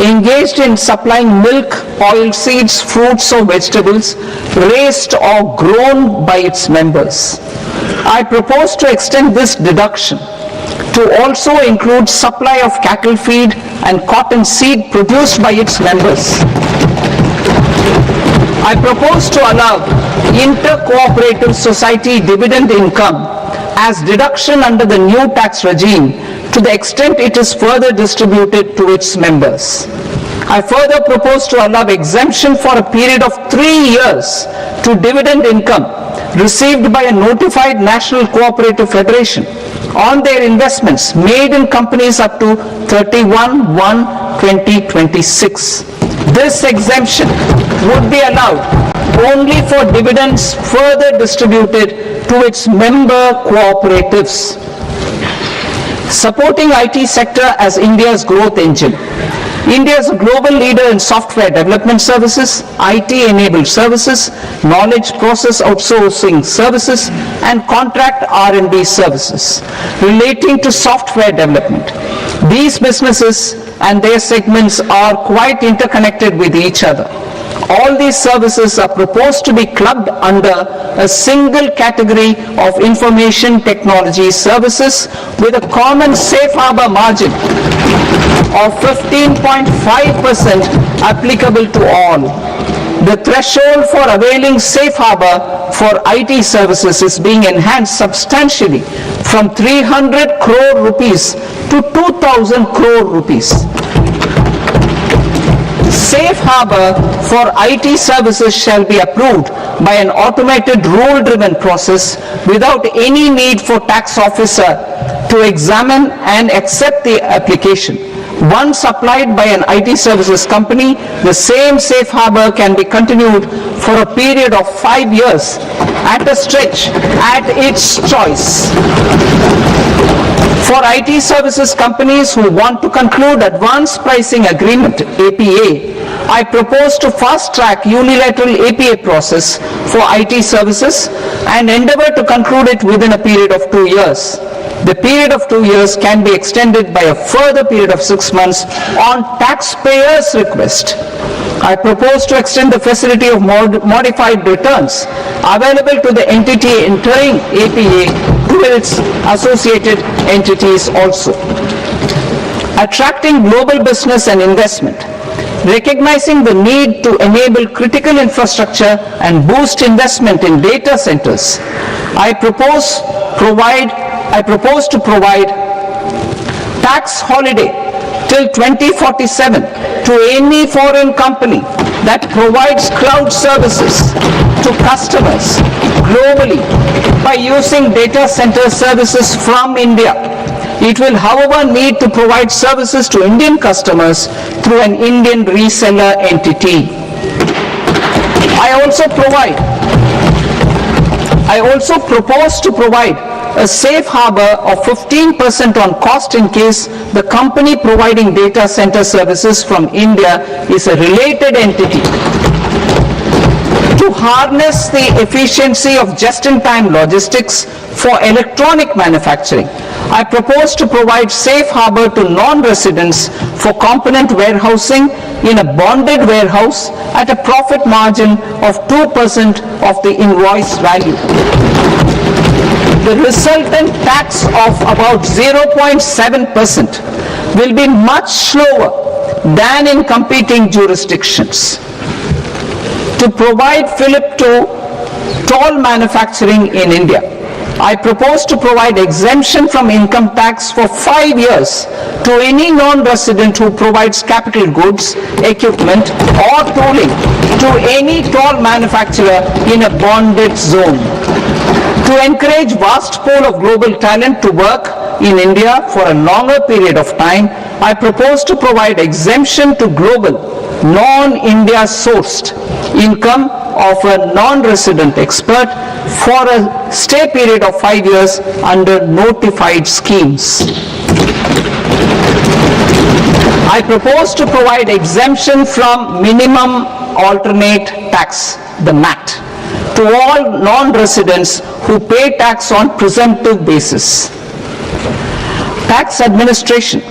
engaged in supplying milk, oilseeds, fruits or vegetables raised or grown by its members. I propose to extend this deduction to also include supply of cattle feed and cotton seed produced by its members. I propose to allow inter-cooperative society dividend income as deduction under the new tax regime to the extent it is further distributed to its members. I further propose to allow exemption for a period of 3 years to dividend income received by a notified national cooperative federation on their investments made in companies up to 31/1/2026. This exemption would be allowed only for dividends further distributed to its member cooperatives. Supporting IT sector as India's growth engine. India is a global leader in software development services, IT-enabled services, knowledge process outsourcing services, and contract R&D services relating to software development. These businesses and their segments are quite interconnected with each other. All these services are proposed to be clubbed under a single category of information technology services with a common safe harbor margin of 15.5% applicable to all. The threshold for availing safe harbor for IT services is being enhanced substantially from 300 crore rupees to 2,000 crore rupees. Safe harbor for IT services shall be approved by an automated rule-driven process without any need for tax officer to examine and accept the application. Once applied by an IT services company, the same safe harbor can be continued for a period of 5 years at a stretch at its choice. For IT services companies who want to conclude advanced pricing agreement, APA, I propose to fast-track unilateral APA process for IT services and endeavor to conclude it within a period of 2 years. The period of 2 years can be extended by a further period of 6 months on taxpayers' request. I propose to extend the facility of modified returns available to the entity entering APA to its associated entities also. Attracting global business and investment. Recognizing the need to enable critical infrastructure and boost investment in data centers, I propose to provide tax holiday till 2047 to any foreign company that provides cloud services to customers globally by using data center services from India. It will, however, need to provide services to Indian customers through an Indian reseller entity. I also propose to provide a safe harbor of 15% on cost in case the company providing data center services from India is a related entity. To harness the efficiency of just-in-time logistics for electronic manufacturing, I propose to provide safe harbor to non-residents for component warehousing in a bonded warehouse at a profit margin of 2% of the invoice value. The resultant tax of about 0.7% will be much lower than in competing jurisdictions. To provide fillip to toll manufacturing in India, I propose to provide exemption from income tax for 5 years to any non-resident who provides capital goods, equipment or tooling to any toll manufacturer in a bonded zone. To encourage vast pool of global talent to work in India for a longer period of time, I propose to provide exemption to global, non-India sourced income of a non-resident expert for a stay period of 5 years under notified schemes. I propose to provide exemption from minimum alternate tax, the MAT, to all non-residents who pay tax on presumptive basis. Tax administration.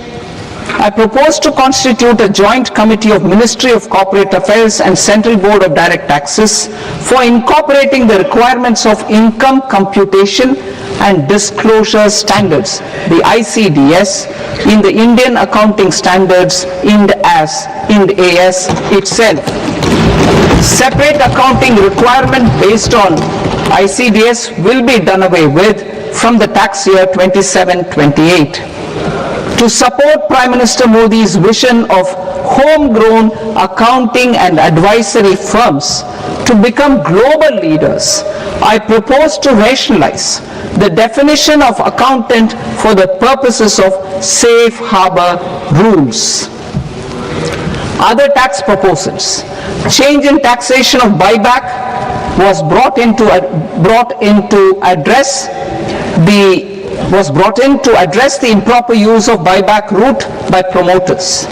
I propose to constitute a joint committee of Ministry of Corporate Affairs and Central Board of Direct Taxes for incorporating the requirements of income computation and disclosure standards, the ICDS, in the Indian Accounting Standards Ind AS itself. Separate accounting requirement based on ICDS will be done away with from the tax year 27-28. To support Prime Minister Modi's vision of homegrown accounting and advisory firms to become global leaders, I propose to rationalize the definition of accountant for the purposes of safe harbor rules. Other tax proposals. Change in taxation of buyback was brought in to address the improper use of buyback route by promoters.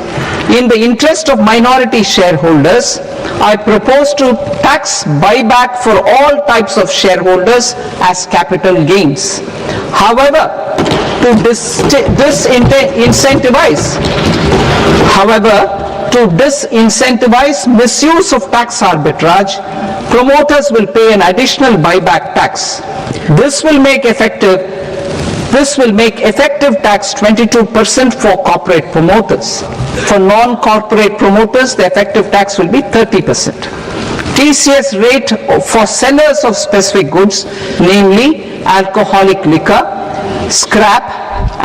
In the interest of minority shareholders, I propose to tax buyback for all types of shareholders as capital gains. However, to disincentivize misuse of tax arbitrage, promoters will pay an additional buyback tax. This will make effective tax 22% for corporate promoters. For non-corporate promoters, the effective tax will be 30%. TCS rate for sellers of specific goods, namely alcoholic liquor, scrap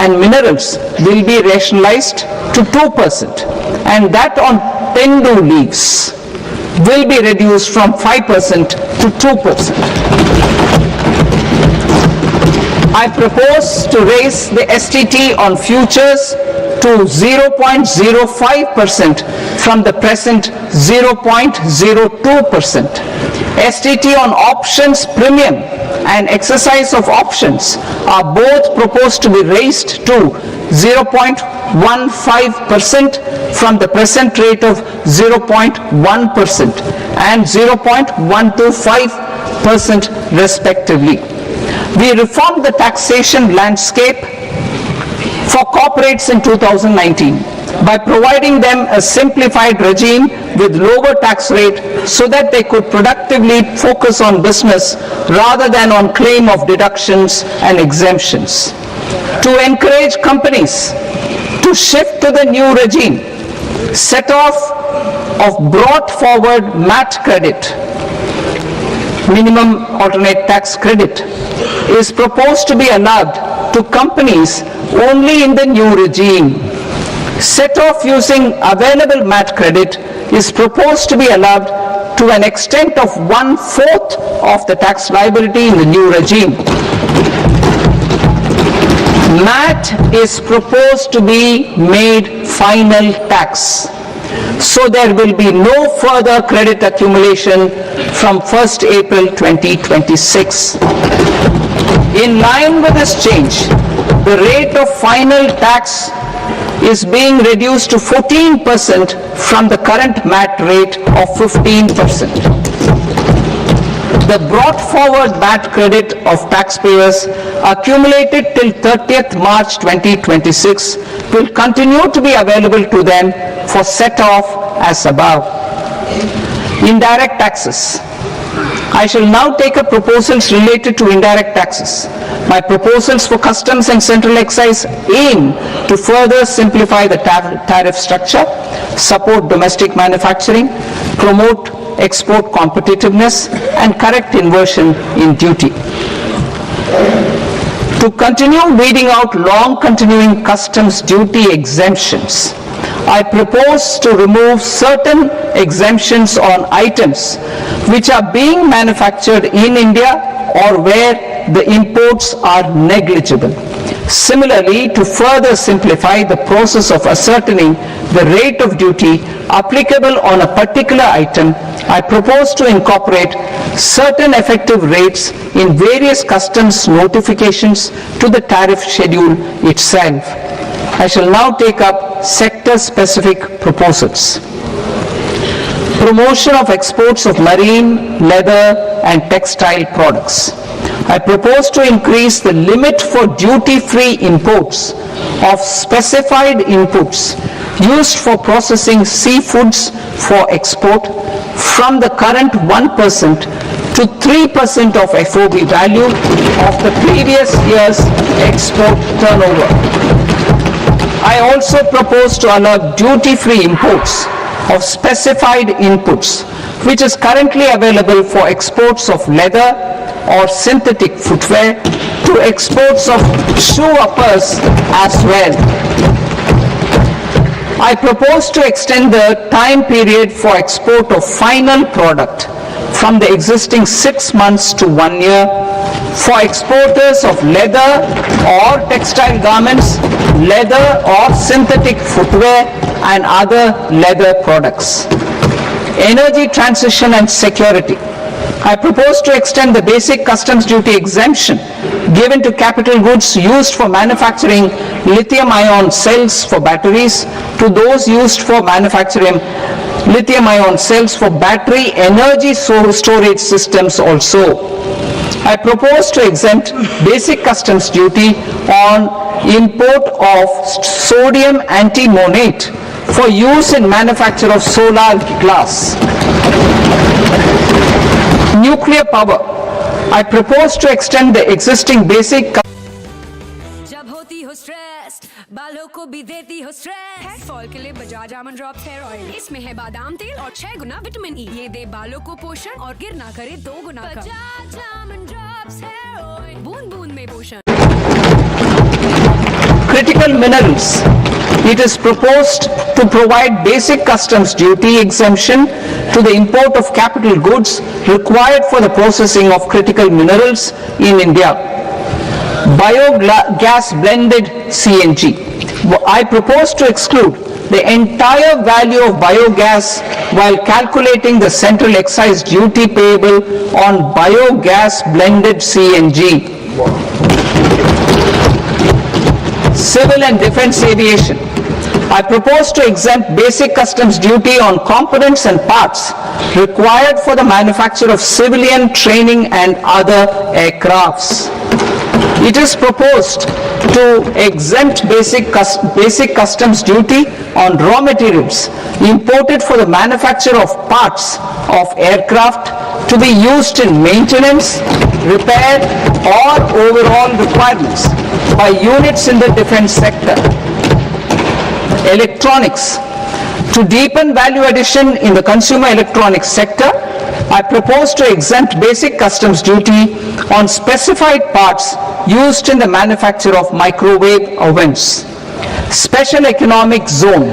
and minerals, will be rationalized to 2%, and that on Tendu leaves will be reduced from 5% to 2%. I propose to raise the STT on futures to 0.05% from the present 0.02%. STT on options premium and exercise of options are both proposed to be raised to 0.15% from the present rate of 0.1% and 0.125% respectively. We reformed the taxation landscape for corporates in 2019 by providing them a simplified regime with lower tax rate so that they could productively focus on business rather than on claim of deductions and exemptions. To encourage companies to shift to the new regime, set off of brought forward MAT credit, minimum alternate tax credit, is proposed to be allowed to companies only in the new regime. Set off using available MAT credit is proposed to be allowed to an extent of 1/4 of the tax liability in the new regime. MAT is proposed to be made final tax, so there will be no further credit accumulation from 1st April 2026. In line with this change, the rate of final tax is being reduced to 14% from the current MAT rate of 15%. The brought forward MAT credit of taxpayers accumulated till 30th March 2026 will continue to be available to them for set off as above. Indirect taxes. I shall now take up proposals related to indirect taxes. My proposals for customs and central excise aim to further simplify the tariff structure, support domestic manufacturing, promote export competitiveness, and correct inversion in duty. To continue weeding out long continuing customs duty exemptions, I propose to remove certain exemptions on items which are being manufactured in India or where the imports are negligible. Similarly, to further simplify the process of ascertaining the rate of duty applicable on a particular item, I propose to incorporate certain effective rates in various customs notifications to the tariff schedule itself. I shall now take up sector-specific proposals. Promotion of exports of marine, leather, and textile products. I propose to increase the limit for duty-free imports of specified inputs used for processing seafoods for export from the current 1% to 3% of FOB value of the previous year's export turnover. I also propose to allow duty-free imports of specified inputs, which is currently available for exports of leather or synthetic footwear, to exports of shoe uppers as well. I propose to extend the time period for export of final product from the existing 6 months to 1 year for exporters of leather or textile garments, leather or synthetic footwear, and other leather products. Energy transition and security. I propose to extend the basic customs duty exemption given to capital goods used for manufacturing lithium-ion cells for batteries to those used for manufacturing lithium-ion cells for battery energy storage systems also. I propose to exempt basic customs duty on import of sodium antimonate for use in manufacture of solar glass. Nuclear power. I propose to extend the existing basic जब होती हो stressed बालों को भी देती हो stress. Hair fall के लिए Bajaj almond drops hair oil, इसमें है बादाम तेल और 6 गुना विटामिन ई। ये दे बालों को पोषण और गिर ना करे 2 गुना का। Bajaj almond drops hair oil, बूंद बूंद में पोषण। critical minerals. It is proposed to provide basic customs duty exemption to the import of capital goods required for the processing of critical minerals in India. Biogas blended CNG. I propose to exclude the entire value of biogas while calculating the central excise duty payable on biogas blended CNG. Civil and defense aviation. I propose to exempt basic customs duty on components and parts required for the manufacture of civilian training and other aircrafts. It is proposed to exempt basic customs duty on raw materials imported for the manufacture of parts of aircraft to be used in maintenance, repair or overall requirements by units in the defense sector. Electronics. To deepen value addition in the consumer electronics sector, I propose to exempt basic customs duty on specified parts used in the manufacture of microwave ovens. Special economic zone.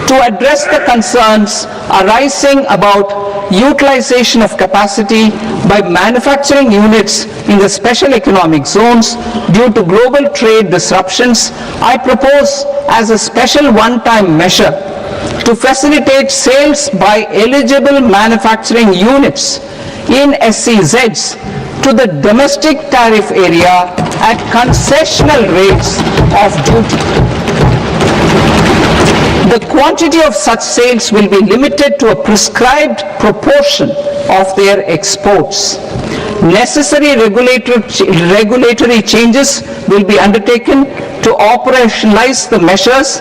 To address the concerns arising about utilization of capacity by manufacturing units in the special economic zones due to global trade disruptions, I propose as a special one-time measure to facilitate sales by eligible manufacturing units in SEZs to the domestic tariff area at concessional rates of duty. The quantity of such sales will be limited to a prescribed proportion of their exports. Necessary regulatory changes will be undertaken to operationalize the measures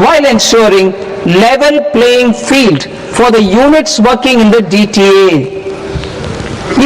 while ensuring level playing field for the units working in the DTA.